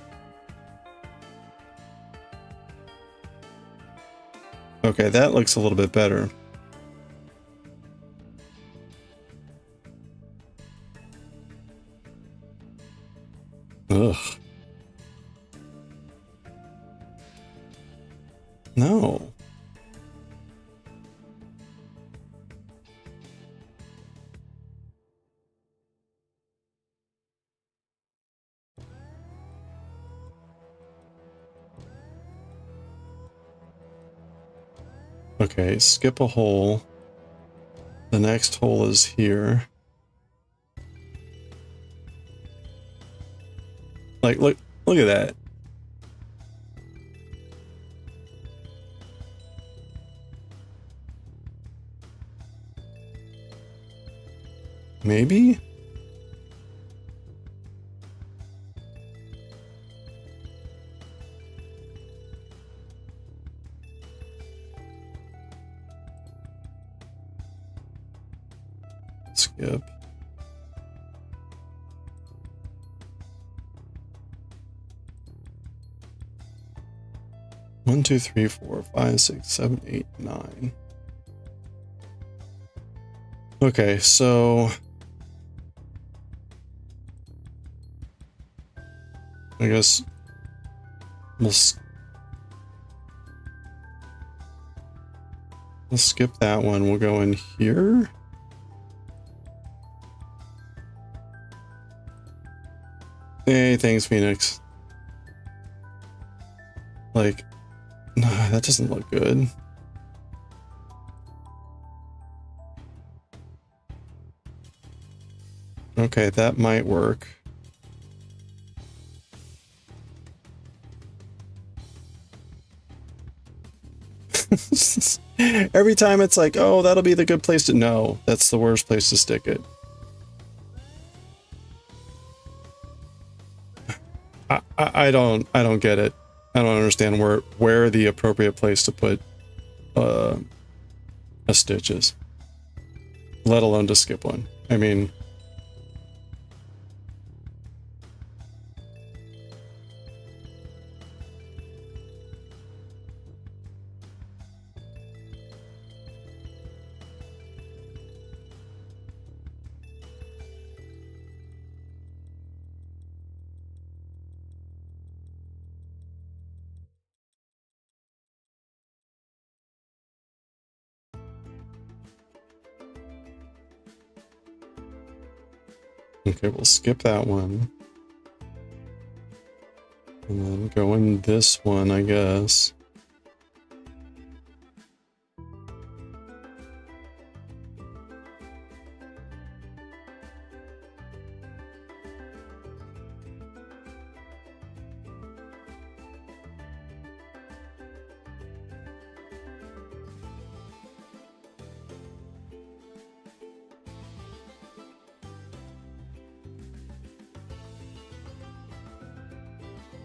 Okay, that looks a little bit better. Ugh. No. Okay, skip a hole. The next hole is here. Like, look at that. Maybe? Skip. One, two, three, four, five, six, seven, eight, nine. Okay, so I guess we'll skip that one. We'll go in here. Hey, thanks, Phoenix. Like, no, that doesn't look good. Okay, that might work. Every time it's like, oh, that'll be the good place to... No, that's the worst place to stick it. I don't get it. I don't understand where the appropriate place to put a stitch is, let alone to skip one. I mean, okay, we'll skip that one. And then go in this one, I guess.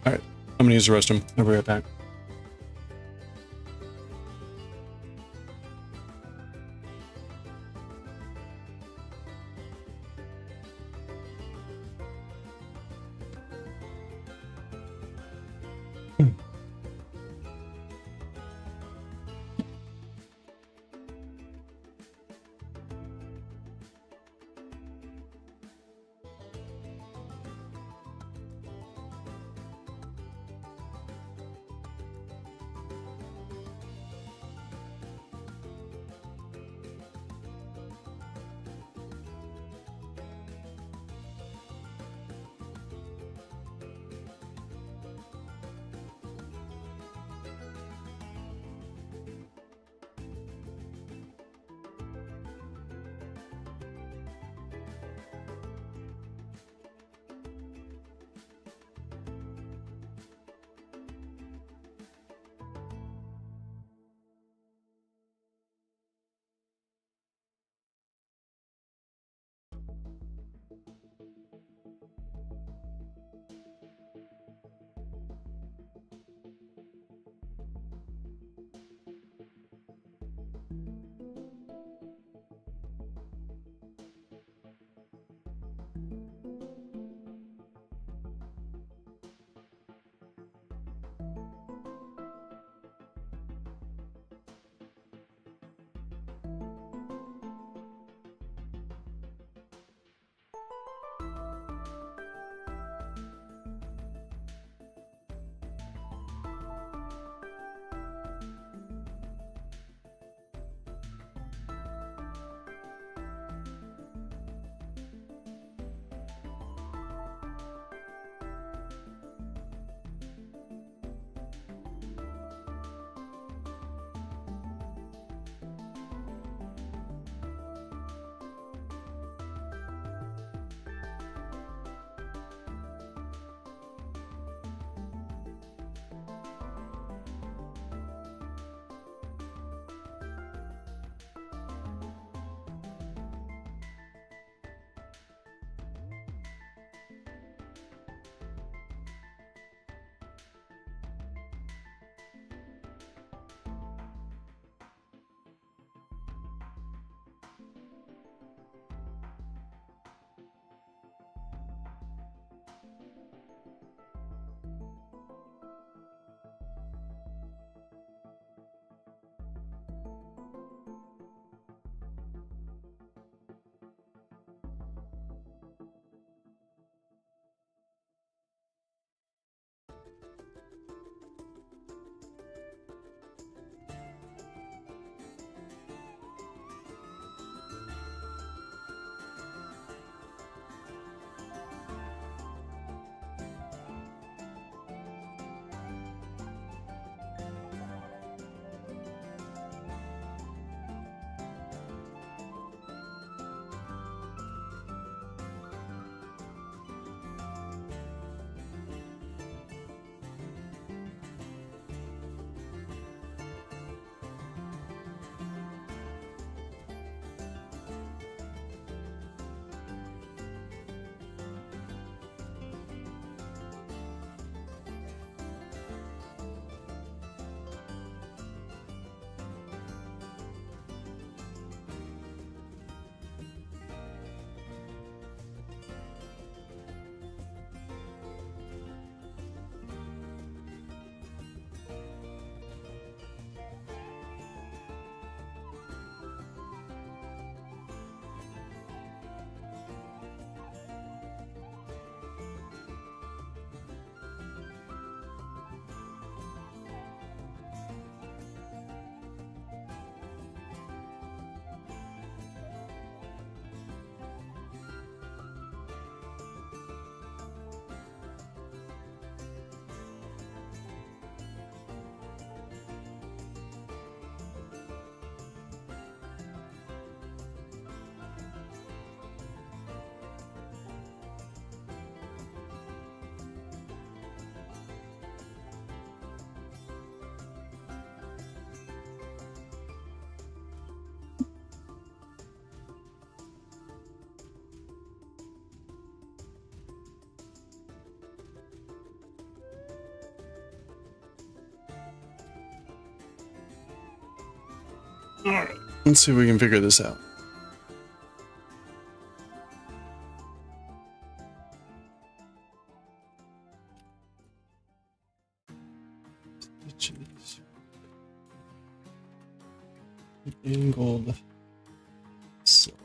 All right, I'm gonna use the restroom. I'll be right back. All right, let's see if we can figure this out. Stitches. Angled silage.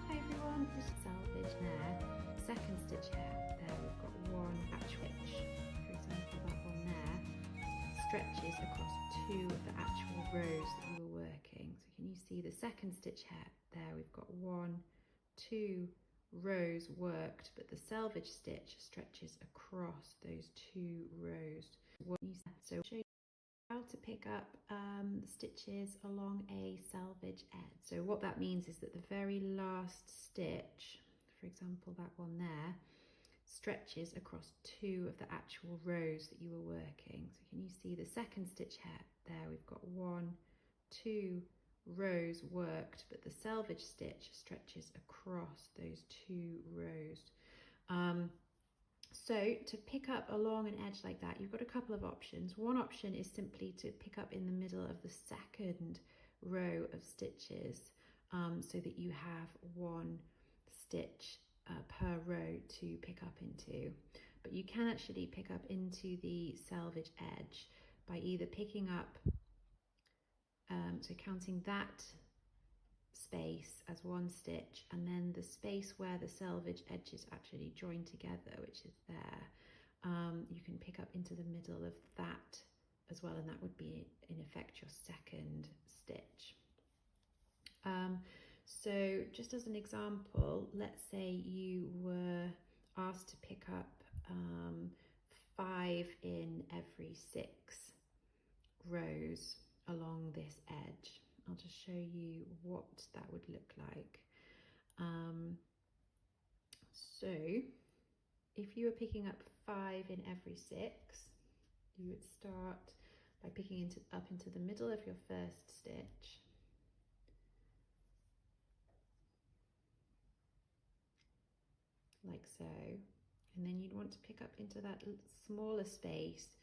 Hi everyone, this is salvage there. Second stitch here, there we've got one actual stitch. For example, that one there stretches across two of the actual rows that you were working. So can you see the second stitch here, there we've got 1, 2 rows worked, but the selvage stitch stretches across those 2 rows. So I'll show you how to pick up stitches along a selvage edge. So what that means is that the very last stitch, for example that one there, stretches across 2 of the actual rows that you were working. So can you see the second stitch here, there we've got 1, 2 rows worked, but the selvage stitch stretches across those 2 rows. So to pick up along an edge like that, you've got a couple of options. One option is simply to pick up in the middle of the second row of stitches, so that you have 1 stitch per row to pick up into. But you can actually pick up into the selvage edge by either picking up, so counting that space as 1 stitch, and then the space where the selvage edges actually join together, which is there, you can pick up into the middle of that as well, and that would be in effect your second stitch. So just as an example, let's say you were asked to pick up 5 in every 6 rows along this edge. I'll just show you what that would look like. So if you were picking up 5 in every 6, you would start by picking up into the middle of your first stitch, like so, and then you'd want to pick up into that smaller space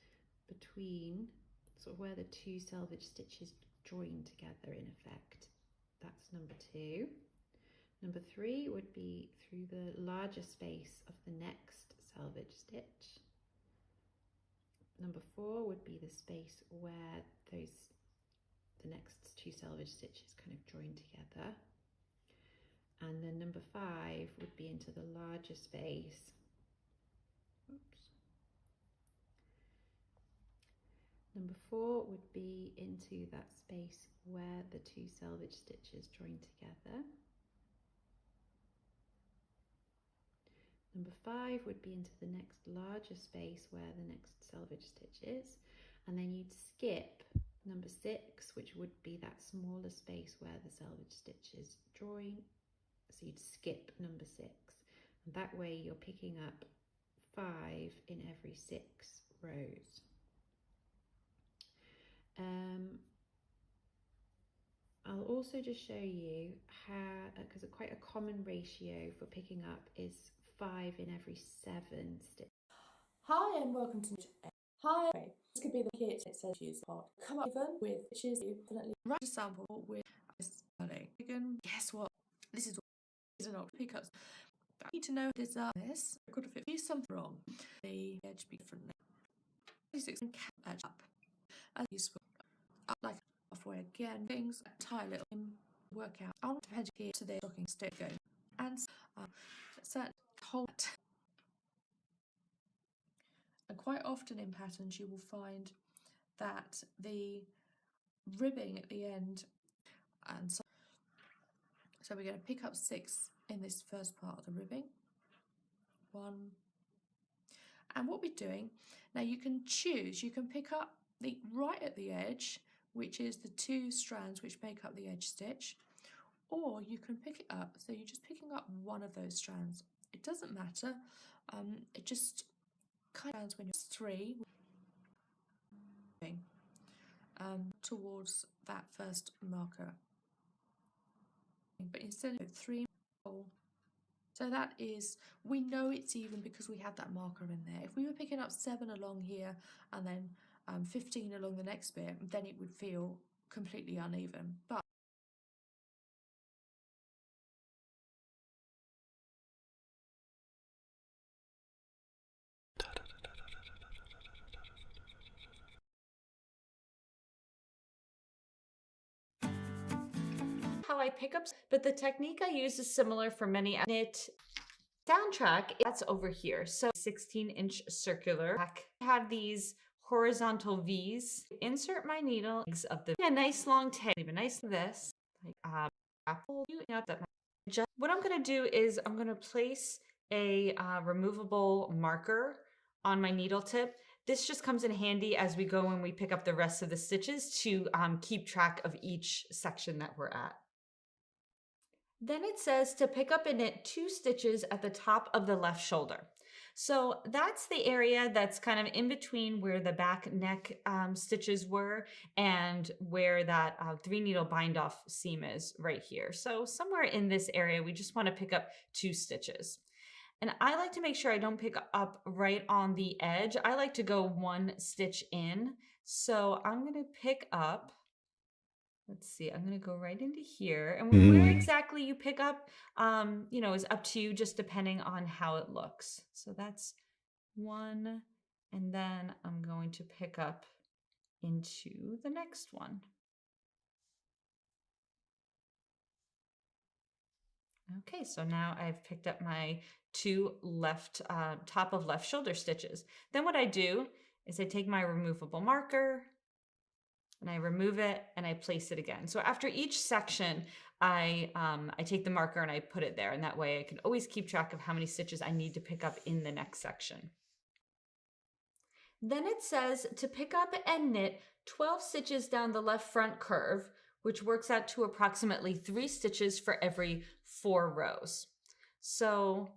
between sort of where the 2 selvage stitches join together in effect. That's number 2. Number 3 would be through the larger space of the next selvage stitch. Number 4 would be the space where the next 2 selvage stitches kind of join together. And then number 5 would be into the larger space. Oops. Number 4 would be into that space where the 2 selvage stitches join together. Number 5 would be into the next larger space where the next selvage stitch is, and then you'd skip number 6, which would be that smaller space where the selvage stitches join. So you'd skip number 6, and that way you're picking up 5 in every 6 rows. I'll also just show you how, because quite a common ratio for picking up is 5 in every 7 stitches. Hi and welcome to Hi. This could be the kit it says use part. Come up even with stitches you definitely write a sample with this learning. Guess what? This is not pickups. I need to know this this. I could have used something wrong. The edge be differently. 26 can edge up. As useful. Like halfway again, things tie a little work out. I want to head here to the stocking stick going and set hold. And quite often in patterns you will find that the ribbing at the end, and so we're going to pick up 6 in this first part of the ribbing. 1. And what we're doing, now you can choose, you can pick up the right at the edge, which is the 2 strands which make up the edge stitch, or you can pick it up, so you're just picking up one of those strands. It doesn't matter, it just kind of when you're 3 towards that first marker. But instead of 3, so that is, we know it's even because we had that marker in there. If we were picking up 7 along here and then 15 along the next bit, then it would feel completely uneven. But how I pick up, but the technique I use is similar for many knit. Soundtrack, that's over here. So 16-inch circular. I have these horizontal V's. Insert my needle of the a nice long tail, even nice like this. Like what I'm gonna do is I'm gonna place a removable marker on my needle tip. This just comes in handy as we go and we pick up the rest of the stitches to keep track of each section that we're at. Then it says to pick up and knit 2 stitches at the top of the left shoulder. So that's the area that's kind of in between where the back neck stitches were and where that 3 needle bind off seam is right here. So somewhere in this area, we just want to pick up 2 stitches. And I like to make sure I don't pick up right on the edge. I like to go 1 stitch in. So I'm going to pick up, let's see, I'm going to go right into here. And where exactly you pick up, you know, is up to you, just depending on how it looks. So that's 1. And then I'm going to pick up into the next one. Okay, so now I've picked up my 2 left, top of left shoulder stitches. Then what I do is I take my removable marker and I remove it and I place it again. So after each section, I take the marker and I put it there, and that way I can always keep track of how many stitches I need to pick up in the next section. Then it says to pick up and knit 12 stitches down the left front curve, which works out to approximately 3 stitches for every 4 rows. So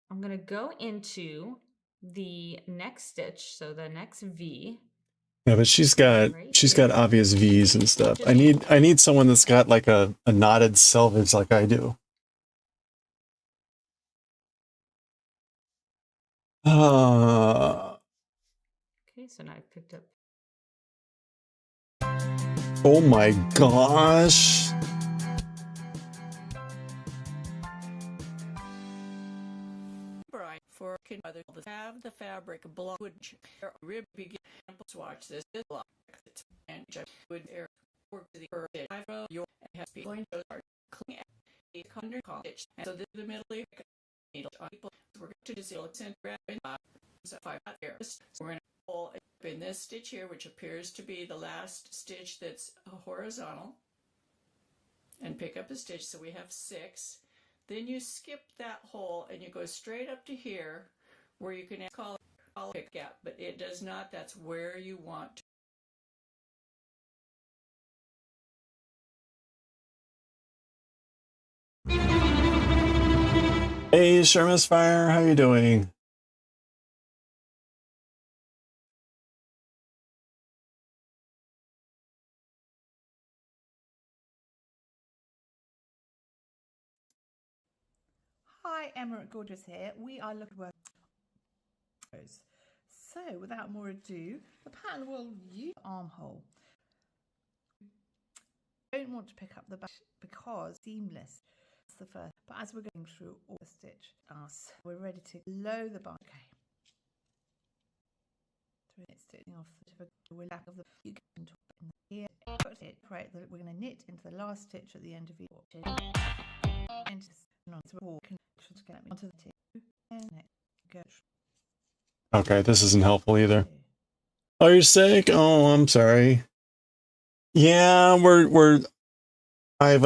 I'm going to go into the next stitch, so the next V. Yeah, but she's got obvious V's and stuff. I need someone that's got like a knotted selvage like I do. Okay, so now I've picked up. Oh my gosh. For other have the fabric block would rib begin swatch this block and just would air work to the earth your has been going to start clean a under college and so the middle needle people we're going to seal center and so 5 there. So we're going to pull in this stitch here, which appears to be the last stitch that's horizontal, and pick up a stitch. So we have 6. Then you skip that hole and you go straight up to here where you can call it pick gap, but it does not. That's where you want to. Hey, Sherma's Fire, how you doing? Hi, Emma Gorgeous here. We are looking at work. So, without more ado, the pattern will use armhole. Don't want to pick up the back because seamless. That's the first. But as we're going through all the stitch, we're ready to low the bind. Okay. 3 minutes stitching off the back of the you can talk in here. Right, we're going to knit into the last stitch at the end of each into onto the tip and go. Okay, this isn't helpful either. Oh, you're sick? Oh, I'm sorry. Yeah, I've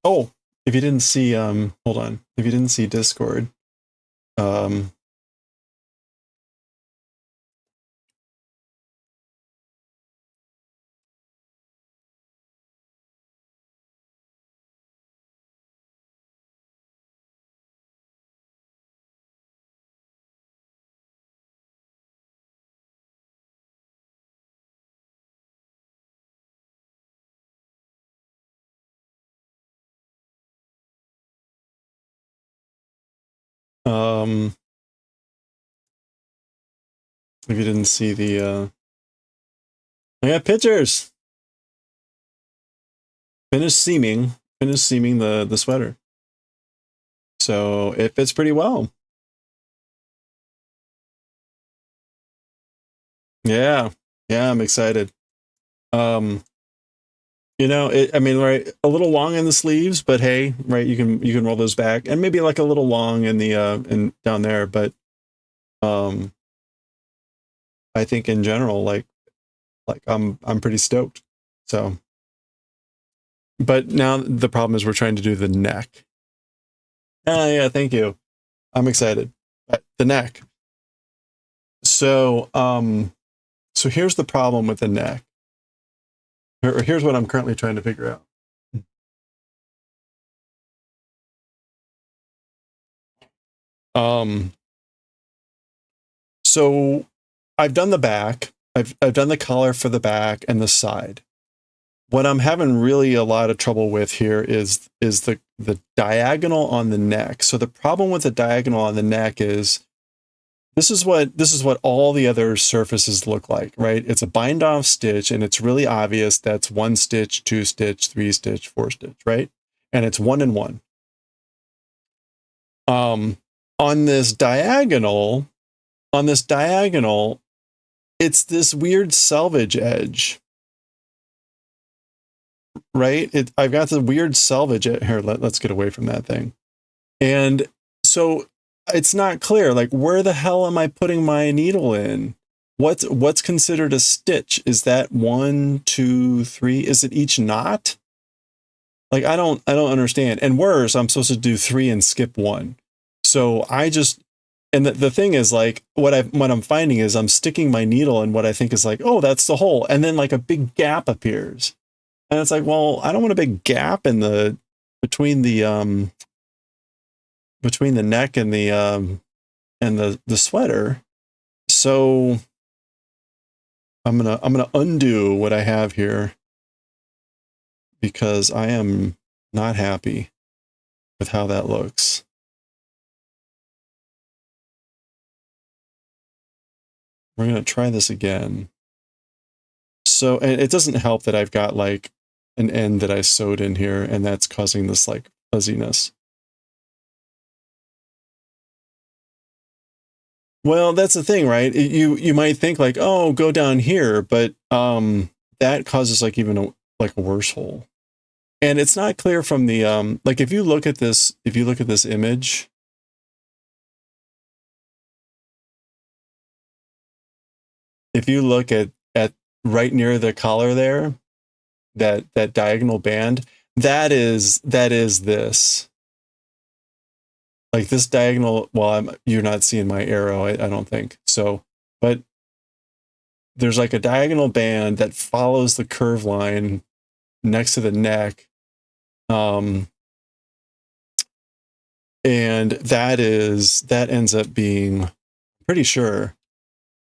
oh, if you didn't see, hold on. If you didn't see Discord, um, if you didn't see the, I got pictures. Finished seaming the sweater. So it fits pretty well. Yeah, I'm excited. You know, I mean, right, a little long in the sleeves, but hey, right, you can roll those back, and maybe like a little long in the in down there, but I think in general, like I'm pretty stoked. So, but now the problem is we're trying to do the neck. Yeah, thank you. I'm excited. But the neck. So, so here's the problem with the neck. Here's what I'm currently trying to figure out. So I've done the back. I've done the collar for the back and the side. What I'm having really a lot of trouble with here is the diagonal on the neck. So the problem with the diagonal on the neck is this is what all the other surfaces look like, right? It's a bind off stitch, and it's really obvious that's 1 stitch, 2 stitch, 3 stitch, 4 stitch, right? And it's 1 and 1. On this diagonal, it's this weird selvage edge, right? I've got the weird selvage here. Let's get away from that thing. And so it's not clear, like, where the hell am I putting my needle in? What's considered a stitch? Is that 1, 2, 3? Is it each knot? Like, I don't understand. And worse, I'm supposed to do 3 and skip 1. So I just, and the thing is, like, what I'm finding is I'm sticking my needle in what I think is like, oh, that's the hole. And then like a big gap appears. And it's like, well, I don't want a big gap in between the neck and the sweater. So I'm gonna undo what I have here, because I am not happy with how that looks. We're gonna try this again. So, and it doesn't help that I've got like an end that I sewed in here, and that's causing this like fuzziness. Well, that's the thing, right? You might think like, oh, go down here, but that causes like even a worse hole. And it's not clear from the like, if you look at this image, if you look at right near the collar there, that diagonal band, that is this. Like this diagonal, well, you're not seeing my arrow, I don't think. So, but there's like a diagonal band that follows the curve line next to the neck. And that ends up being, pretty sure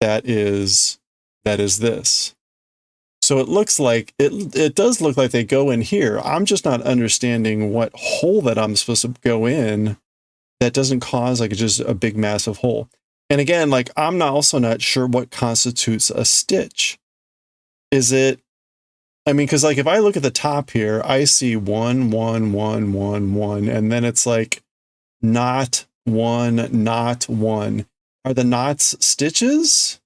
that is this. So it looks like, it does look like they go in here. I'm just not understanding what hole that I'm supposed to go in that doesn't cause like just a big massive hole. And again, like I'm also not sure what constitutes a stitch. Is it, I mean, because like if I look at the top here, I see 1, 1, 1, 1, 1, and then it's like knot 1, knot 1. Are the knots stitches?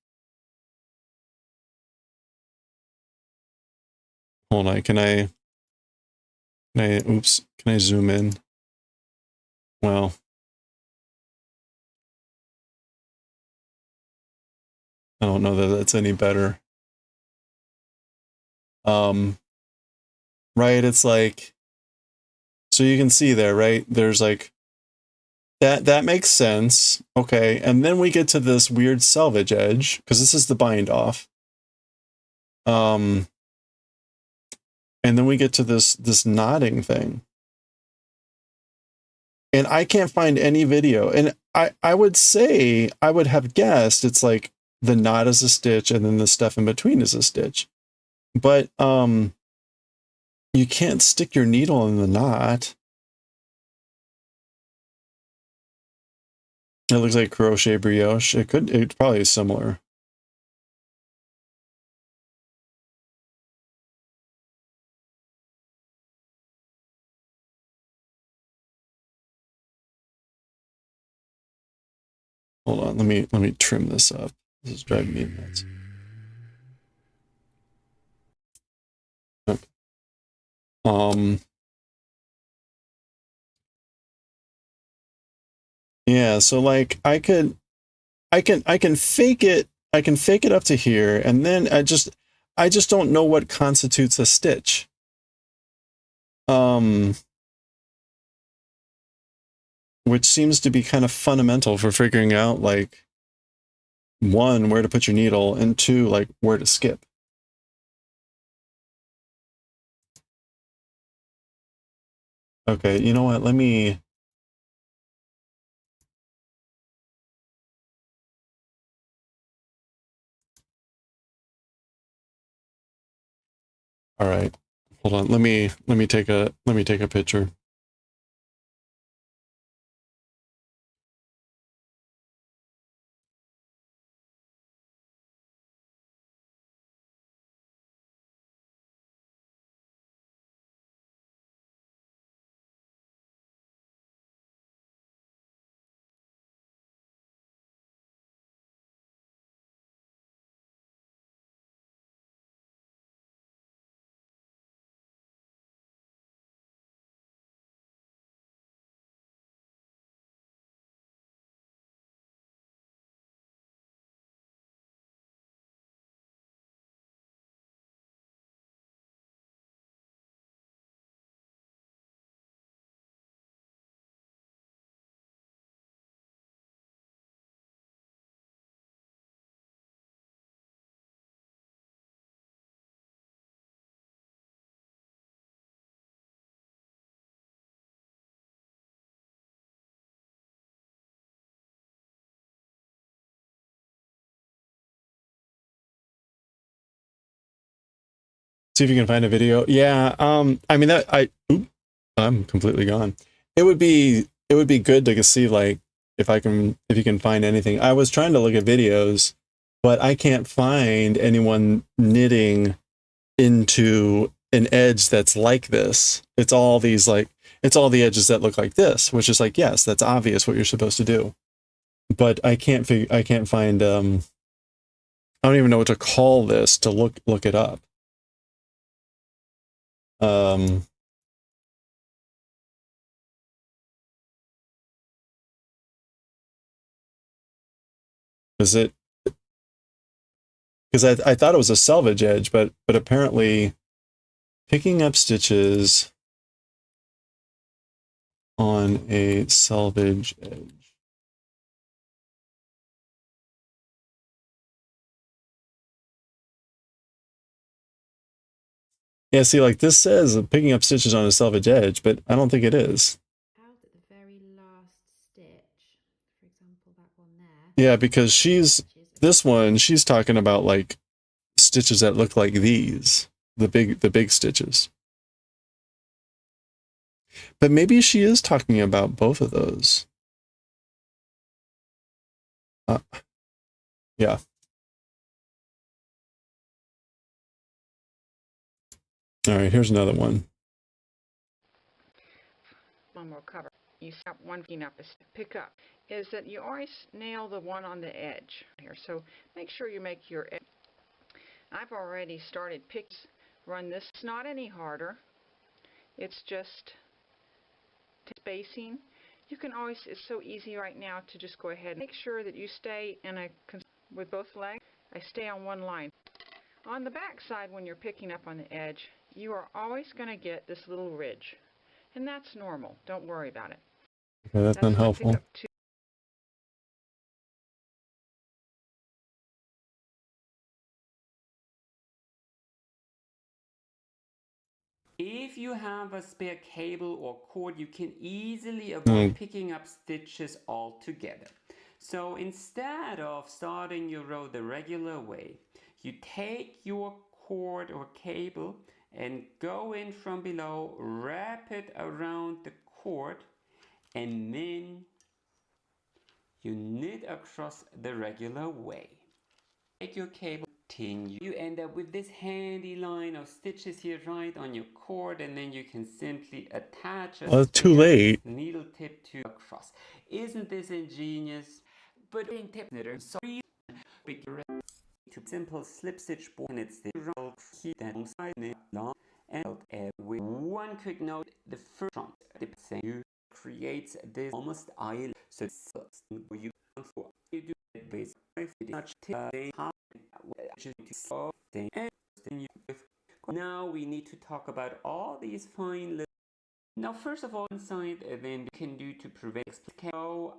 Hold on, can I zoom in? Well, I don't know that that's any better. Right, it's like, So you can see there, right? There's like that makes sense. Okay. And then we get to this weird selvage edge because this is the bind off. And then we get to this knotting thing. And I can't find any video. And I would say, I would have guessed it's like the knot is a stitch and then the stuff in between is a stitch. But you can't stick your needle in the knot. It looks like crochet brioche. It probably is similar. Hold on, let me trim this up. This is driving me nuts. Okay. Yeah, so like I can fake it. I can fake it up to here, and then I just don't know what constitutes a stitch. Which seems to be kind of fundamental for figuring out, like, one, where to put your needle, and two, like, where to skip. Okay, you know what? Let me... All right, hold on. Let me take a picture. See if you can find a video. Yeah, I mean I'm completely gone. It would be good to see, like, if you can find anything. I was trying to look at videos, but I can't find anyone knitting into an edge that's like this. It's all these, like, it's all the edges that look like this, which is like, yes, that's obvious what you're supposed to do. But I can't find I don't even know what to call this to look it up. Is it, because I thought it was a selvage edge, but apparently picking up stitches on a selvage edge. Yeah, see, like this says picking up stitches on a selvage edge, but I don't think it is. Out at the very last stitch, for example, that one there. Yeah, because she's talking about like stitches that look like these, the big stitches. But maybe she is talking about both of those. Yeah. All right, here's another one. One more cover. You stop one picking up, pick up, is that you always nail the one on the edge here. So make sure you make your edge. I've already started run this. It's not any harder. It's just spacing. You can always, it's so easy right now to just go ahead and make sure that you stay with both legs. I stay on one line. On the back side, when you're picking up on the edge, you are always going to get this little ridge. and that's normal. Don't worry about it. Okay, that's That's why I pick unhelpful. up 2. If you have a spare cable or cord, you can easily Mm. avoid picking up stitches altogether. So instead of starting your row the regular way, you take your cord or cable and go in from below, wrap it around the cord, and then you knit across the regular way. Take your cable, continue. You end up with this handy line of stitches here right on your cord, and then you can simply attach a Well, too spare late. needle tip to across. Isn't this ingenious? But in tip knitter, sorry, big to simple slip stitch board and it's the roll here then side knit long and with one quick note, the first front dip you creates this almost island, so you do it based much now we need to talk about all these fine little. Now first of all inside then we can do to prevent so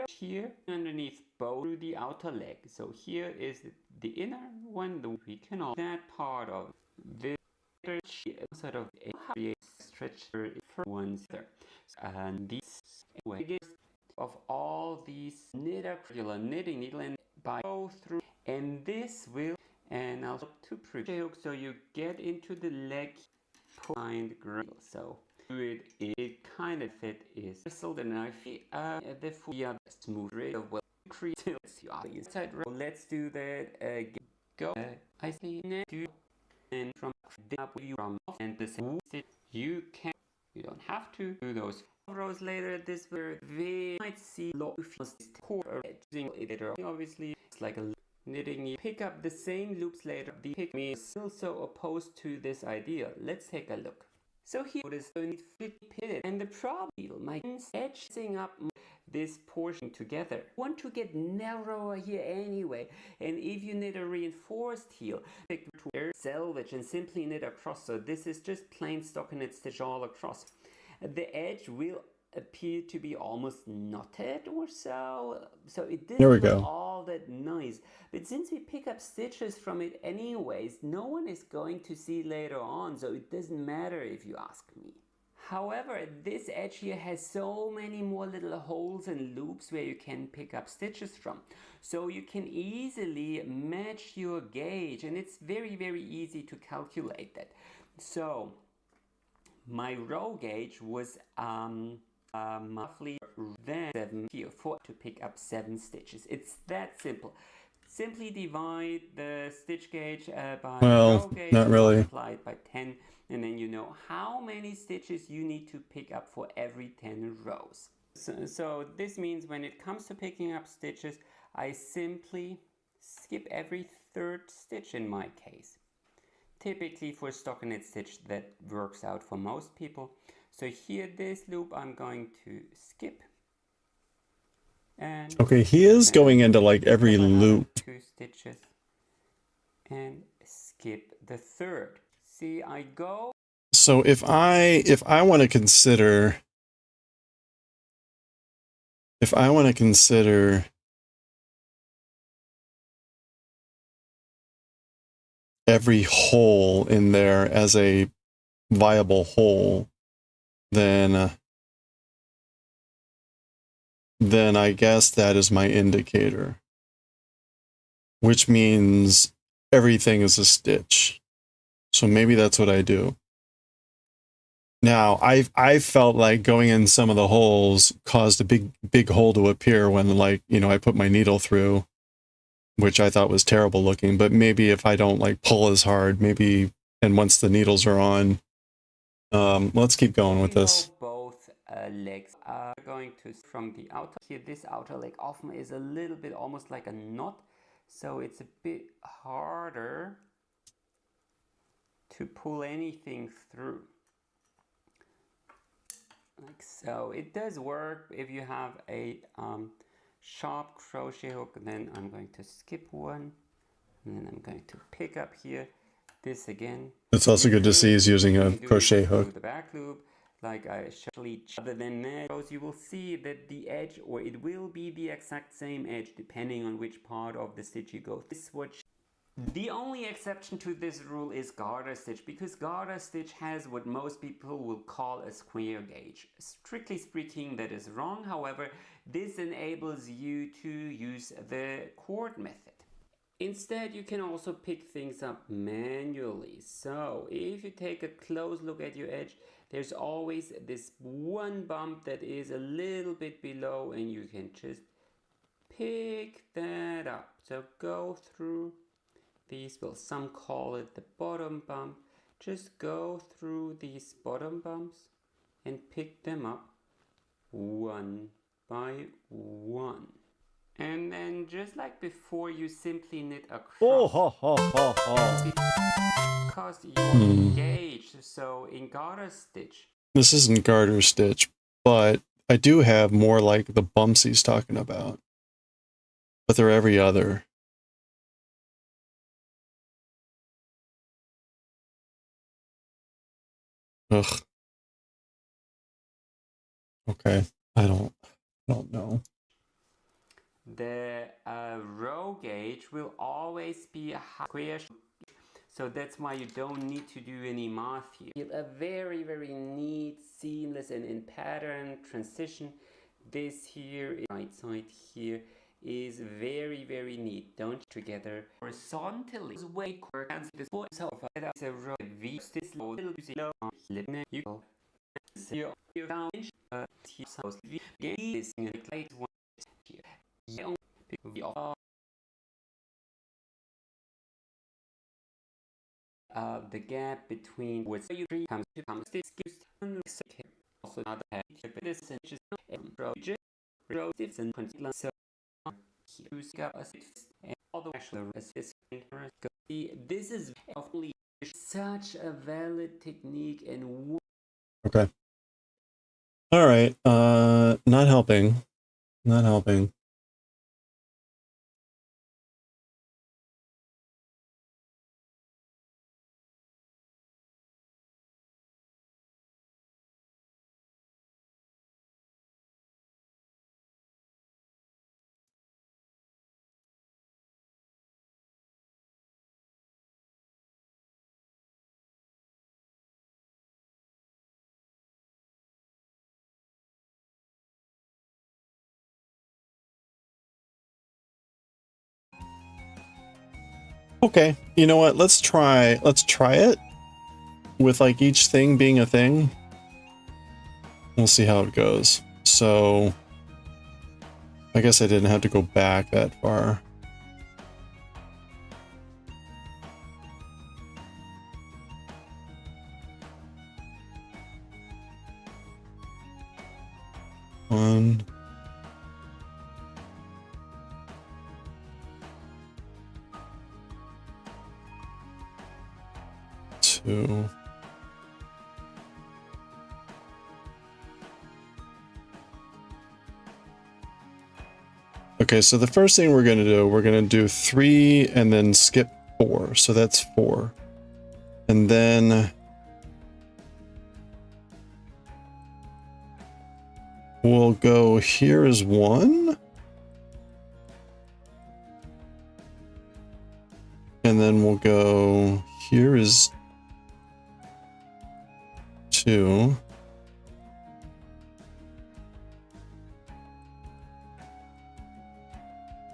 here underneath both through the outer leg. So here is the inner one, we can all that part of this sort of a stretch for ones there. And these of all these regular knitting needle and by go through, and this will and also to prevent so you get into the leg behind grill. So it kind of fit is bristled and I feel the smooth rate of well created. Let's do that again. Go. I see do and from the up you from and the same you can. You don't have to do those rows later. This where they might see low core edging it. Obviously, it's like a knitting. You pick up the same loops later. The pick me is still so opposed to this idea. Let's take a look. So here is the pitted and the problem my edging up this portion together. You want to get narrower here anyway, and if you knit a reinforced heel, pick to selvage and simply knit across. So this is just plain stockinette stitch all across. The edge will appear to be almost knotted or so, so it There we doesn't go. look all that nice. But since we pick up stitches from it anyways, no one is going to see later on, so it doesn't matter if you ask me. However, this edge here has so many more little holes and loops where you can pick up stitches from. So you can easily match your gauge, and it's very, very easy to calculate that. So my row gauge was roughly then 7 here for to pick up 7 stitches. It's that simple. Simply divide the stitch gauge by row gauge, not really. multiply it by 10, and then you know how many stitches you need to pick up for every 10 rows. So this means when it comes to picking up stitches, I simply skip every 3rd stitch in my case. Typically for stockinette stitch that works out for most people. So here this loop I'm going to skip. And Okay, he is going into like every loop. 2 stitches and skip the 3rd. See, I go. So if I want to consider every hole in there as a viable hole, then I guess that is my indicator, which means everything is a stitch. So maybe that's what I do. Now, I felt like going in some of the holes caused a big hole to appear when, like, you know, I put my needle through, which I thought was terrible looking. But maybe if I don't like pull as hard, maybe, and once the needles are on, let's keep going with this. Both legs are going to from the outer here. This outer leg often is a little bit almost like a knot, so it's a bit harder to pull anything through. Like so. It does work if you have a sharp crochet hook. Then I'm going to skip one, and then I'm going to pick up here this again. It's also good to see he's using a crochet hook. The back loop like I showed. Other than that, you will see that the edge, or it will be the exact same edge depending on which part of the stitch you go. This is what. The only exception to this rule is garter stitch, because garter stitch has what most people will call a square gauge. Strictly speaking, that is wrong. However, this enables you to use the cord method. Instead, you can also pick things up manually. So if you take a close look at your edge, there's always this one bump that is a little bit below, and you can just pick that up. So go through these, well, some call it the bottom bump. Just go through these bottom bumps and pick them up one by one. And then, just like before, you simply knit across. Because your gauge, so in garter stitch. This isn't garter stitch, but I do have more like the bumps he's talking about. But they're every other. Ugh. Okay. I don't know. The row gauge will always be a square, so that's why you don't need to do any math here. A very, very neat, seamless, and in pattern transition. This here, right side here, is very, very neat. Don't together horizontally. Way this a row V this low you go. See you down here the gap between what's you comes to this gives also another this is project and so and all the actual this is only such a valid technique and okay. All right. Not helping. Not helping. Okay, you know what? Let's try it with like each thing being a thing. We'll see how it goes. So I guess I didn't have to go back that far. One. 2. Okay, so the first thing we're going to do 3 and then skip 4. So that's 4. And then we'll go here is 1. And then we'll go here is 2.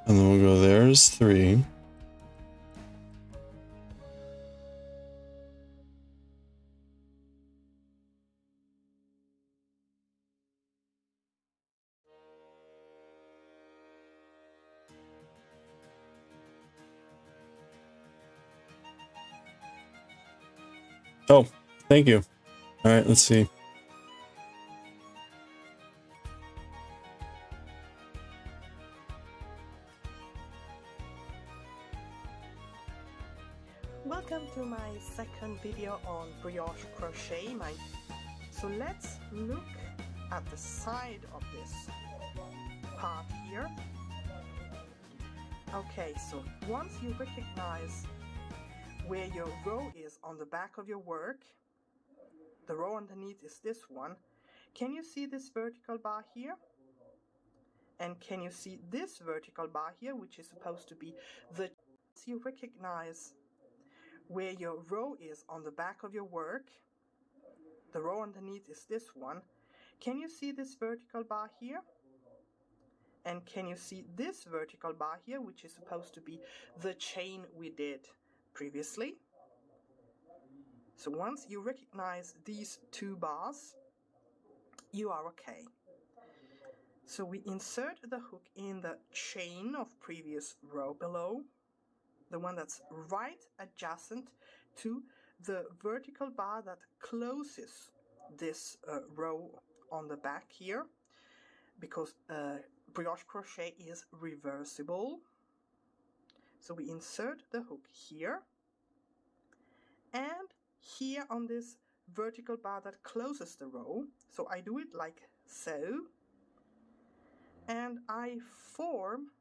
And then we'll go there's 3. Oh, thank you. All right, let's see. Welcome to my second video on brioche crochet. So let's look at the side of this part here. Okay, so once you recognize where your row is on the back of your work, The row underneath is this one. Can you see this vertical bar here? And can you see this vertical bar here, which is supposed to be the... So you recognize where your row is on the back of your work. The row underneath is this one. Can you see this vertical bar here? And can you see this vertical bar here, which is supposed to be the chain we did previously? So once you recognize these two bars, you are okay. So we insert the hook in the chain of previous row below, the one that's right adjacent to the vertical bar that closes this row on the back here, because brioche crochet is reversible. So we insert the hook here and here on this vertical bar that closes the row. So I do it like so, and I form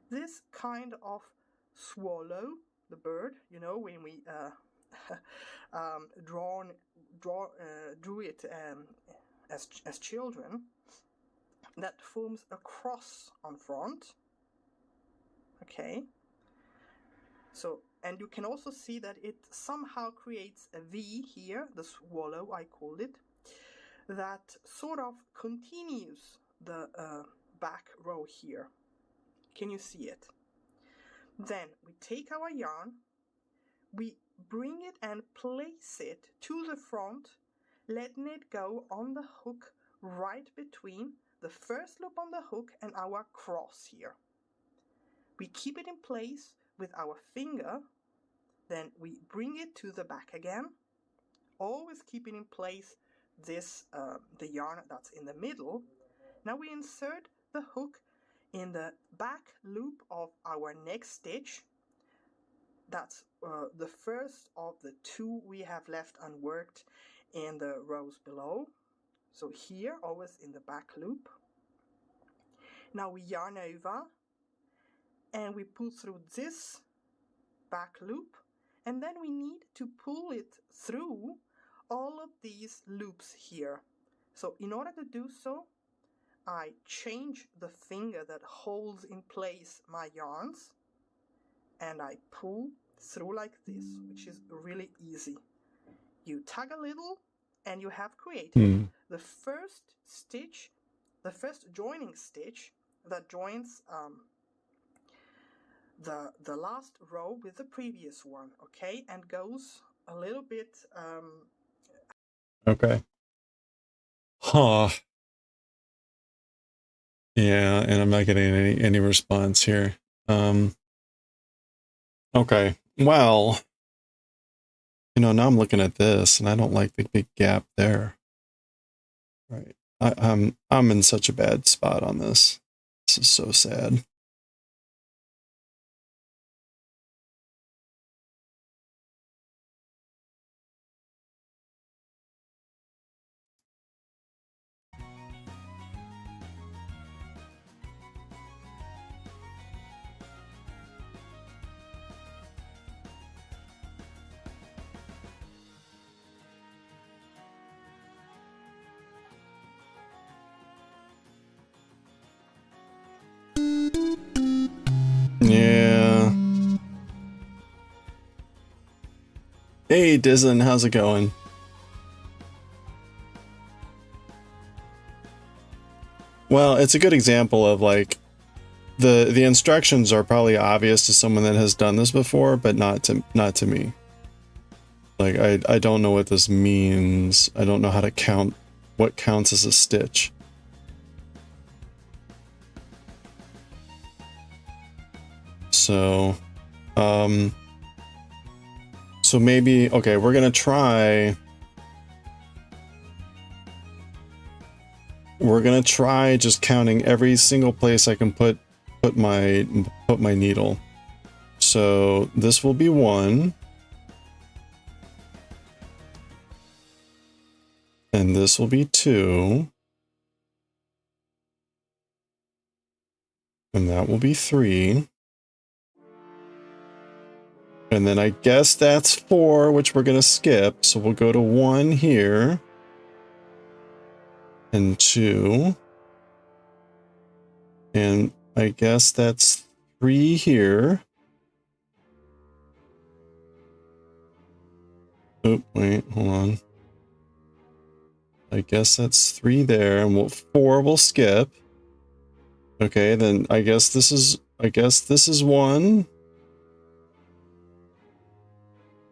this kind of swallow, the bird, you know, when we drew it as children, that forms a cross on front. Okay, so, and you can also see that it somehow creates a V here, the swallow I called it, that sort of continues the back row here. Can you see it? Then we take our yarn, we bring it and place it to the front, letting it go on the hook right between the first loop on the hook and our cross here. We keep it in place with our finger, then we bring it to the back again, always keeping in place this the yarn that's in the middle. Now we insert the hook in the back loop of our next stitch. That's the first of the two we have left unworked in the rows below. So here, always in the back loop. Now we yarn over and we pull through this back loop, and then we need to pull it through all of these loops here. So in order to do so, I change the finger that holds in place my yarns, and I pull through like this, which is really easy. You tug a little and you have created the first stitch, the first joining stitch that joins the last row with the previous one, okay, and goes a little bit Okay. Huh. Yeah, and I'm not getting any response here. Okay. Well, you know, now I'm looking at this and I don't like the big gap there. Right. I'm in such a bad spot on this. This is so sad. Yeah. Hey, Dizen, how's it going? Well, it's a good example of like the instructions are probably obvious to someone that has done this before, but not to me. Like I don't know what this means. I don't know how to count what counts as a stitch. So, so maybe, okay, we're gonna try just counting every single place I can put my needle. So this will be 1. And this will be 2. And that will be 3. And then I guess that's 4, which we're going to skip. So we'll go to 1 here. And 2. And I guess that's 3 here. Oh, wait, hold on. I guess that's 3 there, and 4 will skip. Okay, then I guess this is 1.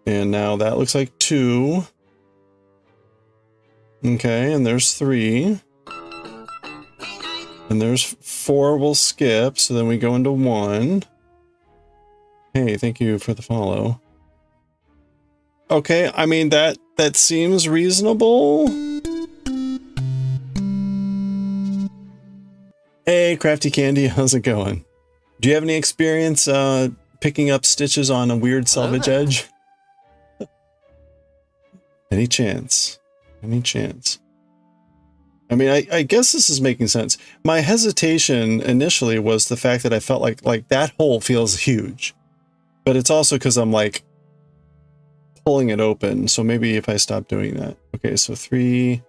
And now that looks like 2. Okay, and there's 3. And there's 4 will skip, so then we go into 1. Hey, thank you for the follow. Okay, I mean, that seems reasonable. Hey, Crafty Candy, how's it going? Do you have any experience picking up stitches on a weird selvage edge? Any chance? Any chance? I mean, I guess this is making sense. My hesitation initially was the fact that I felt like that hole feels huge. But it's also because I'm like pulling it open. So maybe if I stop doing that. Okay, so 3.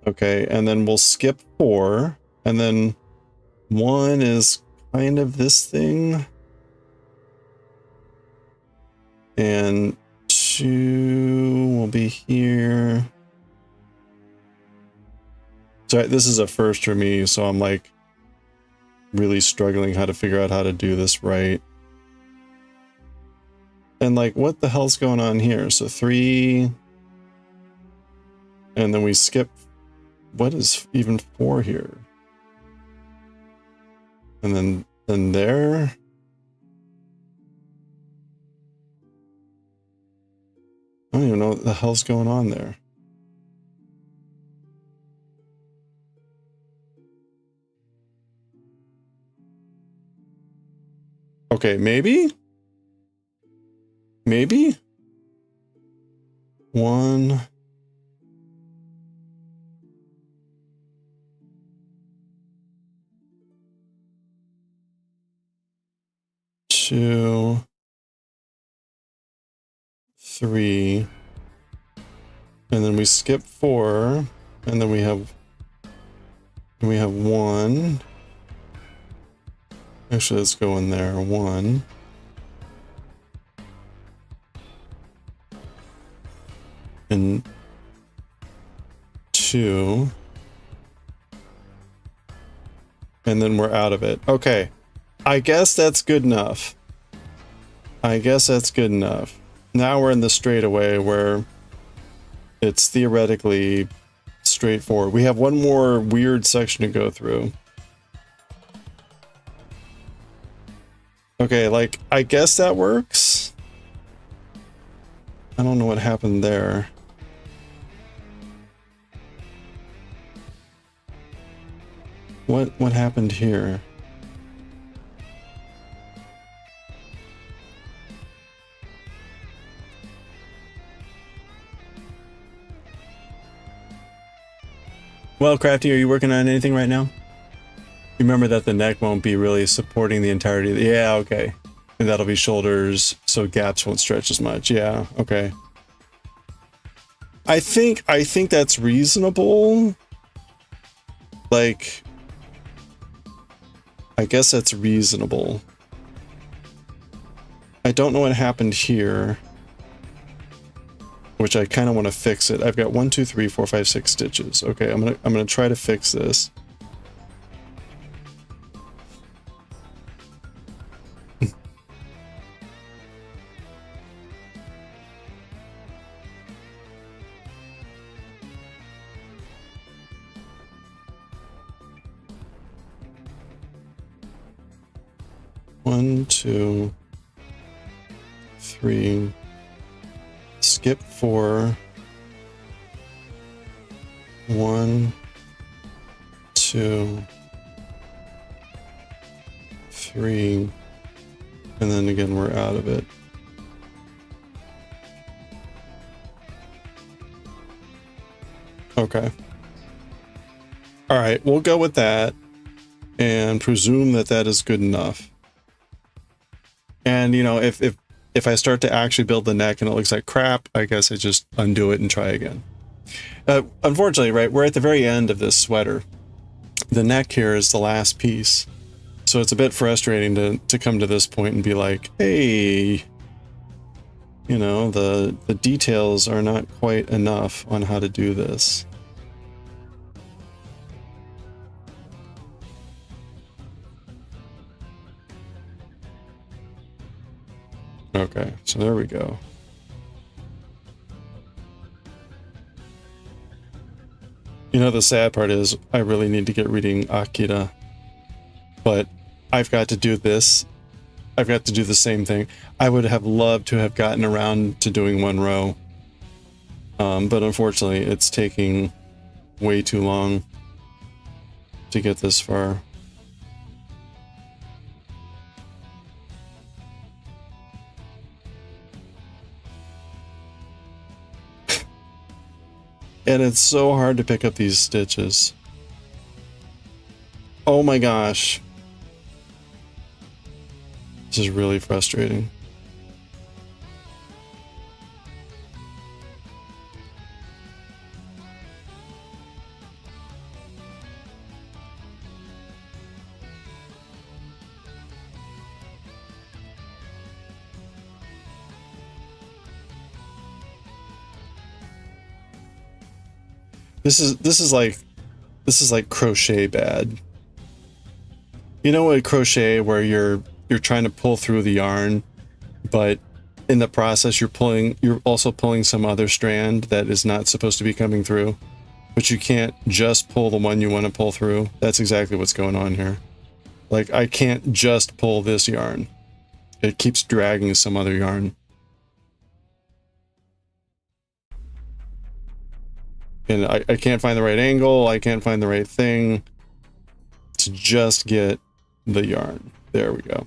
Okay, and then we'll skip 4. And then 1 is kind of this thing. And 2 will be here. So this is a first for me, so I'm like really struggling how to figure out how to do this right. And like, what the hell's going on here? So 3, and then we skip. What is even 4 here? And then there. I don't even know what the hell's going on there. Okay, maybe? 1. 2, 3, and then we skip 4, and then we have 1. Actually, let's go in there. 1. And 2. And then we're out of it. Okay. I guess that's good enough. Now we're in the straightaway where it's theoretically straightforward. We have one more weird section to go through. Okay, like, I guess that works. I don't know what happened there. What happened here? Well, Crafty, are you working on anything right now? Remember that the neck won't be really supporting the entirety of the... Yeah, okay. And that'll be shoulders, so gaps won't stretch as much. Yeah, okay. I think that's reasonable. Like, I guess that's reasonable. I don't know what happened here, which I kind of want to fix it. I've got 1, 2, 3, 4, 5, 6 stitches. Okay, I'm gonna try to fix this. One, 2, 3. Skip 4. 1, 2, 3, and then again we're out of it. Okay. All right, we'll go with that and presume that that is good enough. And, you know, if I start to actually build the neck and it looks like crap, I guess I just undo it and try again. Unfortunately, right, we're at the very end of this sweater. The neck here is the last piece. So it's a bit frustrating to come to this point and be like, hey, you know, the details are not quite enough on how to do this. Okay, so there we go. You know, the sad part is I really need to get reading Akira, but I've got to do this. I've got to do the same thing. I would have loved to have gotten around to doing one row, but unfortunately it's taking way too long to get this far. And it's so hard to pick up these stitches. Oh my gosh. This is really frustrating. This is like crochet bad. You know what, crochet where you're trying to pull through the yarn, but in the process you're also pulling some other strand that is not supposed to be coming through, but you can't just pull the one you want to pull through. That's exactly what's going on here. Like, I can't just pull this yarn. It keeps dragging some other yarn. And I can't find the right angle, I can't find the right thing to just get the yarn. There we go.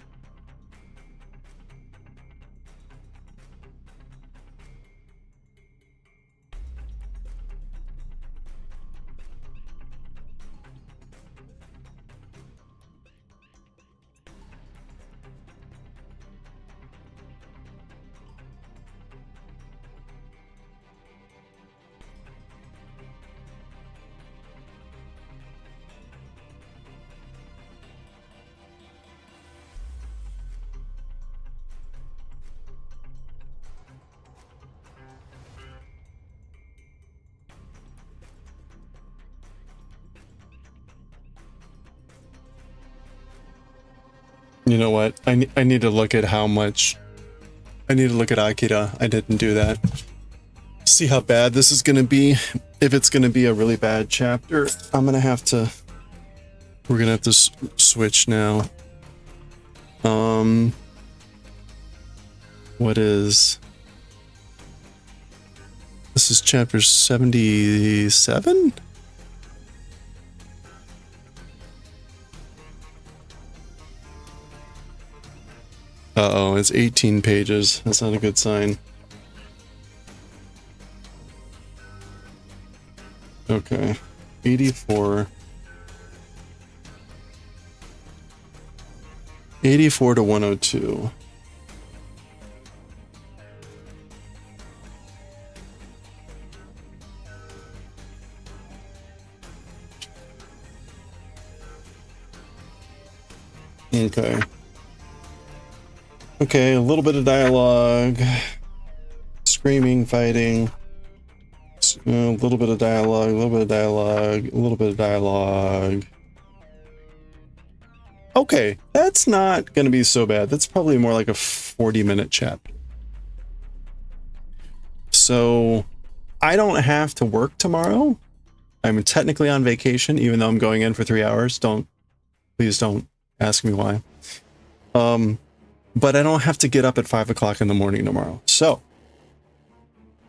You know what? I need to look at how much. I need to look at Akira. I didn't do that. See how bad this is going to be. If it's going to be a really bad chapter, I'm going to have to. We're going to have to switch now. What is. This is chapter 77? Uh-oh, it's 18 pages. That's not a good sign. Okay. 84. 84 to 102. Okay. Okay, a little bit of dialogue. Screaming, fighting. A little bit of dialogue, a little bit of dialogue, a little bit of dialogue. Okay, that's not going to be so bad. That's probably more like a 40-minute chapter. So, I don't have to work tomorrow. I'm technically on vacation, even though I'm going in for 3 hours. Please don't ask me why. But I don't have to get up at 5 o'clock in the morning tomorrow. So,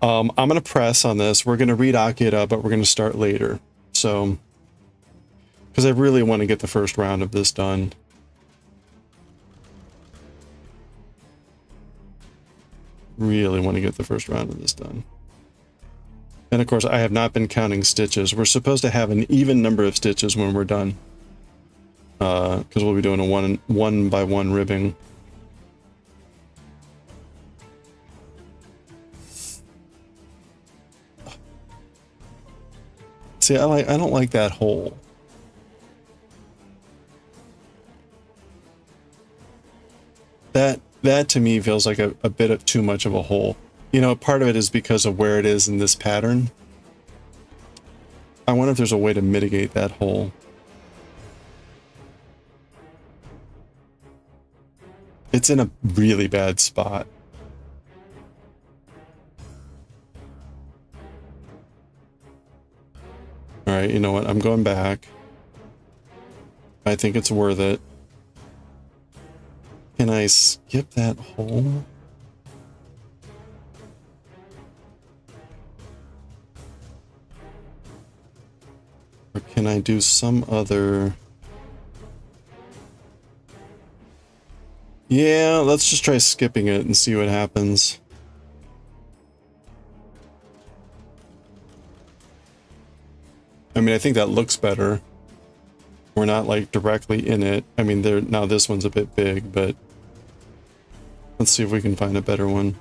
I'm going to press on this. We're going to read Akira, but we're going to start later. So, because I really want to get the first round of this done. Really want to get the first round of this done. And of course, I have not been counting stitches. We're supposed to have an even number of stitches when we're done. Because we'll be doing a one by one ribbing. See, I don't like that hole. That to me feels like a bit of too much of a hole. You know, part of it is because of where it is in this pattern. I wonder if there's a way to mitigate that hole. It's in a really bad spot. All right, you know what? I'm going back. I think it's worth it. Can I skip that hole? Or can I do some other... Yeah, let's just try skipping it and see what happens. I mean, I think that looks better. We're not like directly in it. I mean, now this one's a bit big, but let's see if we can find a better one.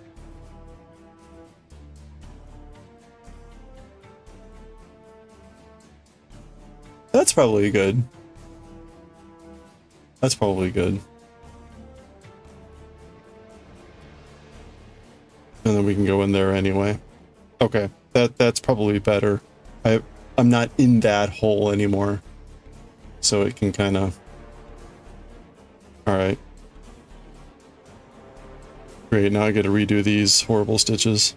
That's probably good. That's probably good. And then we can go in there anyway. Okay, that's probably better. I'm not in that hole anymore. So it can kind of... Alright. Great, now I get to redo these horrible stitches.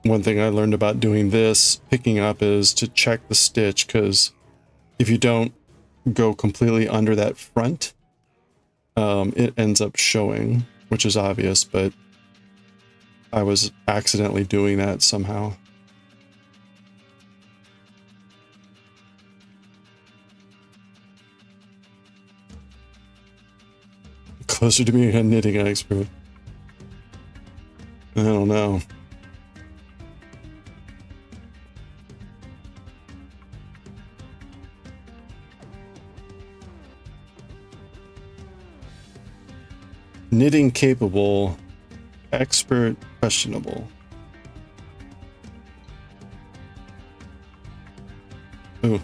One thing I learned about doing this, picking up, is to check the stitch, because if you don't go completely under that front, it ends up showing, which is obvious, but I was accidentally doing that somehow. Closer to being a knitting expert. I don't know. Knitting capable, expert questionable. Ooh.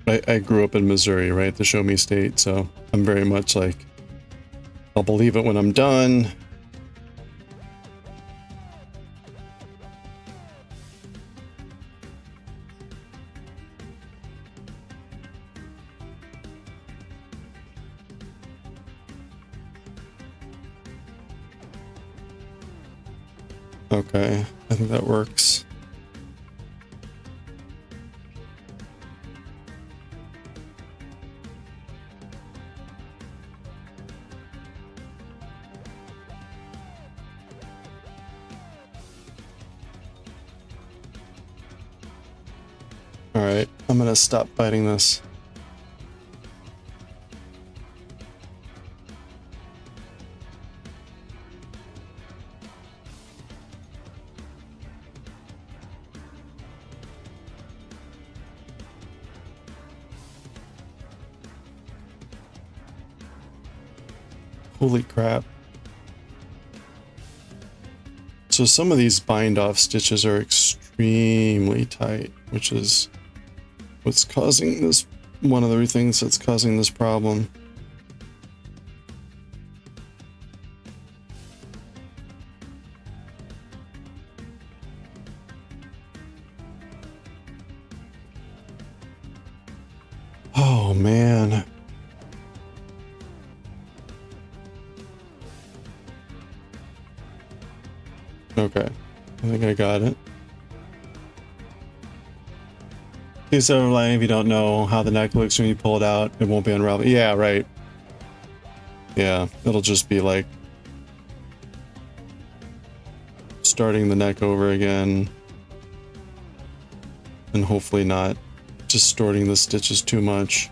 I grew up in Missouri, right? The show me state, so I'm very much like, I'll believe it when I'm done. Okay, I think that works. All right, I'm gonna stop biting this. Holy crap. So some of these bind off stitches are extremely tight, which is what's causing this, one of the things that's causing this problem. Oh man. Okay, I think I got it. So like, if you don't know how the neck looks when you pull it out, it won't be unraveled. Yeah, right. Yeah, it'll just be like starting the neck over again, and hopefully not distorting the stitches too much.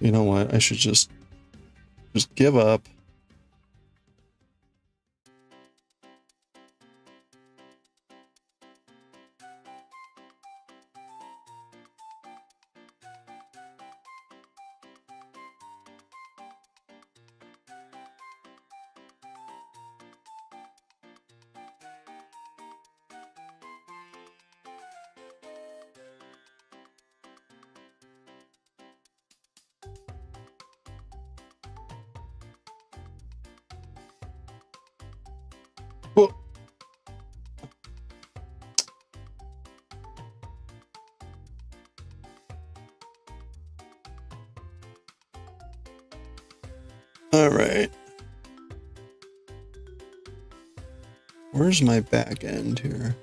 You know what? I should just give up. Well, all right. Where's my back end here?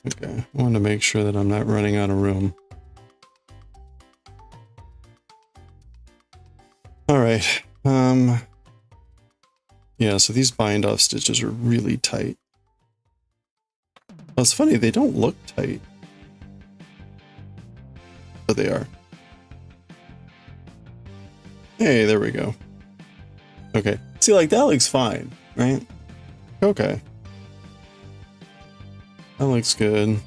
Okay, I want to make sure that I'm not running out of room. All right. Yeah, so these bind off stitches are really tight. Well, it's funny, they don't look tight. But they are. Hey, there we go. Okay. See, like, that looks fine, right? Okay. That looks good.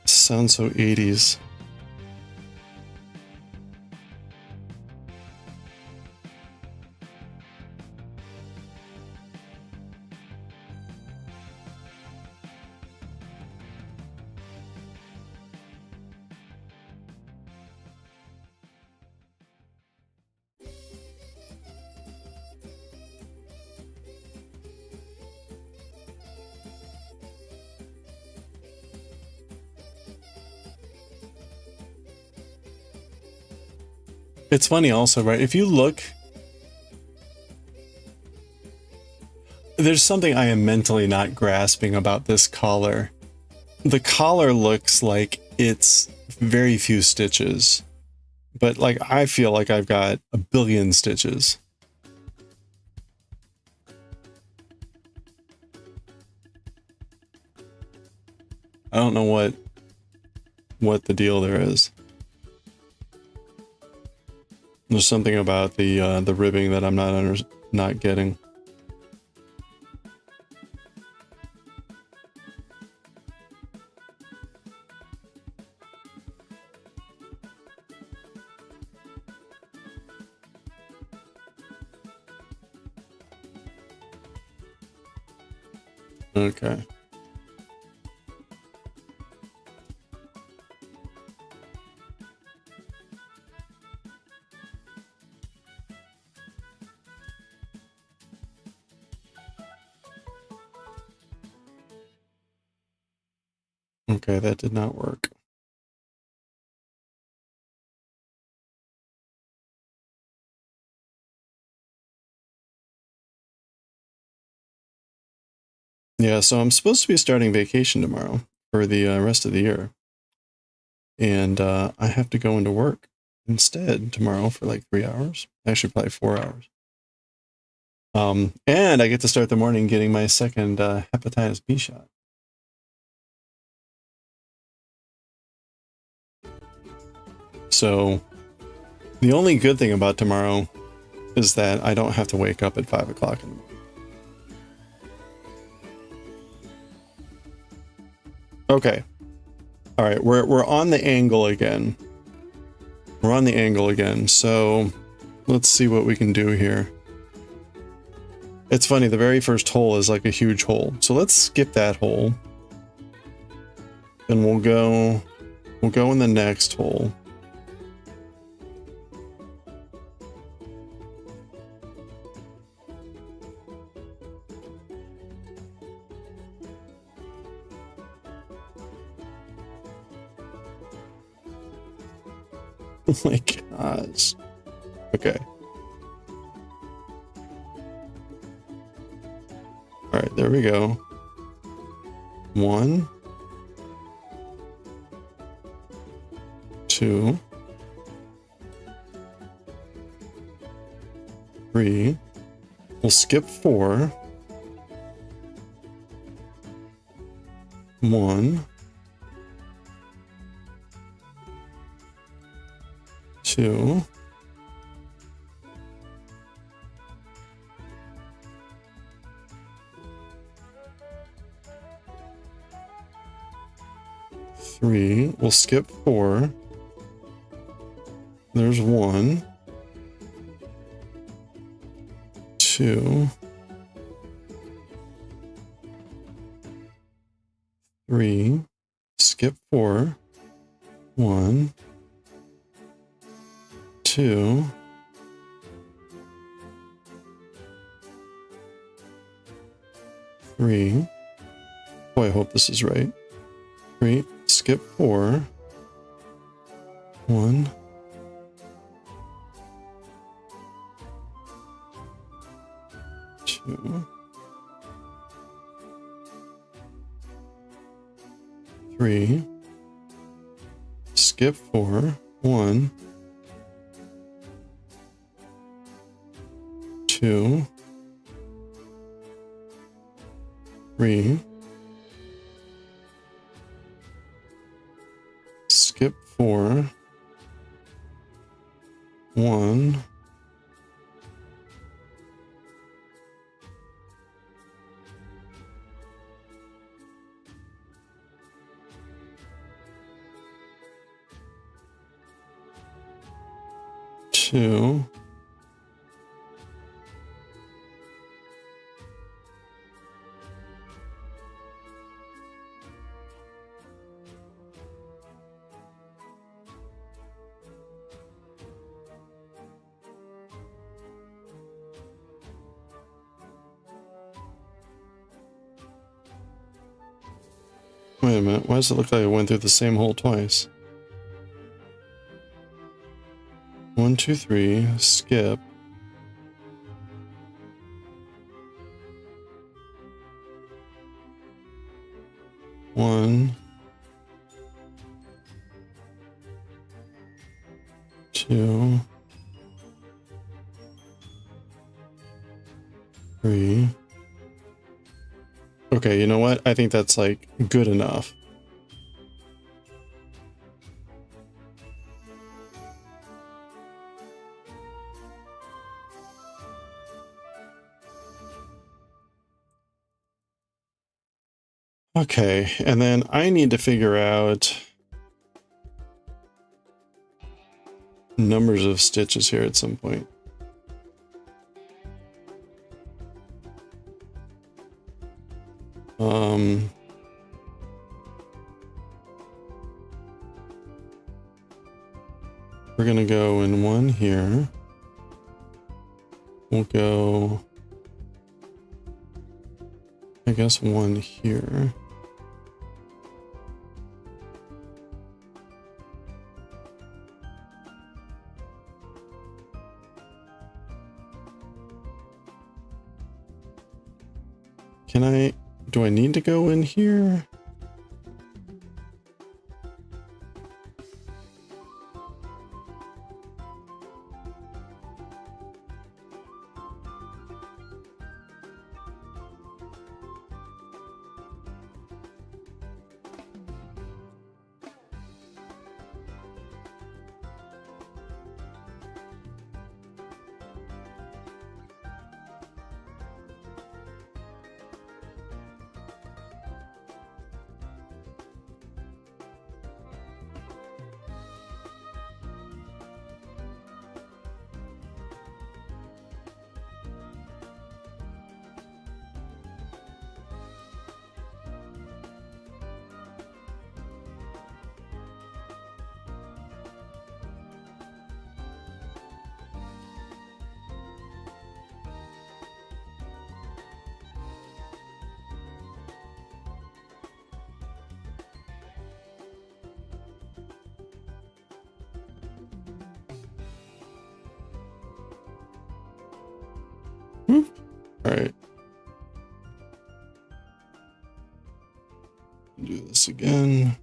Sounds so 80s. It's funny also, right? If you look, there's something I am mentally not grasping about this collar. The collar looks like it's very few stitches, but like I feel like I've got a billion stitches. I don't know what the deal there is. There's something about the ribbing that I'm not getting. Okay. Okay, that did not work. Yeah, so I'm supposed to be starting vacation tomorrow for the rest of the year. And I have to go into work instead tomorrow for like 3 hours. Actually, probably 4 hours. And I get to start the morning getting my second hepatitis B shot. So the only good thing about tomorrow is that I don't have to wake up at 5 o'clock in the morning. Okay. All right, we're on the angle again. We're on the angle again. So let's see what we can do here. It's funny, the very first hole is like a huge hole. So let's skip that hole. Then we'll go in the next hole. Oh my gosh. Okay. All right, there we go. 1, 2, 3. We'll skip 4. 1, 2, 3. We'll skip 4. There's 1, 2, 3. Skip 4. 1, 2, 3. Oh, I hope this is right. 3. Skip 4. 1, 2, 3. Skip 4. 1, 2, 3. Skip 4. 1, 2, 'Wait a minute, why does it look like I went through the same hole twice? 1, 2, 3, skip. One, 2, 3. Okay, you know what? I think that's like good enough. Okay, and then I need to figure out numbers of stitches here at some point. We're gonna go in 1 here. We'll go, I guess, 1 here. Do I need to go in here? All right. Do this again.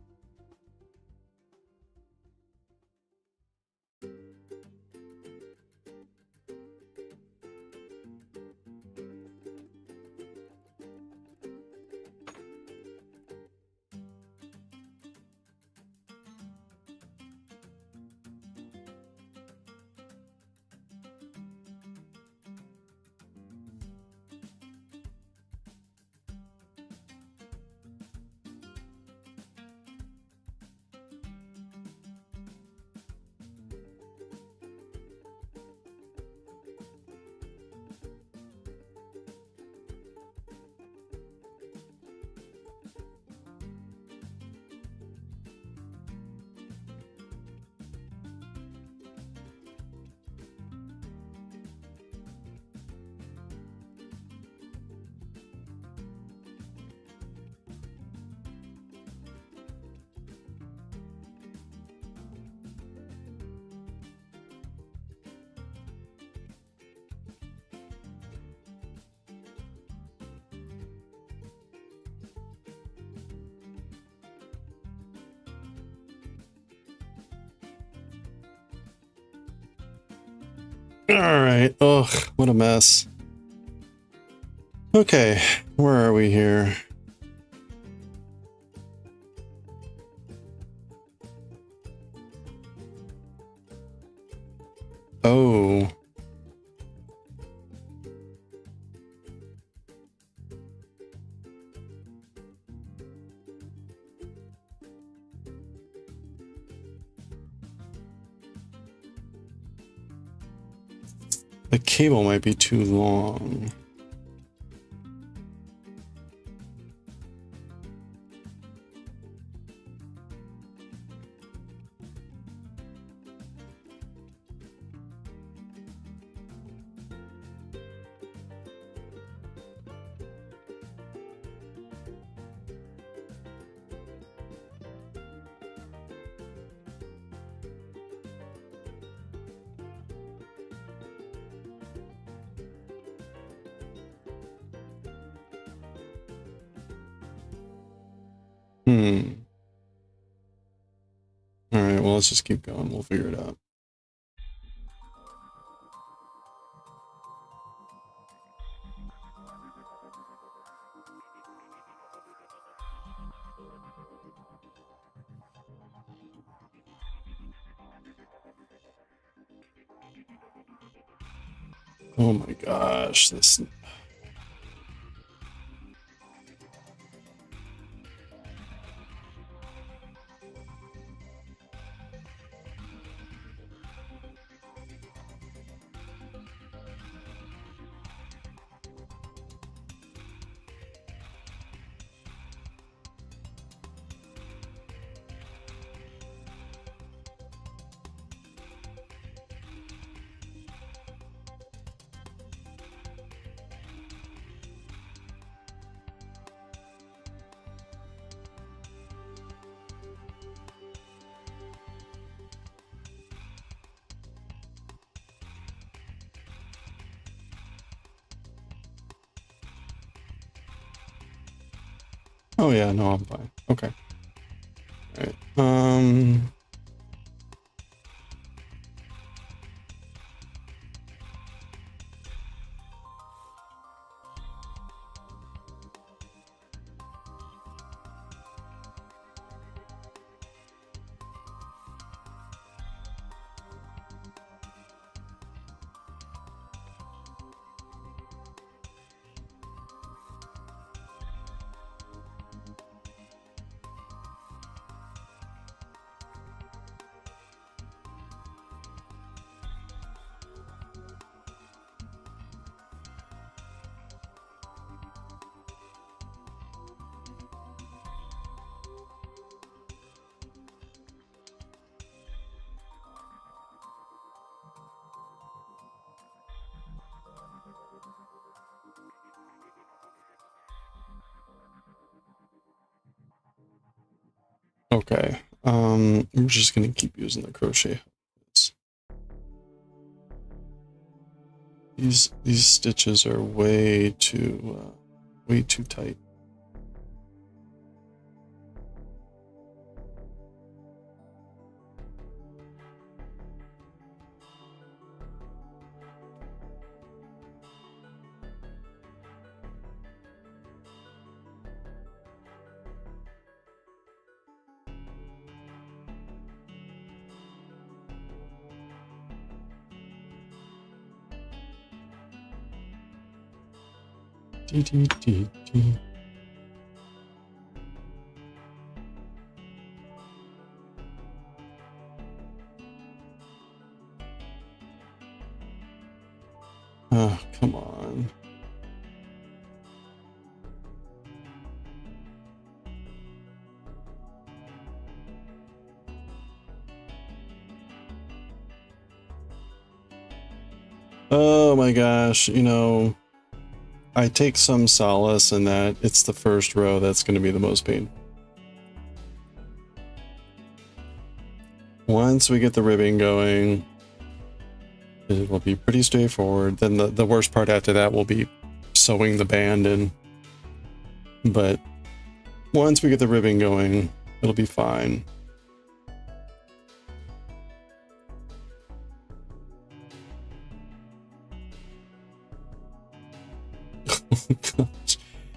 Alright, ugh, what a mess. Okay, where are we here? Oh. The cable might be too long. Alright, well, let's just keep going. We'll figure it out. Oh my gosh, this... Oh yeah, no, I'm fine. Okay. Alright, okay. I'm just gonna keep using the crochet hooks. These stitches are way too tight. Dee. Oh, come on. Oh my gosh, you know, I take some solace in that it's the first row that's going to be the most pain. Once we get the ribbing going, it will be pretty straightforward. Then the worst part after that will be sewing the band in. But once we get the ribbing going, it'll be fine.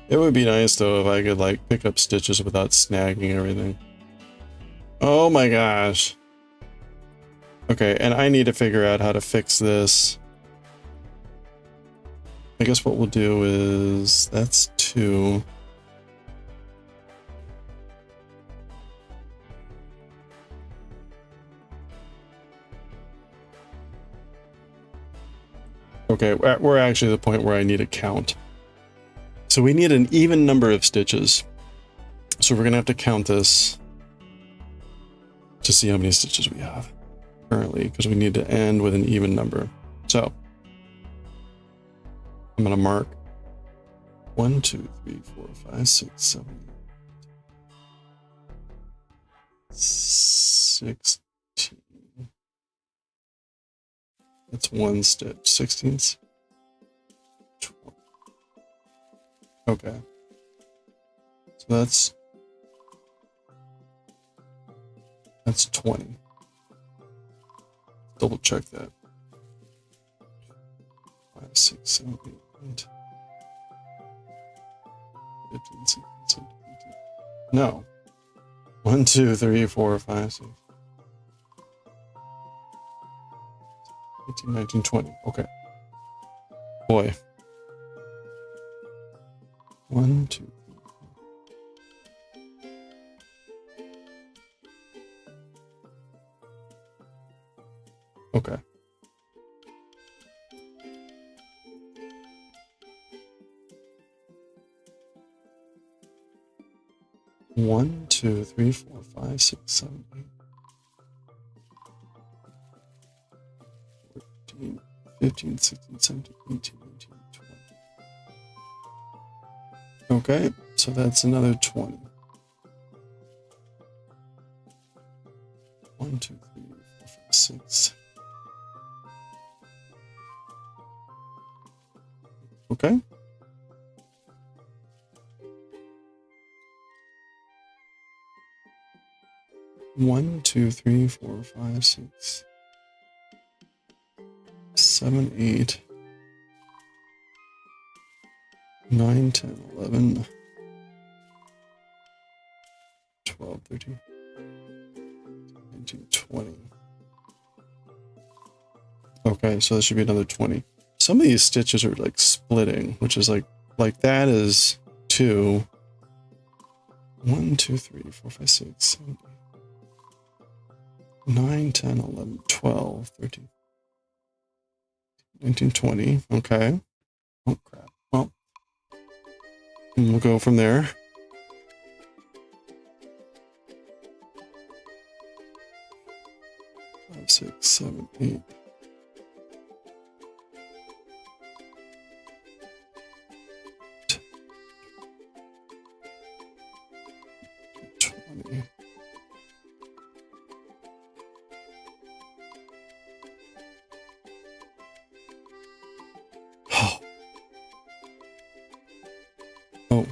It would be nice though if I could like pick up stitches without snagging everything. Oh my gosh. Okay, and I need to figure out how to fix this. I guess what we'll do is that's 2. Okay, we're actually at the point where I need a count. So we need an even number of stitches. So we're gonna have to count this to see how many stitches we have currently, because we need to end with an even number. So I'm gonna mark 1, 2, 3, 4, 5, 6, 7, 8, 16. That's 1 stitch. 16. Okay. So that's 20. Double check that. 5, 6, 7, 8, 9, 10, 15, 16, 17, 18. No. 1, 2, 3, 4, 5, 6. 18, 19, 20. Okay. Boy. 1, 2, 3, 4. Okay. One, 2, 3, 4, 5, 6, 7, 8. 14, 15, 16, 17, 18, 19, 20. Okay, so that's another 20. 1, 2, 3, 4, 5, 6. Okay. One, 2, 3, 4, 5, 6, 7, 8, 9, 10, 11, 12, 13, 19, 20. Okay, so that should be another 20. Some of these stitches are like splitting, which is like that is 2. 1, 2, 3, 4, 5, 6, 7, 8, 9, 10, 11, 12, 13, 19, 20. Okay. Oh, crap. Well, and we'll go from there. Five, 6, 7, 8. 20. Oh. Oh.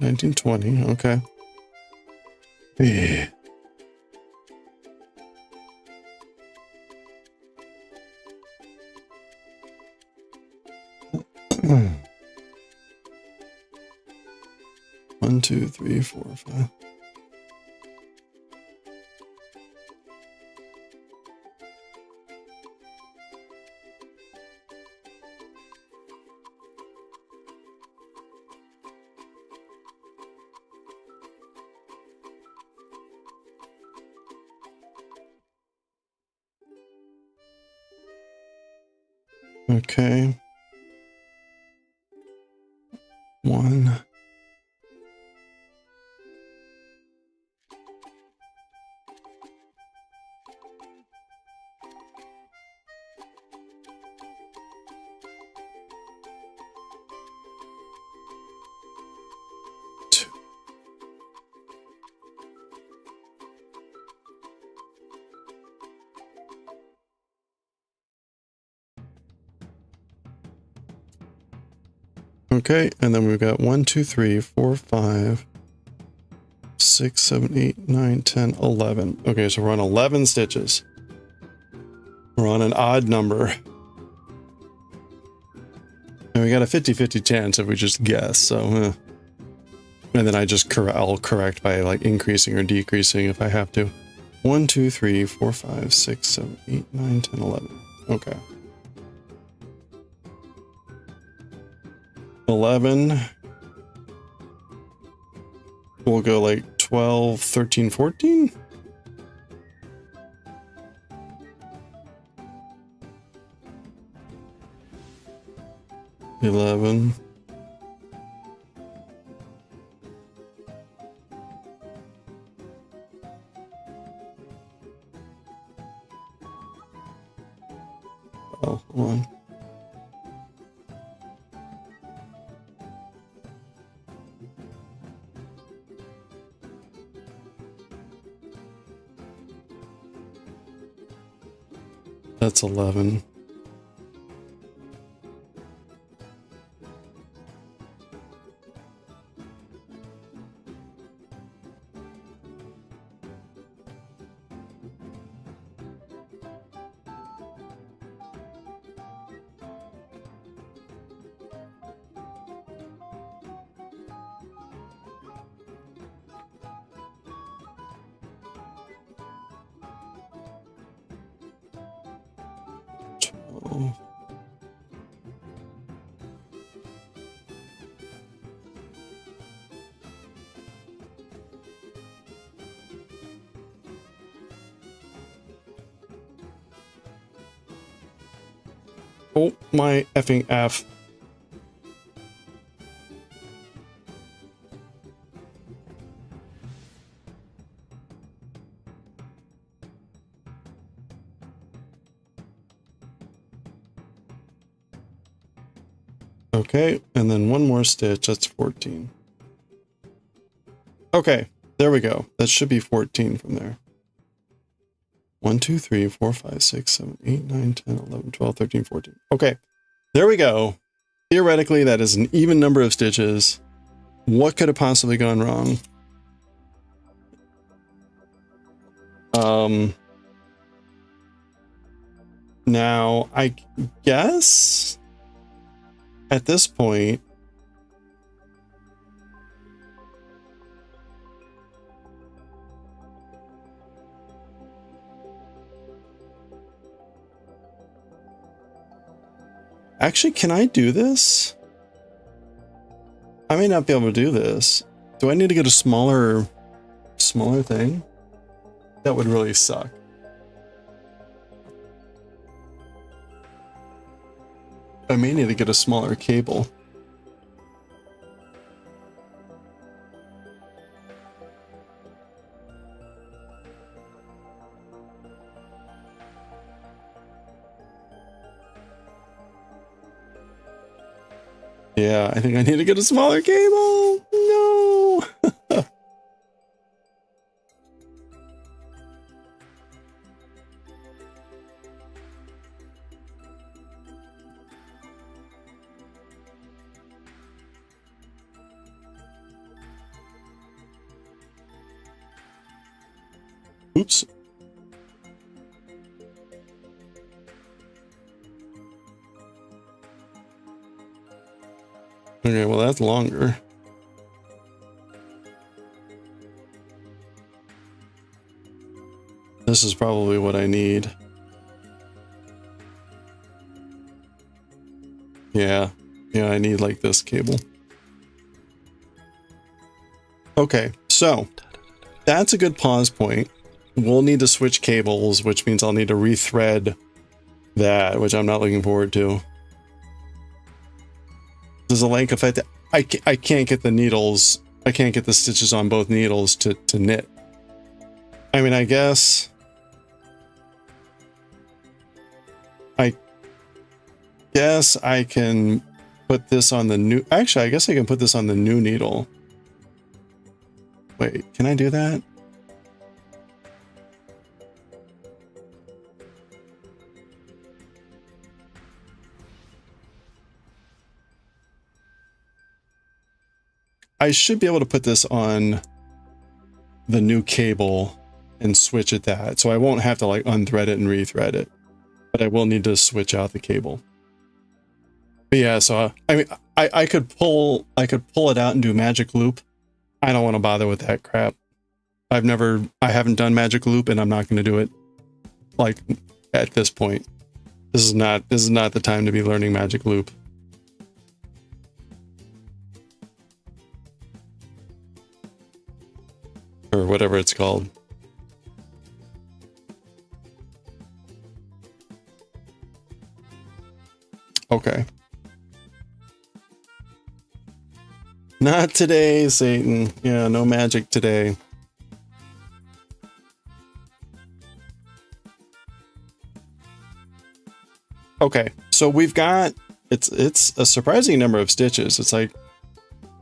Nineteen, 20. Okay. Yeah. One, 2, 3, 4, 5. Okay. 1. Okay, and then we've got 1, 2, 3, 4, 5, 6, 7, 8, 9, 10, 11. Okay, so we're on 11 stitches. We're on an odd number. And we got a 50-50 chance if we just guess, so and then I'll correct by like increasing or decreasing if I have to. 1, 2, 3, 4, 5, 6, 7, 8, 9, 10, 11. Okay. 11. We'll go like 12, 13, 14. $11. Oh, hold on. That's 11. Oh, my effing F. Okay, and then one more stitch, that's 14. Okay, there we go. That should be 14 from there. 1, 2, 3, 4, 5, 6, 7, 8, 9, 10, 11, 12, 13, 14. Okay, there we go. Theoretically, that is an even number of stitches. What could have possibly gone wrong? Now, I guess at this point, actually, can I do this? I may not be able to do this. Do I need to get a smaller thing? That would really suck. I may need to get a smaller cable. Yeah, I think I need to get a smaller cable. No. Oops. Okay, well that's longer. This is probably what I need. Yeah, I need like this cable. Okay, so that's a good pause point. We'll need to switch cables, which means I'll need to rethread that, which I'm not looking forward to. There's a length effect. I can't get the needles. I can't get the stitches on both needles to knit. I mean, I guess I can put this on the new. Actually, I guess I can put this on the new needle. Wait, can I do that? I should be able to put this on the new cable and switch it that. So I won't have to like unthread it and rethread it. But I will need to switch out the cable. But yeah, so I mean I could pull it out and do magic loop. I don't want to bother with that crap. I haven't done magic loop, and I'm not going to do it like at this point. This is not the time to be learning magic loop. Or whatever it's called. Okay. Not today, Satan. Yeah, no magic today. Okay, so we've got, it's a surprising number of stitches. It's like,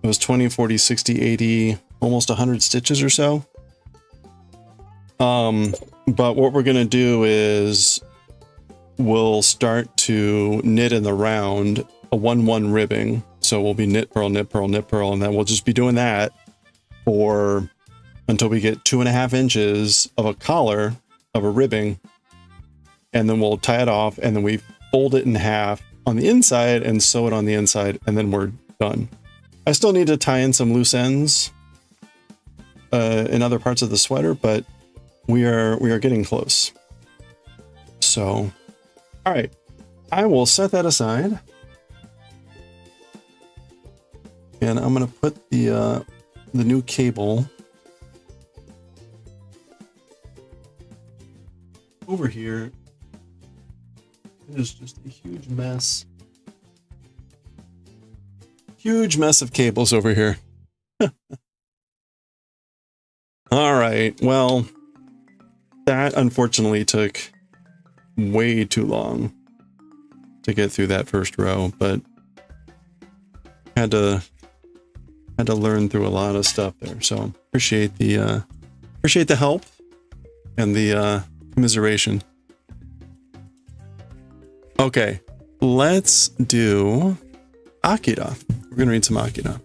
it was 20, 40, 60, 80, almost 100 stitches or so. But what we're going to do is we'll start to knit in the round a 1-1 ribbing. So we'll be knit, purl, knit, purl, knit, purl, and then we'll just be doing that for until we get 2.5 inches of a collar of a ribbing. And then we'll tie it off, and then we fold it in half on the inside and sew it on the inside, and then we're done. I still need to tie in some loose ends in other parts of the sweater, but we are getting close. So, all right, I will set that aside, and I'm gonna put the new cable over here. It is just a huge mess. Huge mess of cables over here. All right, well, that unfortunately took way too long to get through that first row, but had to learn through a lot of stuff there. So appreciate the help and the commiseration. Okay, let's do Akira. We're gonna read some Akira.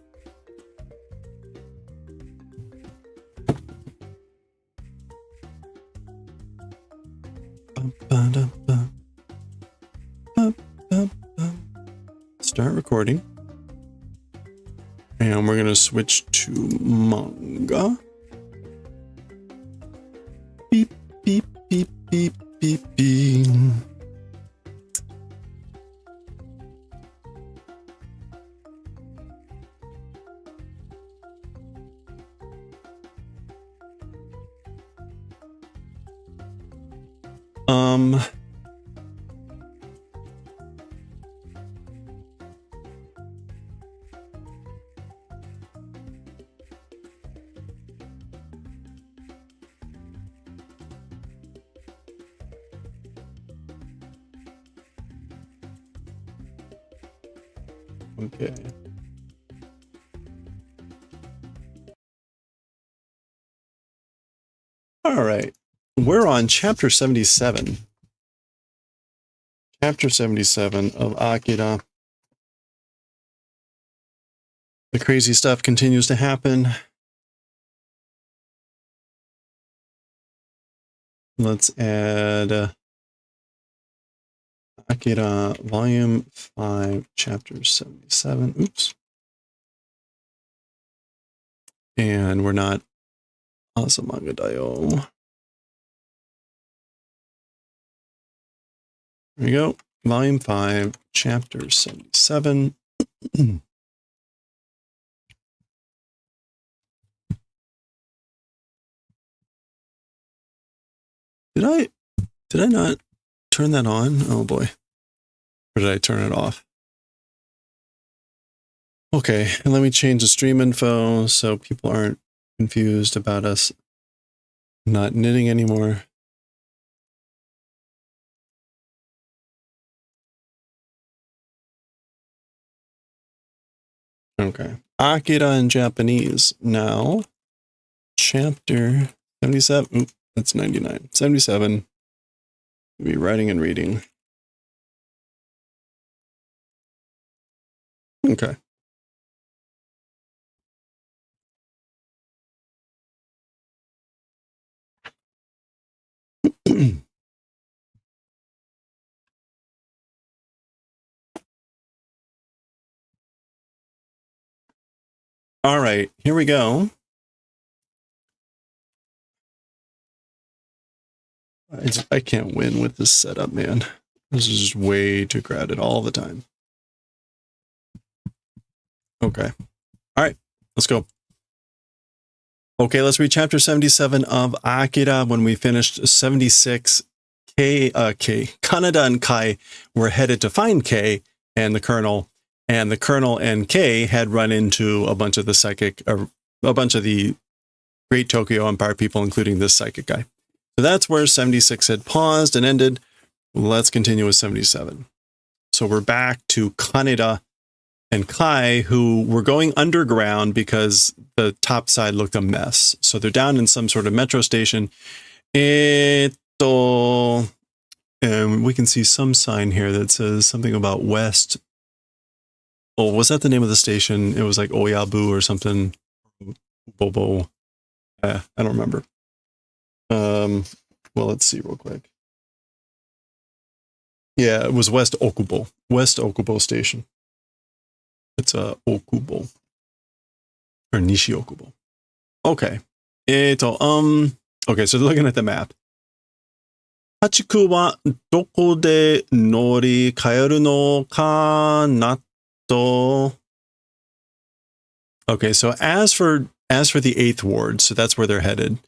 Start recording. And we're gonna switch to manga. Beep, beep, beep, beep, beep, beep. Okay. All right. We're on chapter 77. Chapter 77 of Akira. The crazy stuff continues to happen. Let's add Akira Volume 5, Chapter 77. Oops. And we're not Azumanga Daioh. There we go. Volume 5, Chapter 77. Did I not turn that on? Oh boy. Or did I turn it off? Okay, and let me change the stream info so people aren't confused about us not knitting anymore. Okay. Akira in Japanese. Now, chapter 77. Oop, that's 99. 77. We'll be writing and reading. Okay. All right, here we go. I can't win with this setup, man. This is just way too crowded all the time. Okay. All right, let's go. Okay, let's read chapter 77 of Akira. When we finished 76, Kaneda and Kai were headed to find Kei and the Colonel. And the Colonel and Kei had run into a bunch of the Great Tokyo Empire people, including this psychic guy. So that's where 76 had paused and ended. Let's continue with 77. So we're back to Kaneda and Kai, who were going underground because the top side looked a mess. So they're down in some sort of metro station. And we can see some sign here that says something about west. Oh, was that the name of the station? It was like Oyabu or something. Bobo. I don't remember. Well, let's see real quick. Yeah, it was West Okubo. West Okubo station. It's Okubo. Or Nishi Okubo. Okay. Okay, so looking at the map. Hachiku wa doko de nori kaeru no ka nato. Okay, so as for the 8th ward, so that's where they're headed.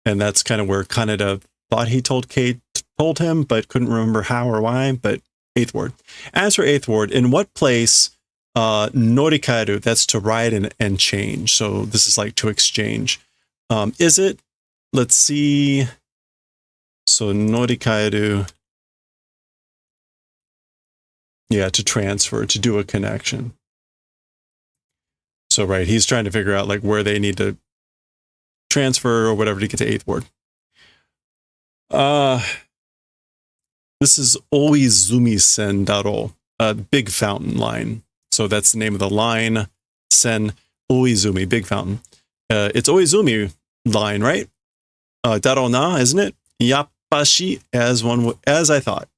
And that's kind of where Kaneda thought he told him, but couldn't remember how or why, but 8th ward. As for 8th ward, in what place norikaeru, that's to ride and change. So this is like to exchange. Is it? Let's see. So norikaeru. Yeah, to transfer, to do a connection. So right, he's trying to figure out like where they need to transfer or whatever to get to 8th ward. This is Oizumi Sen Daro, big fountain line. So that's the name of the line. Sen Oizumi, big fountain. It's Oizumi line, right? Daro na, isn't it? Yappashi, as I thought.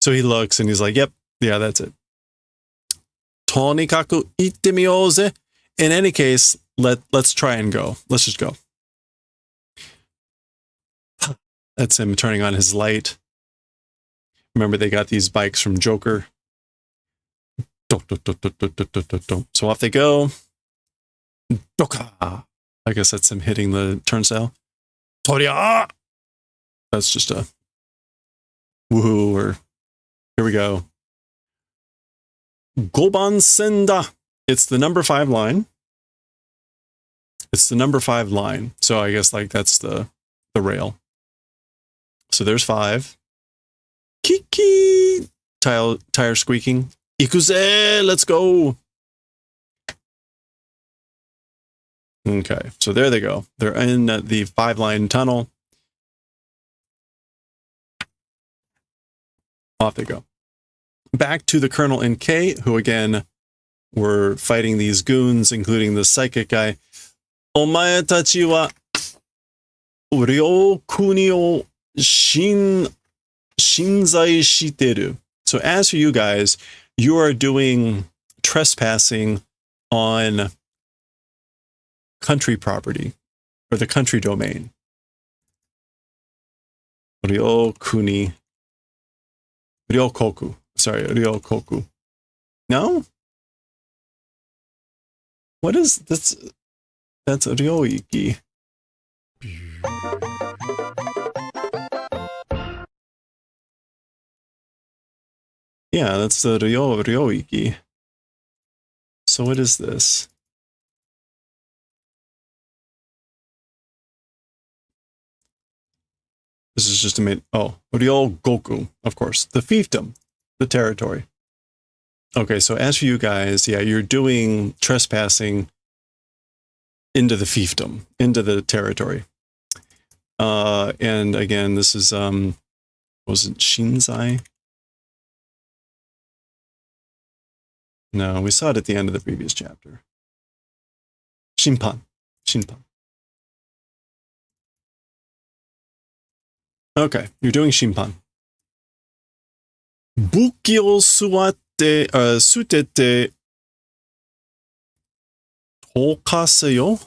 So he looks and he's like, yep, yeah, that's it. Tonikaku itte miyouze. In any case, let's try and go. Let's just go. That's him turning on his light. Remember, they got these bikes from Joker. So off they go. I guess that's him hitting the turnstile. Toria! That's just a woohoo, or here we go. Goban Senda. It's the number 5 line. It's the number 5 line. So I guess like that's the rail. So there's 5. Kiki! Tire squeaking. Ikuze! Let's go! Okay, so there they go. They're in the 5-line tunnel. Off they go. Back to the Colonel and Kei, who again were fighting these goons, including the psychic guy. Omae tachi wa ryokuni o shinzai shiteru. So as for you guys, you are doing trespassing on country property, or the country domain. Ryokuni. Ryokoku. Sorry, Ryokoku. No? What is this? That's Ryoiki. Yeah, that's the Ryoiki. So what is this? This is just a main. Oh, Ryogoku, of course. The fiefdom, the territory. Okay, so as for you guys, yeah, you're doing trespassing into the fiefdom, into the territory. And again, this is, was it Shinzai? No, we saw it at the end of the previous chapter. Shinpan. Okay, you're doing Shimpan. 武器を捨てて溶かせよ.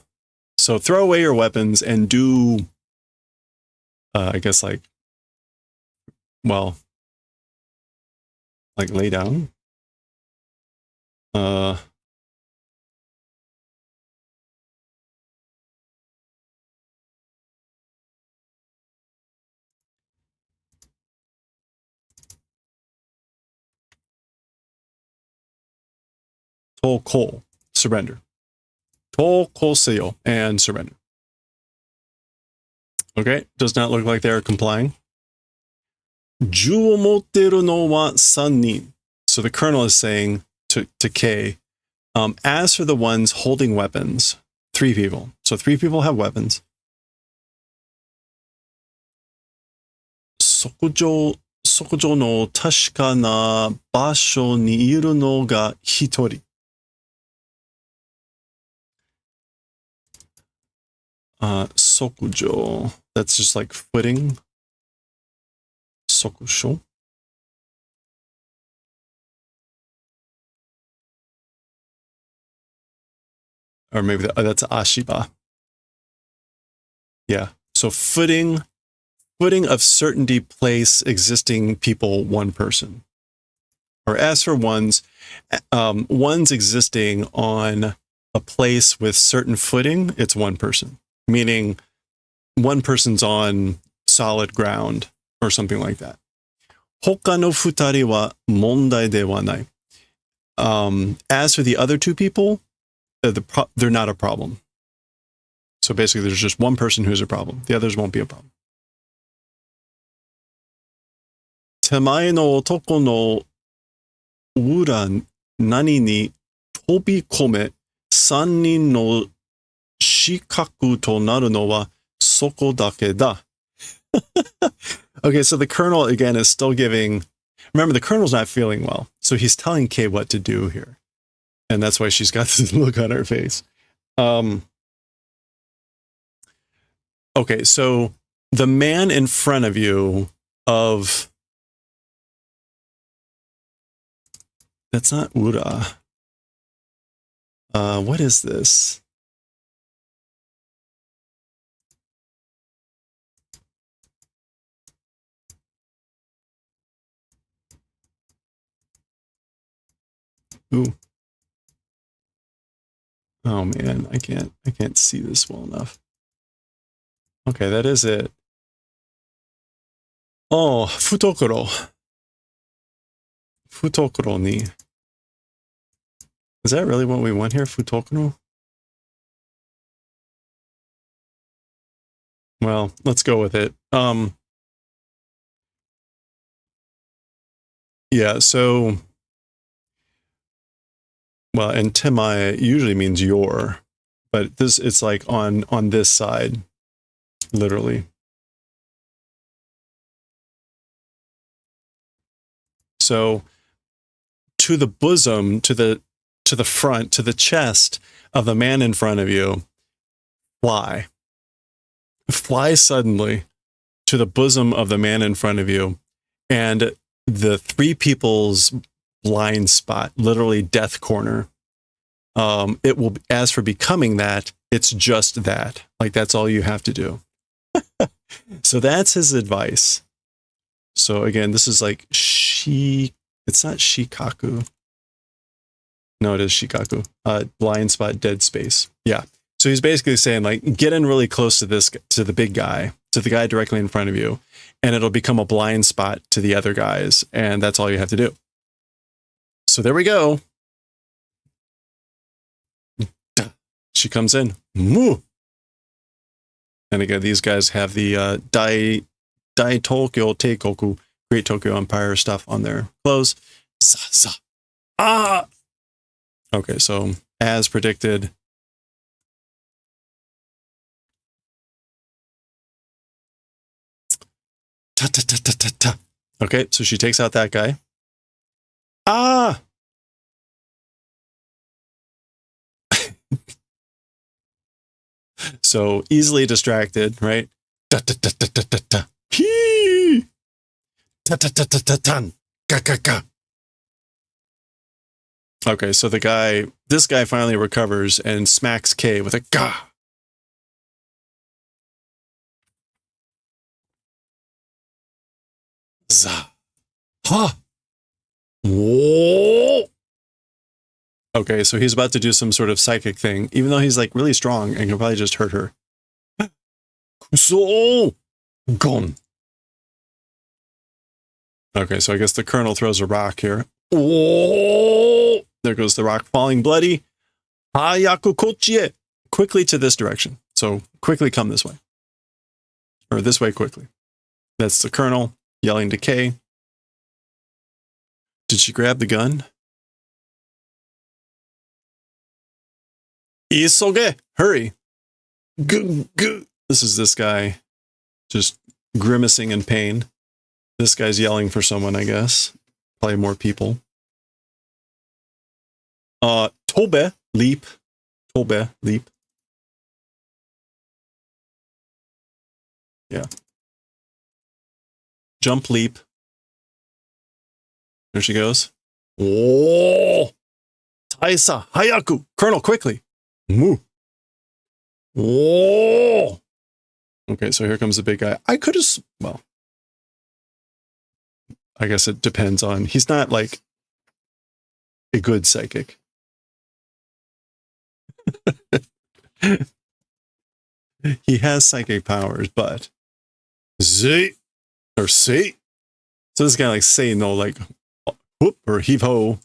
So throw away your weapons and do, I guess like, well, like lay down. 投降, surrender. 投降せよ and surrender. Okay, does not look like they're complying. 銃を持っているのは3人. So the colonel is saying to Kay, as for the ones holding weapons, 3 people. So 3 people have weapons. 即上の確かな場所にいるのが1人. Sokujo. That's just like footing. Sokusho. Or maybe that's Ashiba. Yeah. So footing of certainty, place, existing people, one person. Or as for one's existing on a place with certain footing, it's one person. Meaning one person's on solid ground or something like that. 他の2人は問題ではない. As for the other 2 people, they're not a problem. So basically there's just one person who's a problem. The others won't be a problem. 手前の男の裏何に飛び込め3人の死角となるのはそこだけだ. Okay, so the colonel again is still giving. Remember, the colonel's not feeling well, so he's telling Kay what to do here, and that's why she's got this look on her face. Okay, so the man in front of you of that's not Ura. What is this? Ooh. Oh man, I can't see this well enough. Okay, that is it. Oh, Futokuro. Futokuro ni. Is that really what we want here, Futokuro? Well, let's go with it. Yeah, so well, and Temai usually means your, but it's like on this side, literally. So to the bosom, to the front, to the chest of the man in front of you, fly suddenly to the bosom of the man in front of you, and the 3 people's blind spot, literally death corner. It will, as for becoming that, it's just that. Like, that's all you have to do. So that's his advice. So again, this is like it's not Shikaku. No, it is Shikaku. Blind spot, dead space. Yeah. So he's basically saying, like, get in really close to the big guy, to the guy directly in front of you, and it'll become a blind spot to the other guys, and that's all you have to do. So there we go. She comes in. Moo! And again, these guys have the Dai Tokyo Teikoku, Great Tokyo Empire stuff on their clothes. Za. Ah! Okay, so as predicted. Ta. Okay, so she takes out that guy. Ah! So easily distracted, right? Ta-ta-ta-ta-ta-tan. Ga-ga-ga. Okay, so this guy finally recovers and smacks K with a ga. Za. Ha. Whoa. Okay, so he's about to do some sort of psychic thing, even though he's like really strong and can probably just hurt her. So gone. Okay, so I guess the Colonel throws a rock here. Oh, there goes the rock, falling bloody. Hayaku kochie. Quickly to this direction. So quickly come this way. Or this way quickly. That's the Colonel yelling to Kay. Did she grab the gun? Isoge, hurry. This is this guy just grimacing in pain. This guy's yelling for someone, I guess. Probably more people. Tobe, leap. Tobe, leap. Yeah. Jump, leap. There she goes. Oh! Taisa, hayaku! Colonel, quickly! Moo! Oh! Okay, so here comes the big guy. I could have... Well... I guess it depends on... He's not, like, a good psychic. He has psychic powers, but... Z! Or say! So this guy, like, say no, like... Whoop, or heave-ho.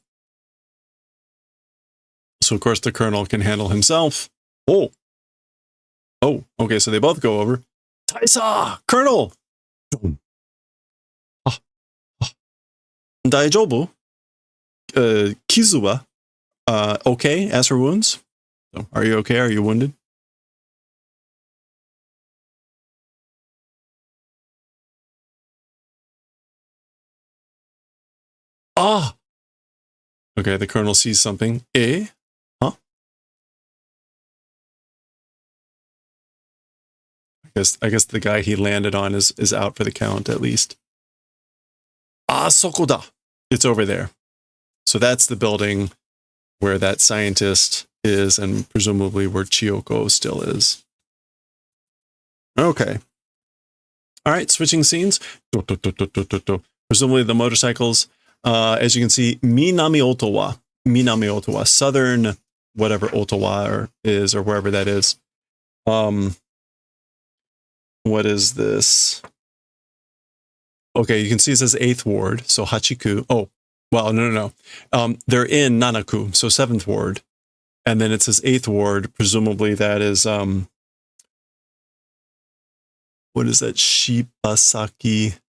So, of course, the Colonel can handle himself. Oh! Oh, okay, so they both go over. Taisa! Colonel! Daioh? Kizu wa okay as her wounds? So, are you okay? Are you wounded? Ah! Okay, the Colonel sees something. Eh? Huh? I guess the guy he landed on is out for the count, at least. Ah, sokoda! It's over there. So that's the building where that scientist is, and presumably where Chiyoko still is. Okay. Alright, switching scenes. Presumably the motorcycles. As you can see, Minami Ottawa, southern whatever Ottawa is, or wherever that is. What is this? Okay, you can see it says 8th Ward, so Hachiku. Oh, well, no. They're in Nanaku, so 7th Ward. And then it says 8th Ward, presumably that is, what is that? Shibasaki.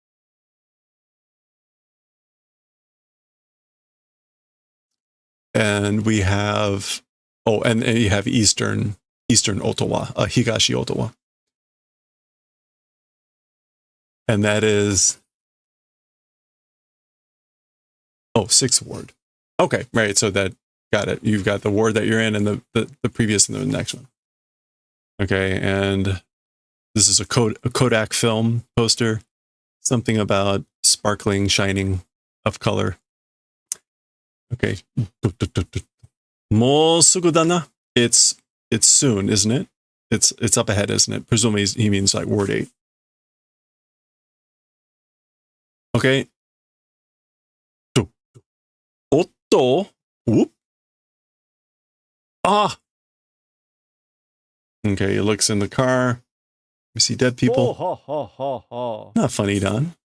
And we have, oh, and you have Eastern Ottawa, Higashi Ottawa. And that is, oh, 6th Ward. Okay, right, so that, got it. You've got the ward that you're in and the previous and the next one. Okay, and this is a Kodak film poster. Something about sparkling, shining of color. Okay. Mo sugu da na. It's soon, isn't it? It's up ahead, isn't it? Presumably he means like Ward 8. Okay. Otto. Whoop. Ah. Okay, he looks in the car. We see dead people. Not funny, Don.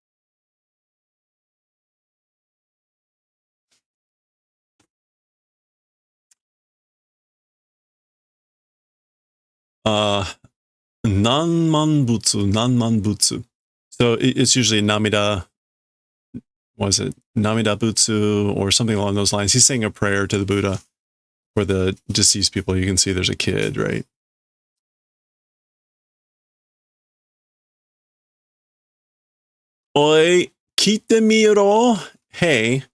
Nanmanbutsu. So it's usually Namida, was it Namida Butsu or something along those lines. He's saying a prayer to the Buddha for the deceased people. You can see there's a kid, right? Oi, kite miro. Hey,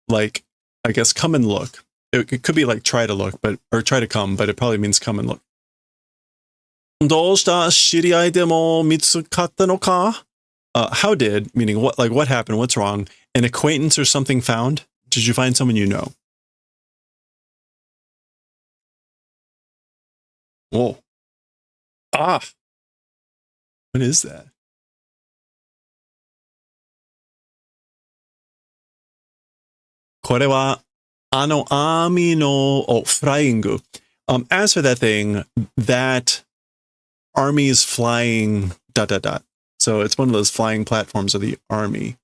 like, I guess come and look. It could be like try to look, or try to come, but it probably means come and look. どうした知り合いでも見つかったのか how did, meaning what, like what happened, what's wrong, an acquaintance or something found? Did you find someone you know? Whoa. Ah. What is that? Korewa ano ami no flying. As for that thing, that army's flying ... So it's one of those flying platforms of the army.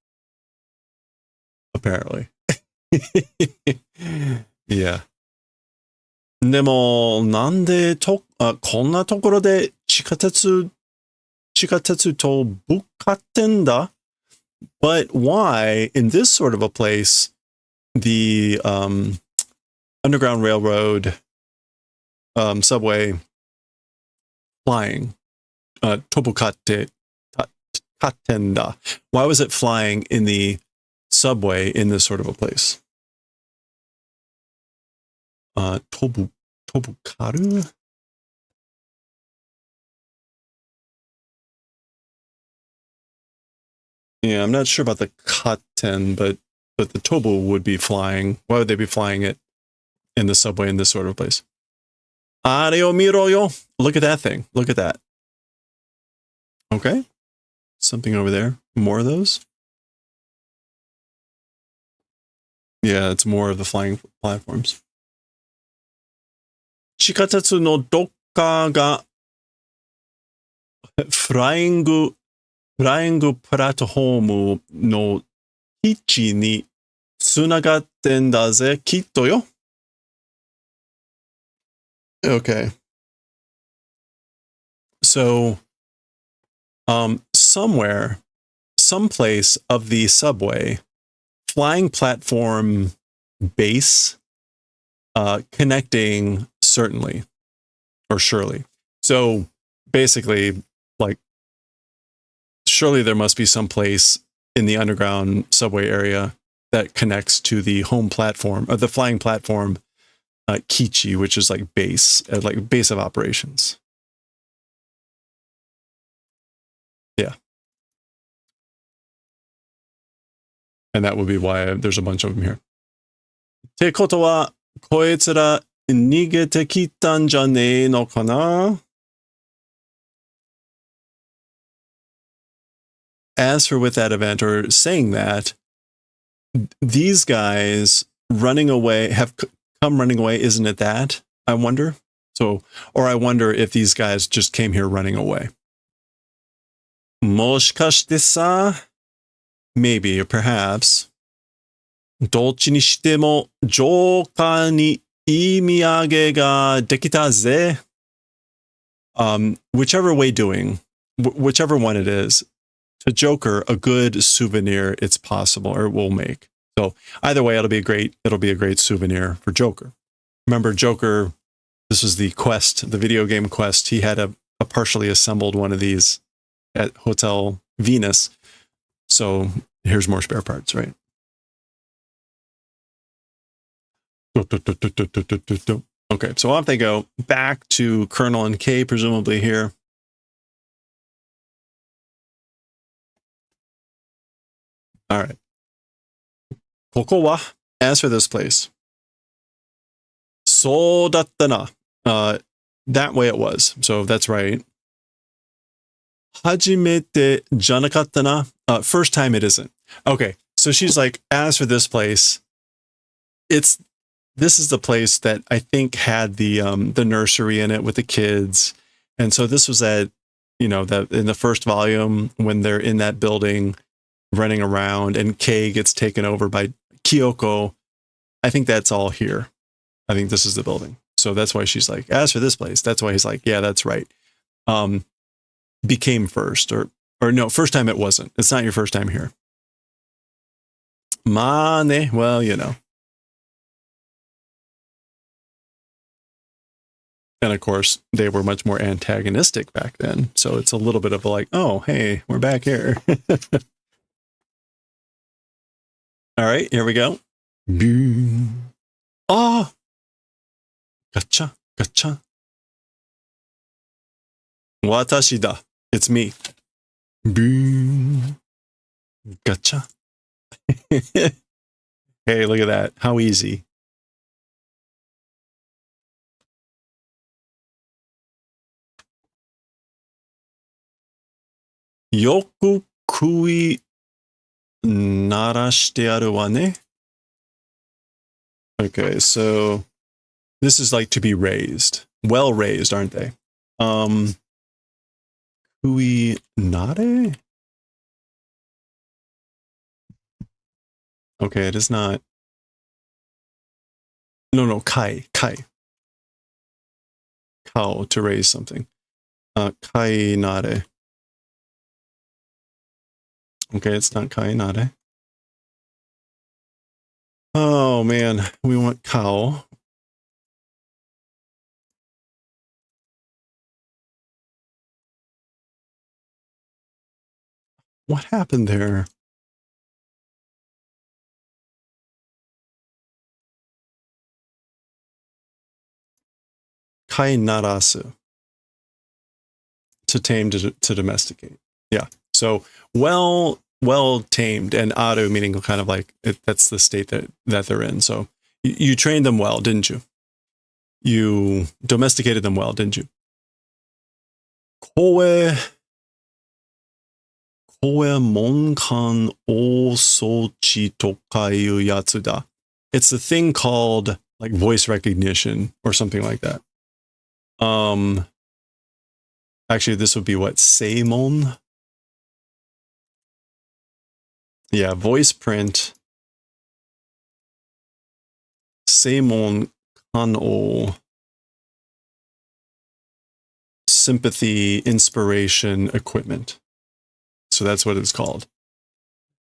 Apparently. Yeah. でも、なんでこんなところで地下鉄とぶっかってんだ? But why, in this sort of a place, the Underground Railroad subway flying, tobukatte katenda. Why was it flying in the subway in this sort of a place? Tobukaru? Yeah, I'm not sure about the katten, but the tobu would be flying. Why would they be flying it in the subway in this sort of place? Areo miro yo. Look at that thing. Look at that. Okay. Something over there. More of those? Yeah, it's more of the flying platforms. Chikatetsu no dokka ga flying platform no kichi ni tsunagatte n da ze, kitto yo. Okay. So, somewhere, someplace of the subway, flying platform base, connecting certainly, or surely. So basically, like, surely there must be some place in the underground subway area that connects to the home platform, or the flying platform, Kichi, which is like base of operations. Yeah. And that would be why there's a bunch of them here. ってことは、こいつら逃げてきたんじゃねえのかな? As for with that event, or saying that, these guys running away, have come running away, isn't it that? I wonder. So, or I wonder if these guys just came here running away. もしかしてさ, maybe, or perhaps, どっちにしてもジョーカーにいい土産ができたぜ. Whichever way doing, whichever one it is, to Joker, a good souvenir it's possible, or it will make. So either way, it'll be a great souvenir for Joker. Remember, Joker, this was the quest, the video game quest. He had a partially assembled one of these at Hotel Venus. So here's more spare parts, right? Okay, so off they go back to Colonel and Kay, presumably here. All right. ここは, as for this place, そうだったな. That way it was. So that's right. 初めてじゃなかったな. First time it isn't. Okay, so she's like, as for this place, this is the place that I think had the nursery in it with the kids. And so this was at, in the first volume when they're in that building running around and Kay gets taken over by Kyoko. I think that's all here. I think this is the building. So that's why she's like, as for this place, that's why he's like, yeah, that's right. Became first, or no, first time it wasn't. It's not your first time here. Mane, well, And of course, they were much more antagonistic back then. So it's a little bit of a like, oh, hey, we're back here. All right, here we go. Boom. Oh, gotcha, gotcha. Watashi da. It's me. Boom. Gotcha. Hey, look at that. How easy. Yoku kui narashite aru wa ne. Okay, so this is like to be raised. Well raised, aren't they? Kui nare? Okay, it is not. No, kai. Kao, to raise something. Kai nare. Okay, it's not kai nare. Oh man, we want kao. What happened there? Kai narasu. To tame, to domesticate. Yeah. So well tamed, and aru meaning kind of like that's the state that they're in. So you trained them well, didn't you? You domesticated them well, didn't you? Koe monkan o sochi tokaiu yatsu. It's a thing called like voice recognition or something like that. Actually, this would be what? Seimon? Yeah, voice print. Seimon kan-o. Sympathy, inspiration, equipment. So that's what it's called.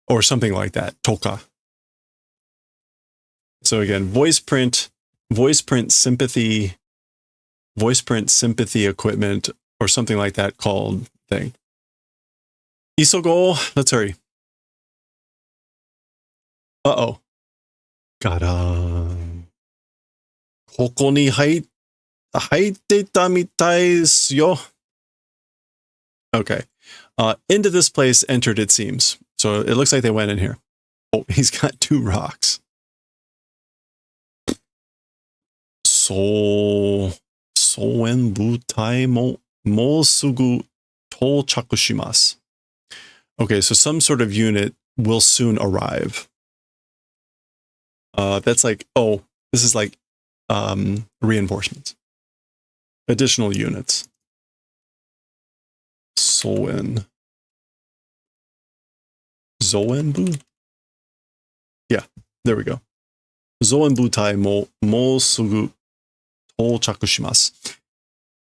Or something like that. Toka. So again, voice print sympathy equipment, or something like that called thing. Isogo, let's hurry. Uh-oh. Gotta. Koko ni haite ta mitai desu yo. Okay. Into this place entered, it seems. So it looks like they went in here. Oh, he's got 2 rocks. Soen butai mo sugu touchaku shimasu. Okay, so some sort of unit will soon arrive. That's like, oh, this is like reinforcements. Additional units. Zoenbu? Yeah, there we go. Zoenbutai mo sugu touchaku shimasu.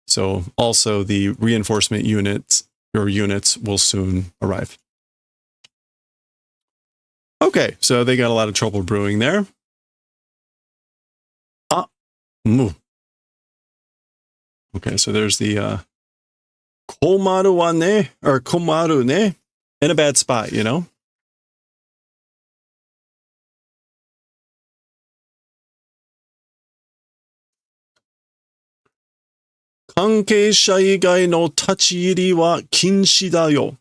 So also the reinforcement units will soon arrive. Okay, so they got a lot of trouble brewing there. Okay, so there's the komaru wa ne, or komaru ne, in a bad spot, you know? Kankeisha igai no tachiiri wa kinshi da yo.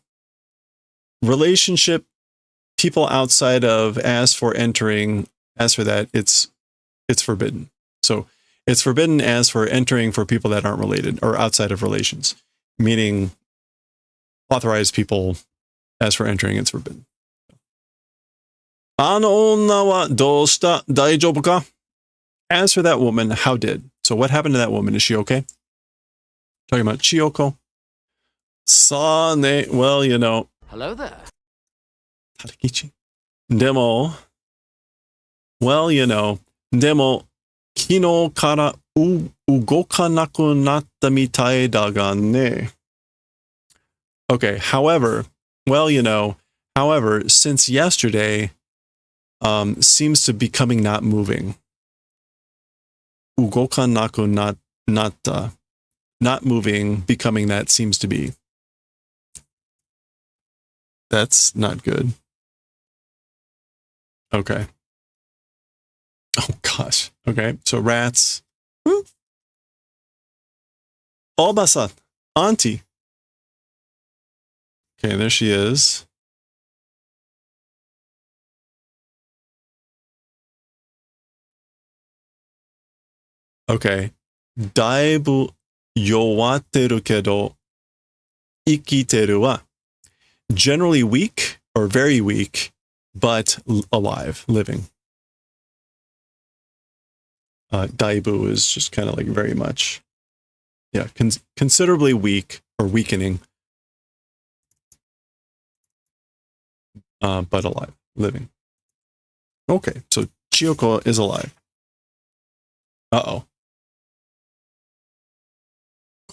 Relationship, people outside of, as for that, it's forbidden. So it's forbidden as for entering for people that aren't related or outside of relations, meaning authorized people. As for entering, it's forbidden. Ano onna wa dou shita? Daijoubu ka? As for that woman, how did? So what happened to that woman? Is she okay? Talking about Chiyoko. Sa ne, well, you know. Hello there. Tadakichi. Demo, well, you know. Demo, kino kara ugokanaku natta mitai da ga ne. Okay, however, well, you know, however, since yesterday, seems to be becoming not moving. Ugokanaku natta. Not moving, becoming that seems to be. That's not good. Okay. Oh, gosh. Okay, so rats. Obasa, auntie. Okay, there she is. Okay. だいぶ弱ってるけど、生きてるは generally weak or very weak, but alive, living. だいぶ is just kind of like very much. Yeah, considerably weak or weakening. But alive, living. Okay, so Chiyoko is alive. Uh-oh.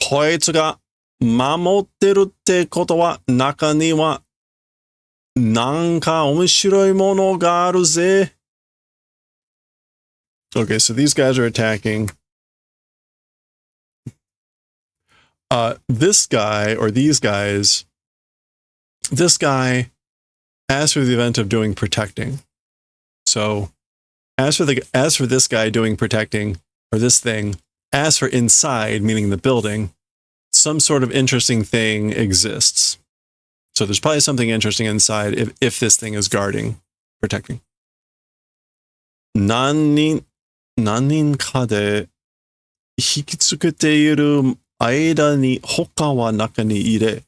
こいつが守ってるってことは中にはなんか面白いものがあるぜ. Okay, so these guys are attacking. This guy or these guys, this guy asked for the event of doing protecting. So as for this guy doing protecting, or this thing, as for inside, meaning the building, some sort of interesting thing exists. So there's probably something interesting inside if this thing is guarding, protecting. 何人かで引きつけている間に他は中に入れ.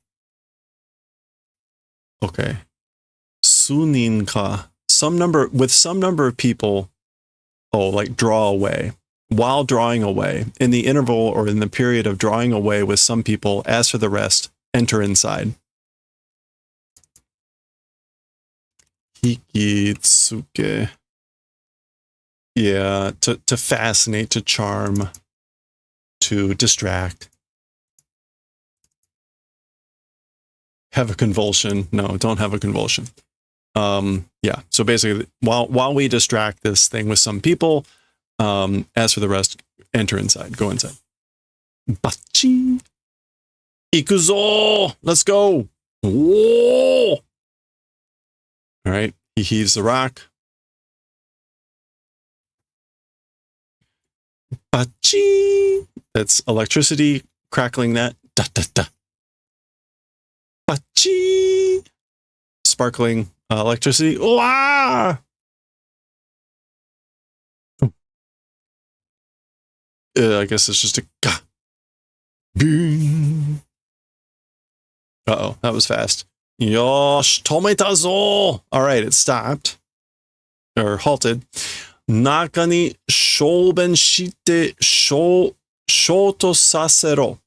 Okay. 数人か. With some number of people, like draw away. While drawing away, in the interval or in the period of drawing away with some people, as for the rest, enter inside. Hikitsuke. Yeah, to fascinate, to charm, to distract. Have a convulsion. No, don't have a convulsion. Yeah, so basically, while we distract this thing with some people, as for the rest, enter inside. Go inside. Bachi. Ikuzo! Let's go! Whoa! All right, he heaves the rock. Bachi! That's electricity crackling that. Da da da. Bachi! Sparkling electricity. Wah! I guess it's just a ga. Boom. Uh-oh, that was fast. Yosh, tometazo! All right, it stopped. Or halted. Naka ni shouben shite shouto sasero.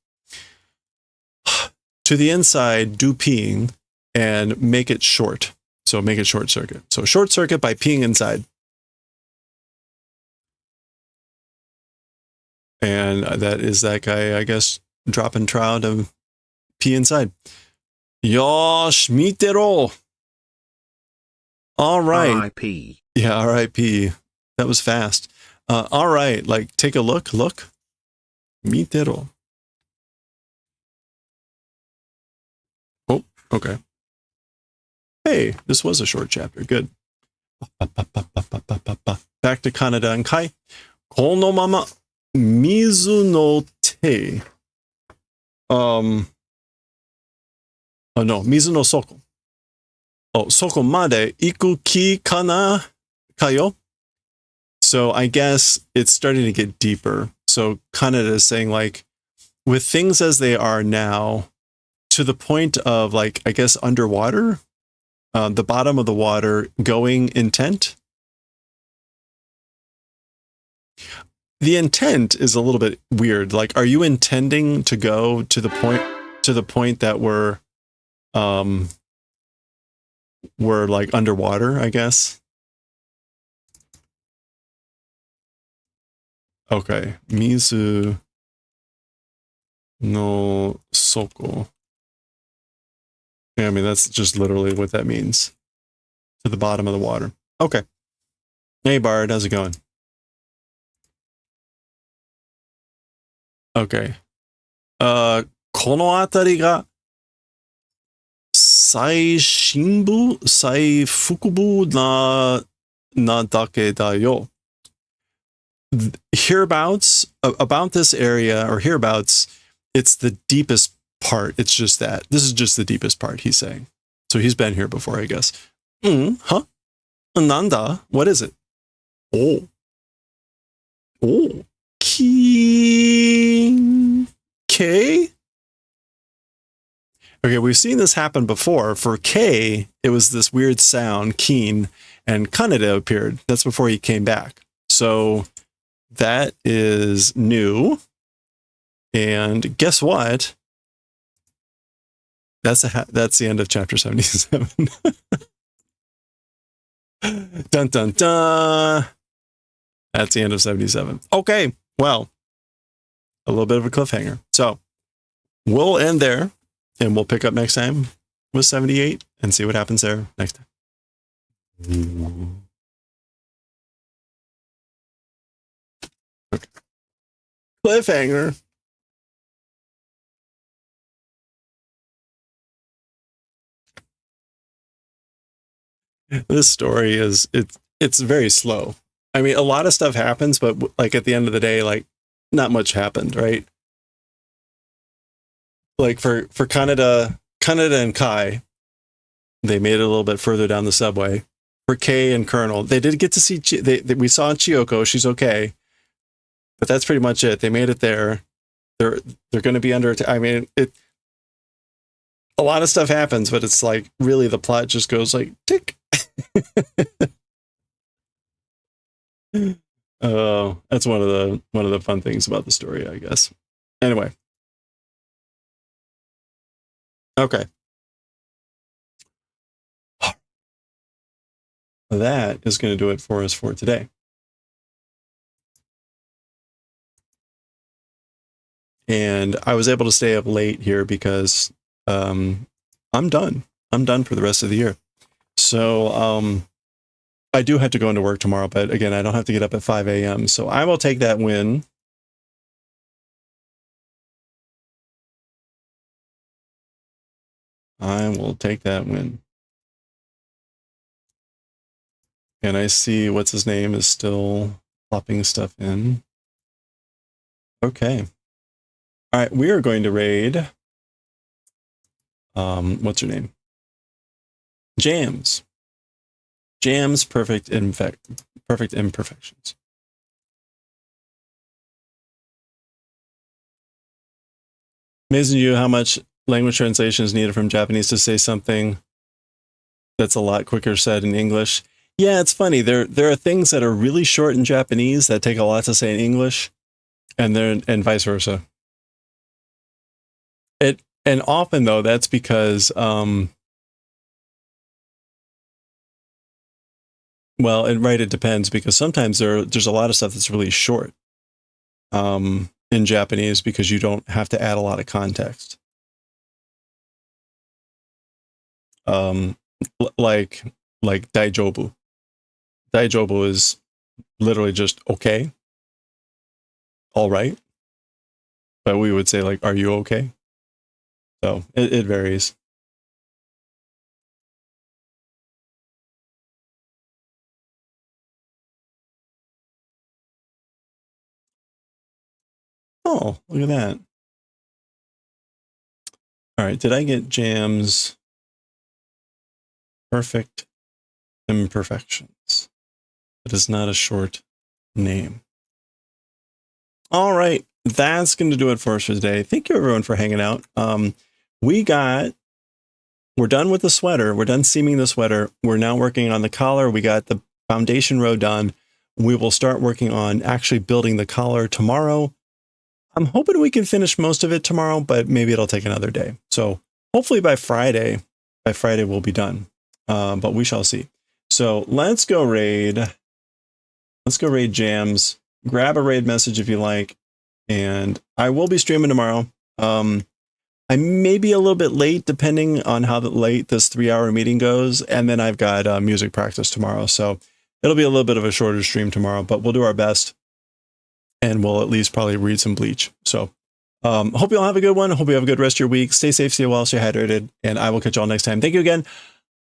To the inside, do peeing and make it short. So make it short circuit. So short circuit by peeing inside. And that is that guy, I guess, dropping trow to pee inside. Yosh, mitero. All right. R.I.P. Yeah, R.I.P. That was fast. All right, like, take a look. Look. Mitero. Oh, okay. Hey, this was a short chapter. Good. Back to Kaneda and Kai. Kono mama. Mizu no te. Oh no, Mizu no soko. Oh, soko made iku ki kana kayo. So I guess it's starting to get deeper. So Kaneda is saying, like, with things as they are now, to the point of, like, I guess underwater, the bottom of the water going intent. The intent is a little bit weird. Like, are you intending to go to the point that we're like underwater, I guess? Okay. Mizu no soko. Yeah, I mean, that's just literally what that means. To the bottom of the water. Okay. Hey, Bard, how's it going? Okay. このあたりが最深部、最腹部なだけだよ. Hereabouts, about this area, or hereabouts, it's the deepest part. It's just that. This is just the deepest part, he's saying. So he's been here before, I guess. Huh? Nanda? What is it? Oh. Oh. Ki K? Okay, we've seen this happen before. For K, it was this weird sound, keen, and Kaneda appeared. That's before he came back. So that is new. And guess what? That's the end of chapter 77. Dun dun dun. That's the end of 77. Okay, well, a little bit of a cliffhanger. So we'll end there and we'll pick up next time with 78 and see what happens there next time. Okay. Cliffhanger. This story is it's very slow. I mean, a lot of stuff happens, but like at the end of the day, like not much happened, right? Like for Kaneda and Kai, they made it a little bit further down the subway. For Kei and Colonel, they did get to see we saw Chiyoko, she's okay, but that's pretty much it. They made it there. They're going to be under attack. I mean, a lot of stuff happens, but it's like really the plot just goes like tick. Oh, that's one of the fun things about the story, I guess. Anyway. Okay. That is going to do it for us for today. And I was able to stay up late here because I'm done. I'm done for the rest of the year. So I do have to go into work tomorrow, but again, I don't have to get up at 5 a.m. So I will take that win. I will take that win. And I see what's his name is still plopping stuff in. Okay. All right, we are going to raid. What's her name? Jams. Jams perfect imperfections. Amazing you how much language translation is needed from Japanese to say something that's a lot quicker said in English. Yeah, it's funny. There are things that are really short in Japanese that take a lot to say in English, and vice versa. And often though, that's because well, it depends, because sometimes there's a lot of stuff that's really short in Japanese because you don't have to add a lot of context. Like Daioh. Daioh is literally just okay. All right. But we would say like, are you okay? So it varies. Oh, look at that. All right. Did I get Jam's perfect imperfections? It is not a short name. All right. That's going to do it for us for today. Thank you everyone for hanging out. We're done with the sweater. We're done seaming the sweater. We're now working on the collar. We got the foundation row done. We will start working on actually building the collar tomorrow. I'm hoping we can finish most of it tomorrow, but maybe it'll take another day. So hopefully by Friday we'll be done. But we shall see. So let's go raid. Let's go raid Jams. Grab a raid message if you like. And I will be streaming tomorrow. I may be a little bit late depending on how late this 3-hour meeting goes. And then I've got music practice tomorrow. So it'll be a little bit of a shorter stream tomorrow, but we'll do our best. And we'll at least probably read some Bleach. So hope you all have a good one. Hope you have a good rest of your week. Stay safe, stay well, stay hydrated. And I will catch you all next time. Thank you again.